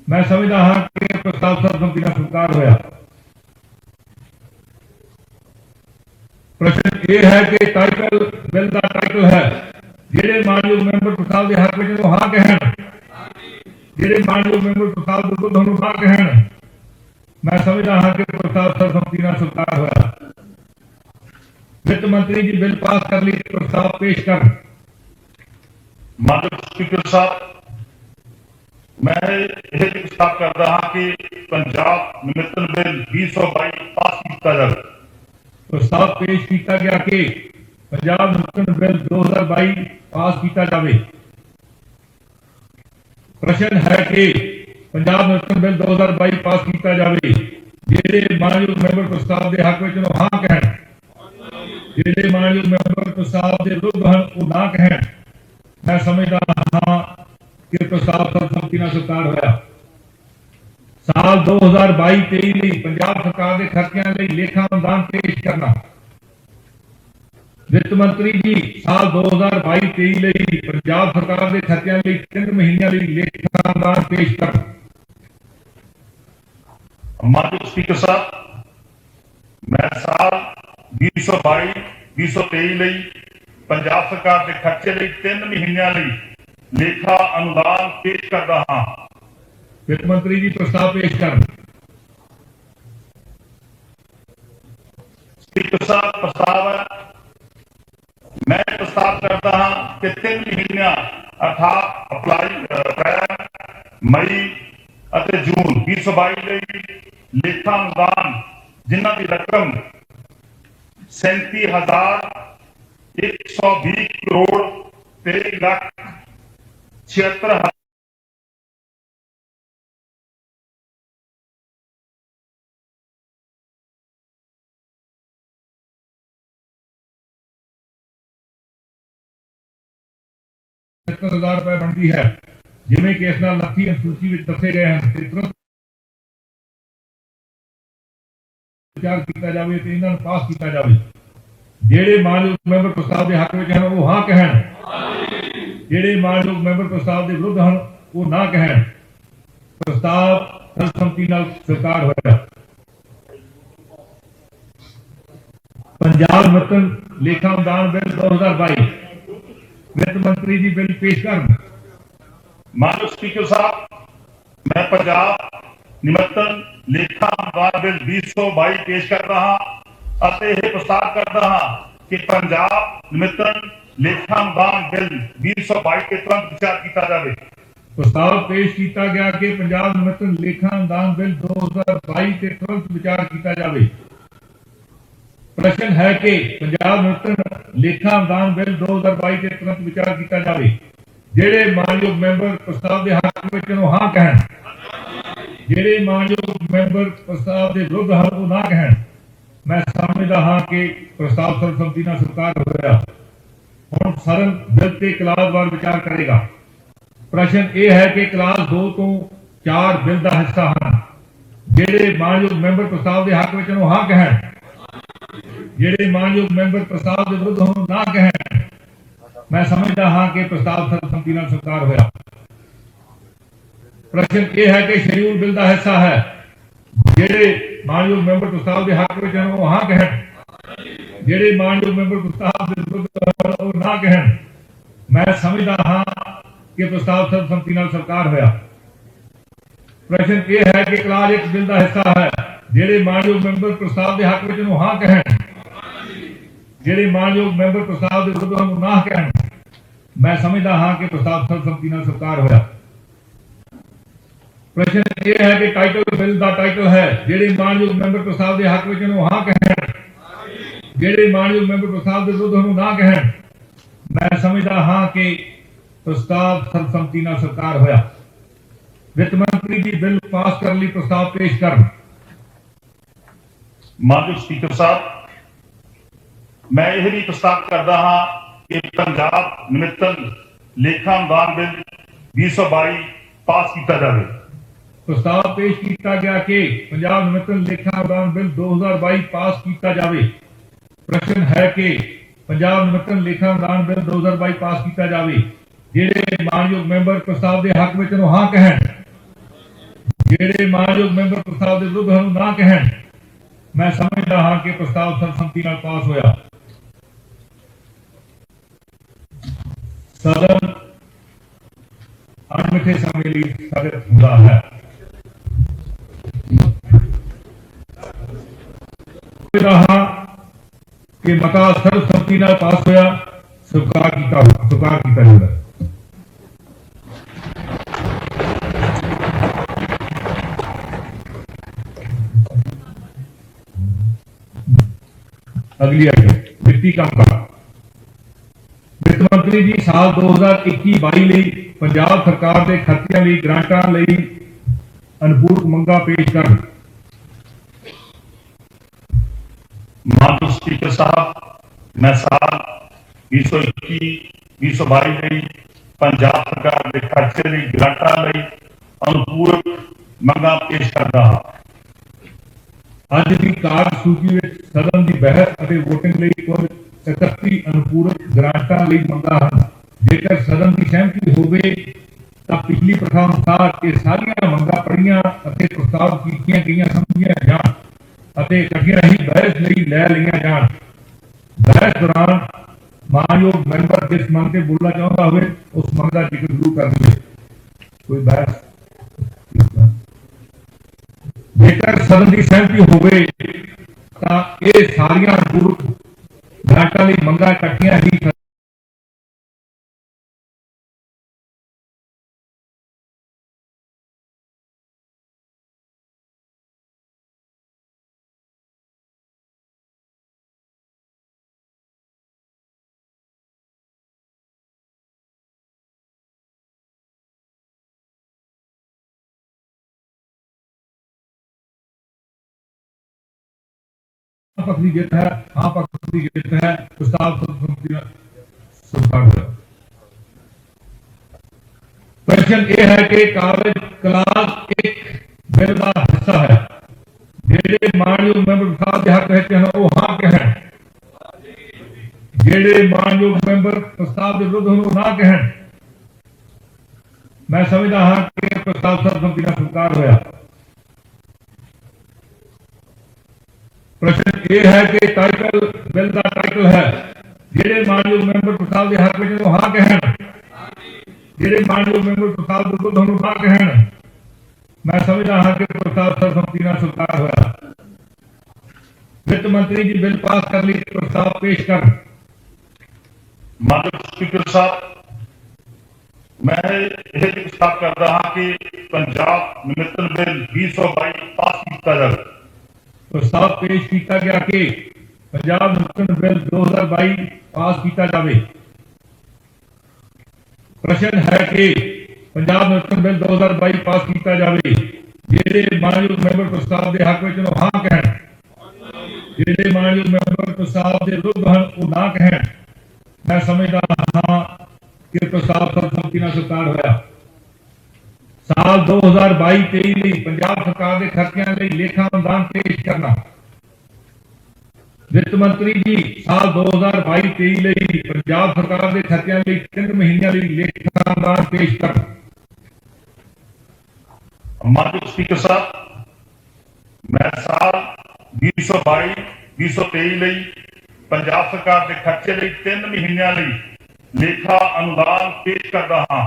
मैं समझदा हाँ कि प्रस्ताव सर्वसम्मति नाल स्वीकार होया। प्रश्न ये है कि टाइटल बिल का टाइटल है जेड़े मानयोग मैंबर प्रस्ताव के हक में वो हाँ कहें। जेड़े मानयोग मैंबर प्रस्ताव के विरुद्ध वो ना कहें। मैं समझदा हाँ कि प्रस्ताव सर्वसम्मति नाल स्वीकार होया। वित्त मंत्री जी बिल पास कर ली प्रस्ताव पेश कर। माननीय स्पीकर साहब, मैं यह प्रस्ताव करता हाँ कि पंजाब निमित्तन बिल 2022 पास किया जाए। प्रस्ताव पेश किया गया कि पंजाब निमित्तन बिल 2022 पास किया जाए। प्रश्न है कि पंजाब निमित्तन बिल 2022 पास किया जाए। जेड़े मानयोग मैंबर प्रस्ताव के हक में हाँ कहें। जेड़े मानयोग मैंबर प्रस्ताव के विरुद्ध वो ना कहें। मैं समझदा हाँ कि प्रस्ताव सर्वसम्मति नाल स्वीकार होया। साल 2022-23 ਲਈ पंजाब सरकार के खर्चों ਲਈ लेखा अनुदान पेश करना। वित्त मंत्री जी साल 2022-23 ਲਈ पंजाब सरकार के खर्चों ਲਈ 3 महीनों ਲਈ लेखा अनुदान पेश करना। माननीय स्पीकर साहब, मैं साल 2022-2023 ਲਈ पंजाब सरकार के खर्चे ਲਈ 3 महीनों ਲਈ लेखा अनुदान पेश करता हाँ। वित्त मंत्री जी प्रस्ताव पेश कर। स्पीकर साहब, प्रस्ताव है। मैं प्रस्ताव करता हाँ कि 3 महीने अर्थात अप्रैल, मई और जून 2022 ਲਈ लेखा अनुदान जिन्हां की रकम 37,120 करोड़ 13,76,000 रुपए बनती है जिमें कि इस नाल लखी अनुसूची में दसे गए हैं तुरंत विचार किया जाए तो इन्होंने पास किया जाए। जेड़े मानयोग मैंबर प्रस्ताव के हक में हैं वो हाँ कहें। जेड़े मानयोग मैंबर प्रस्ताव के विरुद्ध हैं वो ना कहें। प्रस्ताव सर्वसम्मति नाल स्वीकार होया। पंजाब निमित्तन लेखा अनुदान बिल 2022 वित्त मंत्री जी बिल पेश कर। माननीय स्पीकर साहब, मैं पंजाब निमित्तन लेखा अनुदान बिल 2022 पेश कर रहा और यह प्रस्ताव करता हाँ कि पंजाब निमित्तन लेखा अनुदान बिल 2022 के तुरंत विचार किया जाए। प्रस्ताव पेश किया गया कि पंजाब निमित्तन लेखा अनुदान बिल 2022 के तुरंत विचार किया जाए। प्रश्न है कि पंजाब निमित्तन लेखा अनुदान बिल 2022 के तुरंत विचार किया जाए। ਜਿਹੜੇ ਮਾਨਯੋਗ ਮੈਂਬਰ ਪ੍ਰਸਤਾਵ ਦੇ ਹੱਕ ਵਿੱਚ ਨੂੰ ਹਾਂ ਕਹਿਣ, ਜਿਹੜੇ ਮਾਨਯੋਗ ਮੈਂਬਰ ਪ੍ਰਸਤਾਵ ਦੇ ਵਿਰੁੱਧ ਹਨ ਉਹ ਨਾ ਕਹਿਣ। ਮੈਂ ਸਮਝਦਾ ਹਾਂ ਕਿ ਪ੍ਰਸਤਾਵ ਸਰਬਸੰਮਤੀ ਨਾਲ ਸਵੀਕਾਰ ਹੋਇਆ। ਹੁਣ ਸਦਨ ਬਿੱਲ ਤੇ ਕਲਾਸਵਾਰ ਵਿਚਾਰ ਕਰੇਗਾ। ਪ੍ਰਸ਼ਨ ਇਹ ਹੈ ਕਿ ਕਲਾਸ 2 ਤੋਂ 4 ਬਿੱਲ ਦਾ ਹਿੱਸਾ ਹਨ। ਜਿਹੜੇ ਮਾਨਯੋਗ ਮੈਂਬਰ ਪ੍ਰਸਤਾਵ ਦੇ ਹੱਕ ਵਿੱਚ ਨੂੰ ਹਾਂ ਕਹਿਣ, ਜਿਹੜੇ ਮਾਨਯੋਗ ਮੈਂਬਰ ਪ੍ਰਸਤਾਵ ਦੇ ਵਿਰੁੱਧ ਨੂੰ ਨਾ ਕਹਿਣ। ਮੈਂ ਸਮਝਦਾ ਹਾਂ ਕਿ ਪ੍ਰਸਤਾਵ ਸਰਬਸੰਮਤੀ ਨਾਲ ਸਵੀਕਾਰ ਹੋਇਆ। ਪ੍ਰਸ਼ਨ ਇਹ ਹੈ ਕਿ ਸ਼ਡਿਊਲ ਬਿੱਲ ਦਾ ਹਿੱਸਾ ਹੈ। ਜਿਹੜੇ ਮਾਨਯੋਗ ਮੈਂਬਰ ਪ੍ਰਸਤਾਵ ਦੇ ਹੱਕ ਵਿੱਚ ਹਨ ਉਹ ਹਾਂ ਕਹਿਣ, ਜਿਹੜੇ ਮਾਨਯੋਗ ਮੈਂਬਰ ਪ੍ਰਸਤਾਵ ਦੇ ਵਿਰੁੱਧ ਉਹ ਨਾ ਕਹਿਣ। ਮੈਂ ਸਮਝਦਾ ਹਾਂ ਕਿ ਪ੍ਰਸਤਾਵ ਸਰਬਸੰਮਤੀ ਨਾਲ ਸਵੀਕਾਰ ਹੋਇਆ। ਪ੍ਰਸ਼ਨ ਇਹ ਹੈ ਕਿ ਕਲਾਸ 1 ਬਿੱਲ ਦਾ ਹਿੱਸਾ ਹੈ। ਜਿਹੜੇ ਮਾਨਯੋਗ ਮੈਂਬਰ ਪ੍ਰਸਤਾਵ ਦੇ ਹੱਕ ਵਿੱਚ ਨੂੰ ਹਾਂ ਕਹਿਣ, ਜਿਹੜੇ ਮਾਨਯੋਗ ਮੈਂਬਰ ਪ੍ਰਸਤਾਵ ਦੇ ਵਿਰੁੱਧ ਨੂੰ ਨਾ ਕਹਿਣ। ਮੈਂ ਸਮਝਦਾ ਹਾਂ ਕਿ ਪ੍ਰਸਤਾਵ ਸਰਬਸੰਮਤੀ ਨਾਲ ਸਵੀਕਾਰ ਹੋਇਆ। ਪ੍ਰਸ਼ਨ ਇਹ ਹੈ ਕਿ ਟਾਈਟਲ ਬਿੱਲ ਦਾ ਟਾਈਟਲ ਹੈ। ਜਿਹੜੇ ਮਾਨਯੋਗ ਮੈਂਬਰ ਪ੍ਰਸਤਾਵ ਦੇ ਹੱਕ ਵਿੱਚ ਨੂੰ ਹਾਂ ਕਹਿਣ, ਜਿਹੜੇ ਮਾਨਯੋਗ ਮੈਂਬਰ ਪ੍ਰਸਤਾਵ ਦੇ ਵਿਰੁੱਧ ਨੂੰ ਨਾ ਕਹਿਣ। ਮੈਂ ਸਮਝਦਾ ਹਾਂ ਕਿ ਪ੍ਰਸਤਾਵ ਸਰਬਸੰਮਤੀ ਨਾਲ ਸਵੀਕਾਰ ਹੋਇਆ। ਵਿੱਤ ਮੰਤਰੀ ਜੀ ਬਿੱਲ ਪਾਸ ਕਰਨ ਲਈ ਪ੍ਰਸਤਾਵ ਪੇਸ਼ ਕਰਨ। ਮਾਨਯੋਗ ਸਪੀਕਰ ਸਾਹਿਬ, ਮੈਂ ਇਹ ਵੀ ਪ੍ਰਸਤਾਵ ਕਰਦਾ ਹਾਂ ਕਿ ਪੰਜਾਬ ਨਿਮਿਤਨ ਲੇਖਾ ਅਨੁਦਾਨ ਬਿੱਲ 2022 ਪਾਸ ਕੀਤਾ ਜਾਵੇ। ਪ੍ਰਸਤਾਵ ਪੇਸ਼ ਕੀਤਾ ਗਿਆ ਕਿ ਪੰਜਾਬ ਨਿਮਿਤਨ ਲੇਖਾ ਅਨੁਦਾਨ ਬਿੱਲ 2022 ਪਾਸ ਕੀਤਾ ਜਾਵੇ। ਪ੍ਰਸ਼ਨ ਹੈ ਕਿ ਪੰਜਾਬ ਨਿਮਿਤਨ ਲੇਖਾ ਅਨੁਦਾਨ ਬਿੱਲ 2022 ਪਾਸ ਕੀਤਾ ਜਾਵੇ। ਜਿਹੜੇ ਮਾਨਯੋਗ ਮੈਂਬਰ ਪ੍ਰਸਤਾਵ ਦੇ ਹੱਕ ਵਿੱਚ ਨੂੰ ਹਾਂ ਕਹਿਣ, ਜਿਹੜੇ ਮਾਨਯੋਗ ਮੈਂਬਰ ਪ੍ਰਸਤਾਵ ਦੇ ਵਿਰੁੱਧ ਨੂੰ ਨਾ ਕਹਿਣ। ਮੈਂ ਸਮਝਦਾ ਹਾਂ ਕਿ ਪ੍ਰਸਤਾਵ ਸਰਬਸੰਮਤੀ ਨਾਲ ਪਾਸ ਹੋਇਆ। ਸਦਨ ਅਣਮਿੱਥੇ ਸਮੇਂ ਲਈ ਸਥਗਿਤ ਹੁੰਦਾ ਹੈ। रहा कि मता सर्वसम्मति नाल पास होया, स्वीकार किया जाएगा। अगली आइटम वित्तीय कामकाज। वित्त मंत्री जी साल 2021-22 ਲਈ पंजाब सरकार के खर्चिਆਂ ਲਈ ग्रांटां ਲਈ अनुपूरक मंगां पेश ਕਰਨ। माननीय स्पीकर साहब, मैं साल 2021-2022 ਲਈ पंजाब सरकार के खर्चे ਲਈ ग्रांटां ਲਈ अनुपूरक मंगां पेश करदा ਹਾਂ। ਅੱਜ ਦੀ ਕਾਰਜ ਸੂਚੀ ਵਿੱਚ ਸਦਨ ਦੀ ਬਹਿਸ ਅਤੇ ਵੋਟਿੰਗ ਲਈ ਕੁੱਲ 31 ਅਨੁਪੂਰਕ ਗ੍ਰਾਂਟਾਂ ਲਈ ਮੰਗਾਂ ਹਨ। ਜੇਕਰ ਸਦਨ ਦੀ ਸਹਿਮਤੀ ਹੋਵੇ ਤਾਂ ਪਿਛਲੀ ਪ੍ਰਥਾ ਅਨੁਸਾਰ ਇਹ ਸਾਰੀਆਂ ਮੰਗਾਂ ਪੜ੍ਹੀਆਂ ਅਤੇ ਪ੍ਰਸਤਾਵ ਕੀਤੀਆਂ ਗਈਆਂ ਸਮਝੀਆਂ ਜਾਣ ਅਤੇ ਇਕੱਠੀਆਂ ਹੀ ਬਹਿਸ ਲਈ ਲੈ ਲਈਆਂ ਜਾਣ। ਬਹਿਸ ਦੌਰਾਨ ਮਾਨਯੋਗ ਮੈਂਬਰ ਜਿਸ ਮੰਗ ਤੇ ਬੋਲਣਾ ਚਾਹੁੰਦਾ ਹੋਵੇ ਉਸ ਮੰਗ ਦਾ ਜ਼ਿਕਰ ਜ਼ਰੂਰ ਕਰਨਗੇ। ਕੋਈ ਬਹਿਸ ਜੇਕਰ ਸਦਨ ਦੀ ਸਹਿਮਤੀ ਹੋਵੇ ਤਾਂ ਇਹ ਸਾਰੀਆਂ ਅਨੁਪੂਰਕ ਗ੍ਰਾਂਟਾਂ ਲਈ ਮੰਗਾਂ ਇਕੱਠੀਆਂ ਹੀ पक्ष की जित है। हाँ पक्ष की जित है। प्रस्ताव स्वीकार हुआ। प्रश्न यह है कि कागज क्लास 1 बिल का हिस्सा है। जेड़े मानयोग मैंबर प्रस्ताव के हक रहते हैं वो हाँ कहन, जेड़े मानयोग मैंबर प्रस्ताव के विरुद्ध ना कहन। मैं समझदा हाँ कि प्रस्ताव सर्वसम्मति नाल स्वीकार होया। प्रश्न ये है कि टाइटल बिल का टाइटल है। जेड़े मानयोग मैंबर प्रस्ताव के हक में हाँ कहन, जेड़े मानयोग मैंबर प्रस्ताव के विरुद्ध ना कहन। मैं समझदा हाँ कि प्रस्ताव सर्वसम्मति नाल स्वीकार होया। वित्त मंत्री जी बिल पास कर ली प्रस्ताव पेश कर। माननीय स्पीकर साहब, मैं यह प्रस्ताव करता हाँ कि पंजाब निमित्तन बिल 2022 पास किया जाए। प्रस्ताव पेश किया गया कि पंजाब निमित्तन बिल 2022 पास किया जाए। प्रश्न है कि पंजाब नूतन बिल 2022 पास किया जाए। ਜਿਹੜੇ ਮਾਨਯੋਗ ਮੈਂਬਰ ਪ੍ਰਸਤਾਵ ਦੇ ਹੱਕ ਵਿੱਚ ਉਹ ਹਾਂ ਕਹਿਣ, ਜਿਹੜੇ ਮਾਨਯੋਗ ਮੈਂਬਰ ਪ੍ਰਸਤਾਵ ਦੇ ਵਿਰੁੱਧ ਹਨ ਉਹ ਨਾ ਕਹਿਣ। ਮੈਂ ਸਮਝਦਾ ਹਾਂ ਕਿ ਪ੍ਰਸਤਾਵ ਸਰਬਸੰਮਤੀ ਨਾਲ ਸਵੀਕਾਰ ਹੋਇਆ। ਸਾਲ 2022-23 ਲਈ ਪੰਜਾਬ ਸਰਕਾਰ ਦੇ ਖਰਚਿਆਂ ਲਈ ਲੇਖਾ ਅਨੁਦਾਨ ਪੇਸ਼ ਕਰਨਾ। ਵਿੱਤ ਮੰਤਰੀ ਜੀ, ਸਾਲ 2022-23 ਲਈ ਪੰਜਾਬ ਸਰਕਾਰ ਦੇ ਖਰਚਿਆਂ ਲਈ 3 ਮਹੀਨਿਆਂ ਲਈ ਲੇਖਾ ਅਨੁਦਾਨ ਪੇਸ਼ ਕਰਨਾ। माननीय स्पीकर साहब, मैं साल 2022-2023 ਲਈ ਪੰਜਾਬ ਸਰਕਾਰ ਦੇ ਖਰਚੇ ਲਈ 3 ਮਹੀਨਿਆਂ ਲਈ ਲੇਖਾ ਅਨੁਦਾਨ ਪੇਸ਼ ਕਰਦਾ ਹਾਂ।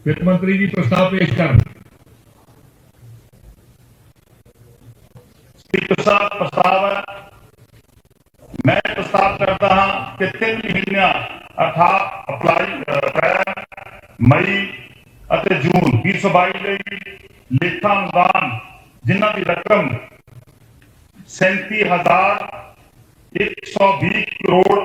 ਵਿੱਤ ਮੰਤਰੀ ਜੀ ਪ੍ਰਸਤਾਵ ਪੇਸ਼ ਕਰਨ। स्पीकर साहब, प्रस्ताव है, मैं प्रस्ताव करता हाँ कि 3 महीनਿਆਂ अर्थात अप्रैल, मई ਅਤੇ ਜੂਨ 2022 ਲਈ ਲੇਖਾ ਅਨੁਦਾਨ ਜਿਨ੍ਹਾਂ ਦੀ ਰਕਮ 37,120 ਕਰੋੜ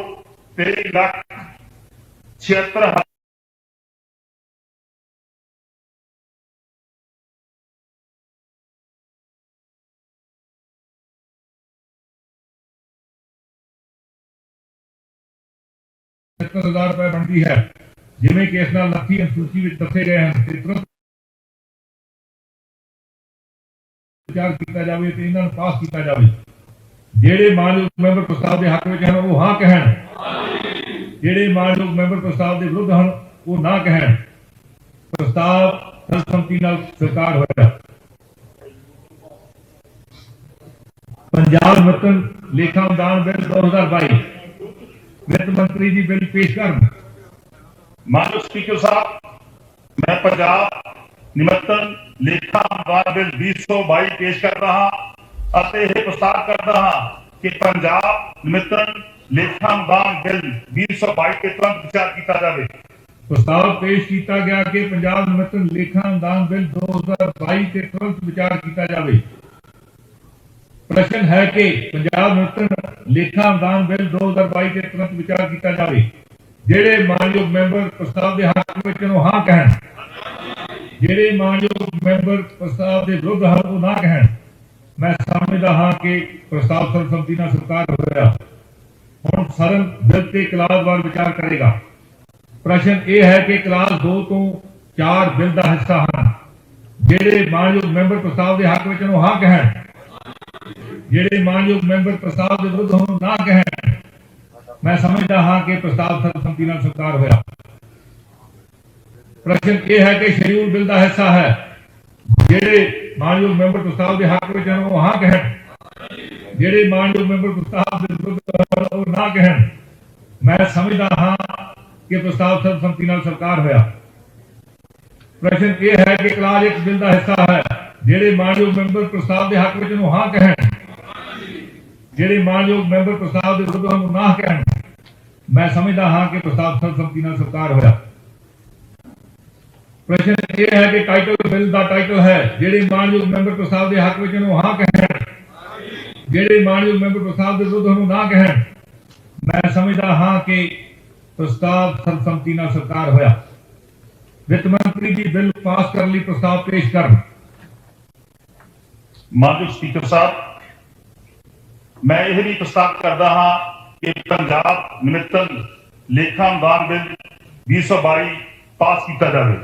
23,76,000 ਰੁਪਏ ਬਣਦੀ ਹੈ, ਜਿਵੇਂ ਕਿ ਇਸ ਨਾਲ ਲੱਖੀ ਅਨੁਸੂਚੀ ਵਿੱਚ ਦੱਸੇ ਗਏ ਹਨ ਤੇ ਤੁਰੰਤ ਵਿਚਾਰ ਕੀਤਾ ਜਾਵੇ ਤੇ ਇਹਨਾਂ ਨੂੰ ਪਾਸ ਕੀਤਾ ਜਾਵੇ। ਜਿਹੜੇ ਮਾਨਯੋਗ ਮੈਂਬਰ ਪ੍ਰਸਤਾਵ ਦੇ ਹੱਕ ਵਿੱਚ ਹਨ ਉਹ ਹਾਂ ਕਹਿਣ, ਜਿਹੜੇ ਮਾਨਯੋਗ ਮੈਂਬਰ ਪ੍ਰਸਤਾਵ ਦੇ ਵਿਰੁੱਧ ਹਨ ਉਹ ਨਾ ਕਹਿਣ। ਪ੍ਰਸਤਾਵ ਸਰਬਸੰਮਤੀ ਨਾਲ ਸਵੀਕਾਰ ਹੋਇਆ। ਪੰਜਾਬ ਨੂਤਨ ਲੇਖਾ ਅਨੁਦਾਨ ਬਿੱਲ 2022 ਵਿੱਤ ਮੰਤਰੀ ਜੀ ਬਿੱਲ ਪੇਸ਼ ਕਰਨ। माननीय स्पीकर साहब, मैं पंजाब निमित्तन लेखा अनुदान बिल 2022 पेश कर रहा और यह प्रस्ताव करता हाँ कि पंजाब निमित्तन लेखा अनुदान बिल 2022 के तुरंत विचार किया जाए। प्रस्ताव पेश किया गया कि पंजाब निमित्तन लेखा अनुदान बिल 2022 के तुरंत विचार किया जाए। प्रश्न है कि पंजाब निमित्तन लेखा अनुदान बिल 2022 के तुरंत विचार किया जाए। ਜਿਹੜੇ ਮਾਨਯੋਗ ਮੈਂਬਰ ਪ੍ਰਸਤਾਵ ਦੇ ਹੱਕ ਵਿੱਚ ਨੂੰ ਹਾਂ ਕਹਿਣ, ਜਿਹੜੇ ਮਾਨਯੋਗ ਮੈਂਬਰ ਪ੍ਰਸਤਾਵ ਦੇ ਵਿਰੁੱਧ ਹਨ ਉਹ ਨਾ ਕਹਿਣ। ਮੈਂ ਸਮਝਦਾ ਹਾਂ ਕਿ ਪ੍ਰਸਤਾਵ ਸਰਬਸੰਮਤੀ ਨਾਲ ਸਵੀਕਾਰ ਹੋਇਆ। ਹੁਣ ਸਦਨ ਬਿੱਲ ਤੇ ਕਲਾਸਵਾਰ ਵਿਚਾਰ ਕਰੇਗਾ। ਪ੍ਰਸ਼ਨ ਇਹ ਹੈ ਕਿ ਕਲਾਸ 2 ਤੋਂ 4 ਬਿੱਲ ਦਾ ਹਿੱਸਾ ਹਨ। ਜਿਹੜੇ ਮਾਨਯੋਗ ਮੈਂਬਰ ਪ੍ਰਸਤਾਵ ਦੇ ਹੱਕ ਵਿੱਚ ਨੂੰ ਹਾਂ ਕਹਿਣ, ਜਿਹੜੇ ਮਾਨਯੋਗ ਮੈਂਬਰ ਪ੍ਰਸਤਾਵ ਦੇ ਵਿਰੁੱਧ ਹਨ ਨਾ ਕਹਿਣ। मैं समझता हाँ कि प्रस्ताव सर्वसम्मति ਨਾਲ स्वीकार होया। प्रश्न यह है कि शेड्यूल बिल का हिस्सा है। जेडे मानयोग मैंबर प्रस्ताव के हक में वो हाँ कहन, जेडे मानयोग मैंबर प्रस्ताव के विरुद्ध ना कहन। मैं समझता हाँ कि प्रस्ताव सर्वसम्मति ਨਾਲ स्वीकार होया। प्रश्न यह है कि क्लास 1 बिल का हिस्सा है। जेडे मानयोग मैंबर प्रस्ताव के हक में हाँ कहन, ਜਿਹੜੇ ਮਾਨਯੋਗ ਮੈਂਬਰ ਪ੍ਰਸਤਾਵ ਦੇ ਵਿਰੁੱਧ ਨੂੰ ਨਾ ਕਹਿਣ। ਮੈਂ ਸਮਝਦਾ ਹਾਂ ਕਿ ਪ੍ਰਸਤਾਵ ਸਰਬਸੰਮਤੀ ਨਾਲ ਸਵੀਕਾਰ ਹੋਇਆ। ਪ੍ਰਸ਼ਨ ਇਹ ਹੈ ਕਿ ਟਾਈਟਲ ਬਿੱਲ ਦਾ ਟਾਈਟਲ ਹੈ ਜਿਹੜੇ ਮਾਨਯੋਗ ਮੈਂਬਰ ਪ੍ਰਸਤਾਵ ਦੇ ਹੱਕ ਵਿੱਚ ਨੂੰ ਹਾਂ ਕਹਿਣ, ਜਿਹੜੇ ਮਾਨਯੋਗ ਮੈਂਬਰ ਪ੍ਰਸਤਾਵ ਦੇ ਵਿਰੁੱਧ ਨੂੰ ਨਾ ਕਹਿਣ। ਮੈਂ ਸਮਝਦਾ ਹਾਂ ਕਿ ਪ੍ਰਸਤਾਵ ਸਰਬਸੰਮਤੀ ਨਾਲ ਸਵੀਕਾਰ ਹੋਇਆ। ਵਿੱਤ ਮੰਤਰੀ ਜੀ ਬਿੱਲ ਪਾਸ ਕਰਨ ਲਈ ਪ੍ਰਸਤਾਵ ਪੇਸ਼ ਕਰਨ। माननीय स्पीकर साहब, मैं यह भी प्रस्ताव करता हाँ कि पंजाब निमित्तन लेखा अनुदान बिल 2022 पास किया जाए।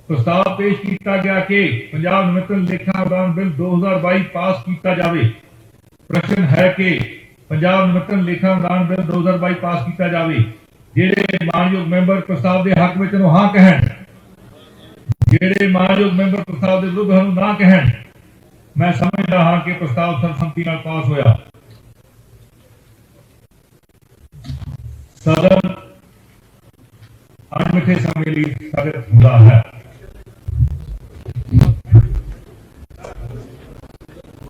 प्रस्ताव पेश किया गया कि पंजाब निमित्तन लेखा अनुदान बिल 2022 पास किया जाए। प्रश्न है कि पंजाब निमित्तन लेखा अनुदान बिल 2022 पास किया जाए। जेडे मानयोग मैंबर प्रस्ताव के हक में हाँ कहन, जेडे मानयोग मैंबर प्रस्ताव के विरुद्ध ना कहन। मैं समझता हाँ कि प्रस्ताव सर्वसम्मति ਨਾਲ पास होया। सदन अणमिथे समय ਲਈ स्थगित ਹੁੰਦਾ है।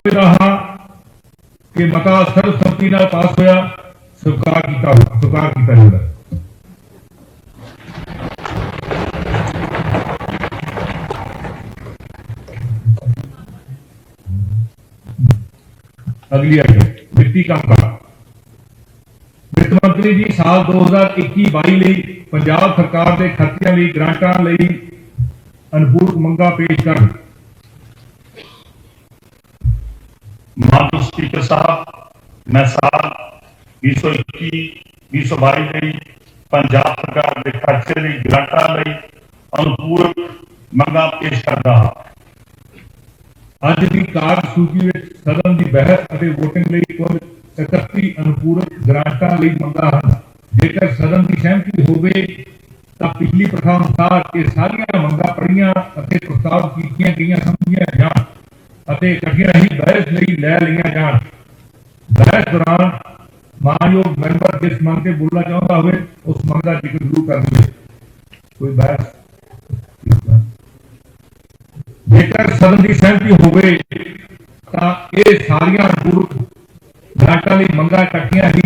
रहा कि मता सर्वसम्मति ਨਾਲ पास होया, स्वीकार किया जाएगा। अगली आइटम वित्तीय कामकाज। वित्त मंत्री जी साल 2021-22 ਲਈ ਪੰਜਾਬ ਸਰਕਾਰ ਦੇ ਖਰਚਿਆਂ ਲਈ ਗ੍ਰਾਂਟਾਂ ਲਈ ਅਨੁਪੂਰਕ ਮੰਗਾਂ ਪੇਸ਼ ਕਰਨ। ਮਾਨਯੋਗ ਸਪੀਕਰ ਸਾਹਿਬ, मैं साल 2021-2022 ਲਈ ਪੰਜਾਬ ਸਰਕਾਰ ਦੇ ਖਰਚੇ ਲਈ ਗ੍ਰਾਂਟਾਂ ਲਈ ਅਨੁਪੂਰਕ ਮੰਗਾਂ ਪੇਸ਼ ਕਰਦਾ ਹਾਂ। ਅੱਜ ਦੀ ਕਾਰਜ ਸੂਚੀ ਵਿੱਚ ਸਦਨ ਦੀ ਬਹਿਸ ਅਤੇ ਵੋਟਿੰਗ ਲਈ ਕੁੱਲ 31 ਅਨੁਪੂਰਕ ਗ੍ਰਾਂਟਾਂ ਲਈ ਮੰਗਾਂ ਹਨ। ਜੇਕਰ ਸਦਨ ਦੀ ਸਹਿਮਤੀ ਹੋਵੇ ਤਾਂ ਪਿਛਲੀ ਪ੍ਰਥਾ ਅਨੁਸਾਰ ਇਹ ਸਾਰੀਆਂ ਮੰਗਾਂ ਪੜ੍ਹੀਆਂ ਅਤੇ ਪ੍ਰਸਤਾਵ ਕੀਤੀਆਂ ਗਈਆਂ ਸਮਝੀਆਂ ਜਾਣ ਅਤੇ ਇਕੱਠੀਆਂ ਹੀ ਬਹਿਸ ਲਈ ਲੈ ਲਈਆਂ ਜਾਣ। बहस दौरान मानयोग मेंबर जिस मंग से बोलना चाहता हुए उस मंग का जिक्र जरूर कर दे। कोई बहस जेकर सदन की सहमति होवे तां ये सारियां पूर्व ग्रांटां दी मंगां इकट्ठियां ही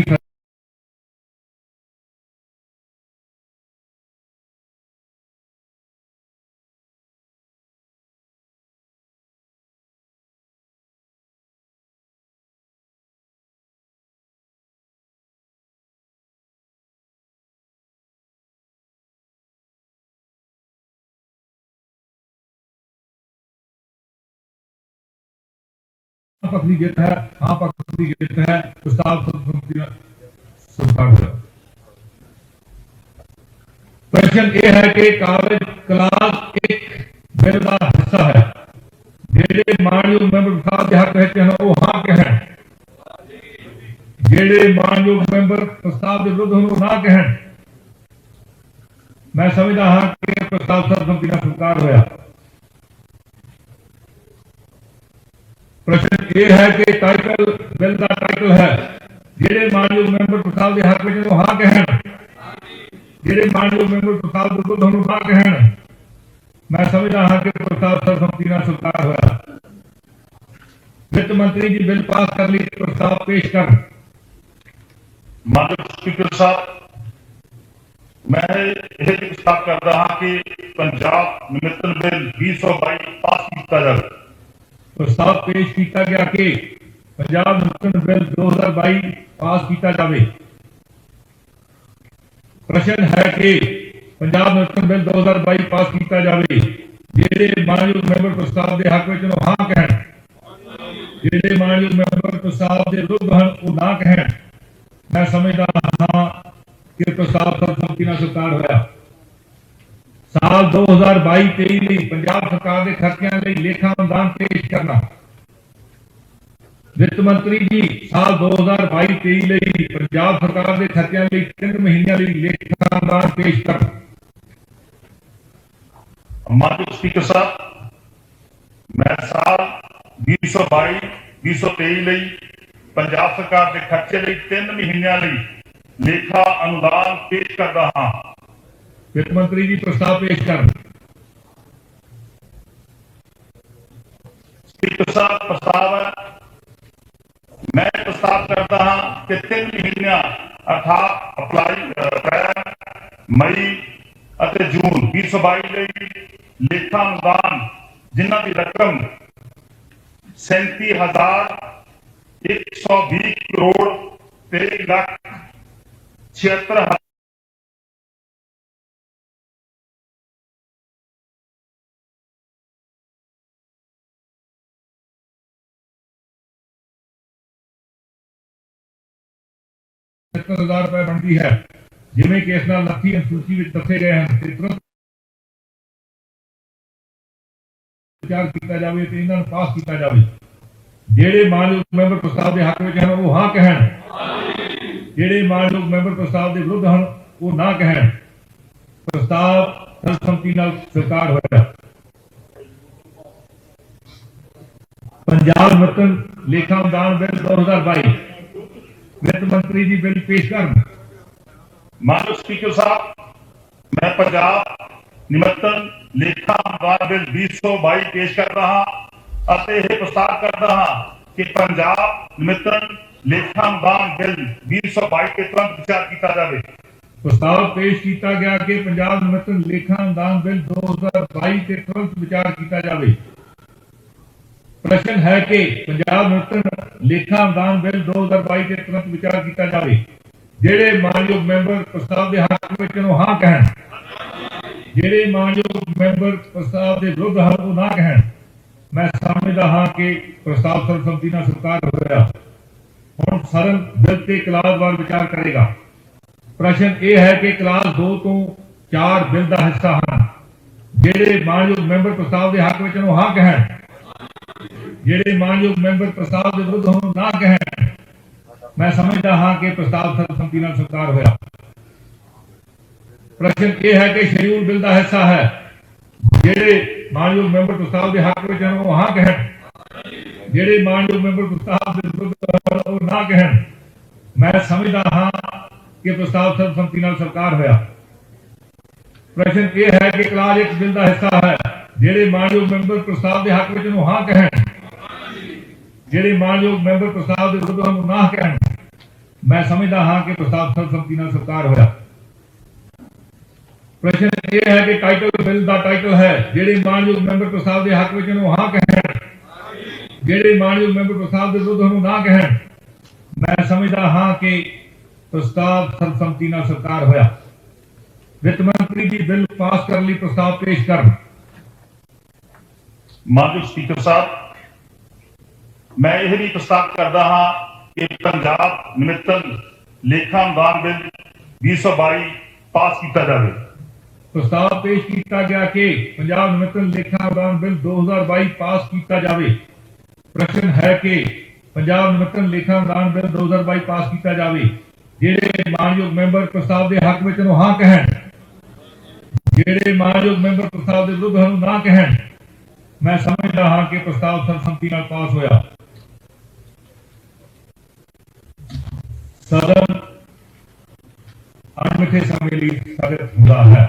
पक्ष की जित है। हाँ पक्ष की जित है। प्रस्ताव प्रश्न यह है कि कागज क्लास एक बिल का हिस्सा है। जेड़े मानयोग मैंबर प्रस्ताव के हक विच हैं वो हाँ कहन, जेड़े मानयोग मैंबर प्रस्ताव के विरुद्ध हैं वो ना कहन। मैं समझदा हाँ कि प्रस्ताव सर्वसम्मति नाल स्वीकार होया। प्रश्न ये है कि टाइटल बिल का टाइटल है जेड़े मानयोग मैंबर प्रस्ताव के हक में वो हाँ कहन, जेड़े मानयोग मैंबर प्रस्ताव के विरुद्ध हैं हाँ कहन। मैं समझदा हाँ कि प्रस्ताव सर्वसम्मति नाल स्वीकार होया। वित्त मंत्री जी बिल पास कर ली प्रस्ताव पेश कर। माननीय स्पीकर साहब, मैं यह प्रस्ताव करता हाँ कि पंजाब निमित्तन बिल 2022 पास किया जाए। प्रस्ताव पेश किया गया कि पंजाब निमित्तन बिल 2022 पास किया जाए। प्रश्न है कि पंजाब निमित्तन बिल 2022 पास किया जाए। जेड़े मानयोग मैंबर प्रस्ताव के हक में हाँ कहन, जेड़े मानयोग मैंबर प्रस्ताव के विरुद्ध हैं वो ना कहन। मैं समझदा हाँ कि प्रस्ताव सर्वसम्मति नाल स्वीकार होया। साल 2022-23 ਲਈ पंजाब सरकार के खर्चिਆਂ ਲਈ लेखा अनुदान पेश करना। वित्त मंत्री जी साल 2022-23 ਲਈ पंजाब सरकार के खर्चिਆਂ ਲਈ 3 ਮਹੀਨਿਆਂ ਲਈ लेखा अनुदान पेश करना। माननीय स्पीकर साहब, मैं साल 2022-2023 ਲਈ पंजाब सरकार के खर्चे ਲਈ 3 ਮਹੀਨਿਆਂ ਲਈ लेखा अनुदान पेश करदा हां। वित्त मंत्री जी प्रस्ताव पेश कर। स्पीकर साहब, प्रस्ताव है, मैं प्रस्ताव करता हाँ कि 3 महीने अर्थात अप्रैल, मई और जून 2022 ਲਈ लेखा अनुदान जिन्हां की रकम 37,120 करोड़ 13,76,000 रुपए बनती है। जिमें कि इस नाल लखी अनुसूची में दसे गए हैं तुरंत विचार किया जाए तो इन्हां नूं पास किया जाए। जेड़े मानयोग मैंबर प्रस्ताव के हक में हैं वो हाँ कहन, जेड़े मानयोग मैंबर प्रस्ताव के विरुद्ध हैं वो ना कहन। प्रस्ताव सर्वसम्मति नाल स्वीकार होया। पंजाब निमित्तन लेखा अनुदान बिल 2022 वित्त मंत्री जी बिल पेश कर। माननीय स्पीकर साहब, मैं पंजाब निमित्तन लेखा अनुदान बिल 2022 पेश कर रहा और यह प्रस्ताव करता हाँ कि पंजाब निमित्तन लेखा अनुदान बिल 2022 के तुरंत विचार किया जाए। प्रस्ताव पेश किया गया कि पंजाब निमित्तन लेखा अनुदान बिल 2022 के तुरंत विचार किया जाए। प्रश्न है कि पंजाब निमित्तन लेखा अनुदान बिल 2022 के तुरंत विचार किया जाए। ਜਿਹੜੇ ਮਾਨਯੋਗ ਮੈਂਬਰ ਪ੍ਰਸਤਾਵ ਦੇ ਹੱਕ ਵਿੱਚ ਨੂੰ ਹਾਂ ਕਹਿਣ, ਜਿਹੜੇ ਮਾਨਯੋਗ ਮੈਂਬਰ ਪ੍ਰਸਤਾਵ ਦੇ ਵਿਰੁੱਧ ਹਨ ਉਹ ਨਾ ਕਹਿਣ। ਮੈਂ ਸਮਝਦਾ ਹਾਂ ਕਿ ਪ੍ਰਸਤਾਵ ਸਰਬਸੰਮਤੀ ਨਾਲ ਸਵੀਕਾਰ ਹੋਇਆ। ਹੁਣ ਸਦਨ ਬਿੱਲ ਤੇ ਕਲਾਸਵਾਰ ਵਿਚਾਰ ਕਰੇਗਾ। ਪ੍ਰਸ਼ਨ ਇਹ ਹੈ ਕਿ ਕਲਾਸ 2 ਤੋਂ 4 ਬਿੱਲ ਦਾ ਹਿੱਸਾ ਹਨ। ਜਿਹੜੇ ਮਾਨਯੋਗ ਮੈਂਬਰ ਪ੍ਰਸਤਾਵ ਦੇ ਹੱਕ ਵਿੱਚ ਨੂੰ ਹਾਂ ਕਹਿਣ, ਜਿਹੜੇ ਮਾਨਯੋਗ ਮੈਂਬਰ ਪ੍ਰਸਤਾਵ ਦੇ ਵਿਰੁੱਧ ਨੂੰ ਨਾ ਕਹਿਣ। ਮੈਂ ਸਮਝਦਾ ਹਾਂ ਕਿ ਪ੍ਰਸਤਾਵ ਸਰਬਸੰਮਤੀ ਨਾਲ ਸਵੀਕਾਰ ਹੋਇਆ। ਪ੍ਰਸ਼ਨ ਇਹ ਹੈ ਕਿ ਸ਼ਡਿਊਲ ਬਿੱਲ ਦਾ ਹਿੱਸਾ ਹੈ। ਜਿਹੜੇ ਮਾਨਯੋਗ ਮੈਂਬਰ ਪ੍ਰਸਤਾਵ ਦੇ ਹੱਕ ਵਿੱਚ ਨੂੰ ਹਾਂ ਕਹਿਣ, ਜਿਹੜੇ ਮਾਨਯੋਗ ਮੈਂਬਰ ਪ੍ਰਸਤਾਵ ਦੇ ਵਿਰੁੱਧ ਉਹ ਨਾ ਕਹਿਣ। ਮੈਂ ਸਮਝਦਾ ਹਾਂ ਕਿ ਪ੍ਰਸਤਾਵ ਸਰਬਸੰਮਤੀ ਨਾਲ ਸਵੀਕਾਰ ਹੋਇਆ। ਪ੍ਰਸ਼ਨ ਇਹ ਹੈ ਕਿ ਕਲਾਸ 1 ਬਿੱਲ ਦਾ ਹਿੱਸਾ ਹੈ। ਜਿਹੜੇ ਮਾਨਯੋਗ ਮੈਂਬਰ ਪ੍ਰਸਤਾਵ ਦੇ ਹੱਕ ਵਿੱਚ ਨੂੰ ਹਾਂ ਕਹਿਣ, ਜਿਹੜੇ ਮਾਨਯੋਗ ਮੈਂਬਰ ਪ੍ਰਸਤਾਵ ਦੇ ਵਿਰੁੱਧ ਨੂੰ ਨਾ ਕਹਿਣ। ਮੈਂ ਸਮਝਦਾ ਹਾਂ ਕਿ ਪ੍ਰਸਤਾਵ ਸਰਬਸੰਮਤੀ ਨਾਲ ਸਵੀਕਾਰ ਹੋਇਆ। ਪ੍ਰਸ਼ਨ ਇਹ ਹੈ ਕਿ ਟਾਈਟਲ ਬਿੱਲ ਦਾ ਟਾਈਟਲ ਹੈ। ਜਿਹੜੇ ਮਾਨਯੋਗ ਮੈਂਬਰ ਪ੍ਰਸਤਾਵ ਦੇ ਹੱਕ ਵਿੱਚ ਨੂੰ ਹਾਂ ਕਹਿਣ, ਜਿਹੜੇ ਮਾਨਯੋਗ ਮੈਂਬਰ ਪ੍ਰਸਤਾਵ ਦੇ ਵਿਰੁੱਧ ਨੂੰ ਨਾ ਕਹਿਣ। ਮੈਂ ਸਮਝਦਾ ਹਾਂ ਕਿ ਪ੍ਰਸਤਾਵ ਸਰਬਸੰਮਤੀ ਨਾਲ ਸਵੀਕਾਰ ਹੋਇਆ। ਵਿੱਤ ਮੰਤਰੀ ਜੀ ਬਿੱਲ ਪਾਸ ਕਰਨ ਲਈ ਪ੍ਰਸਤਾਵ ਪੇਸ਼ ਕਰਨ। ਮਾਨਯੋਗ ਸਪੀਕਰ ਸਾਹਿਬ, ਮੈਂ ਇਹ ਵੀ ਪ੍ਰਸਤਾਵ ਕਰਦਾ ਹਾਂ ਕਿ ਪੰਜਾਬ ਨਿਮਿਤਨ ਲੇਖਾ ਅਨੁਦਾਨ ਬਿੱਲ 2022 ਪਾਸ ਕੀਤਾ ਜਾਵੇ। ਪ੍ਰਸਤਾਵ ਪੇਸ਼ ਕੀਤਾ ਗਿਆ ਕਿ ਪੰਜਾਬ ਨਿਮਿਤਨ ਲੇਖਾ ਅਨੁਦਾਨ ਬਿੱਲ 2022 ਪਾਸ ਕੀਤਾ ਜਾਵੇ। ਪ੍ਰਸ਼ਨ ਹੈ ਕਿ ਪੰਜਾਬ ਨਿਮਿਤਨ ਲੇਖਾ ਅਨੁਦਾਨ ਬਿੱਲ 2022 ਪਾਸ ਕੀਤਾ ਜਾਵੇ। ਜਿਹੜੇ ਮਾਨਯੋਗ ਮੈਂਬਰ ਪ੍ਰਸਤਾਵ ਦੇ ਹੱਕ ਵਿੱਚ ਨੂੰ ਹਾਂ ਕਹਿਣ, ਜਿਹੜੇ ਮਾਨਯੋਗ ਮੈਂਬਰ ਪ੍ਰਸਤਾਵ ਦੇ ਵਿਰੁੱਧ ਨੂੰ ਨਾ ਕਹਿਣ। ਮੈਂ ਸਮਝਦਾ ਹਾਂ ਕਿ ਪ੍ਰਸਤਾਵ ਸਰਬਸੰਮਤੀ ਨਾਲ ਪਾਸ ਹੋਇਆ। ਸਦਨ ਅਣਮਿੱਥੇ ਸਮੇਂ ਲਈ ਸਥਗਿਤ ਹੁੰਦਾ ਹੈ।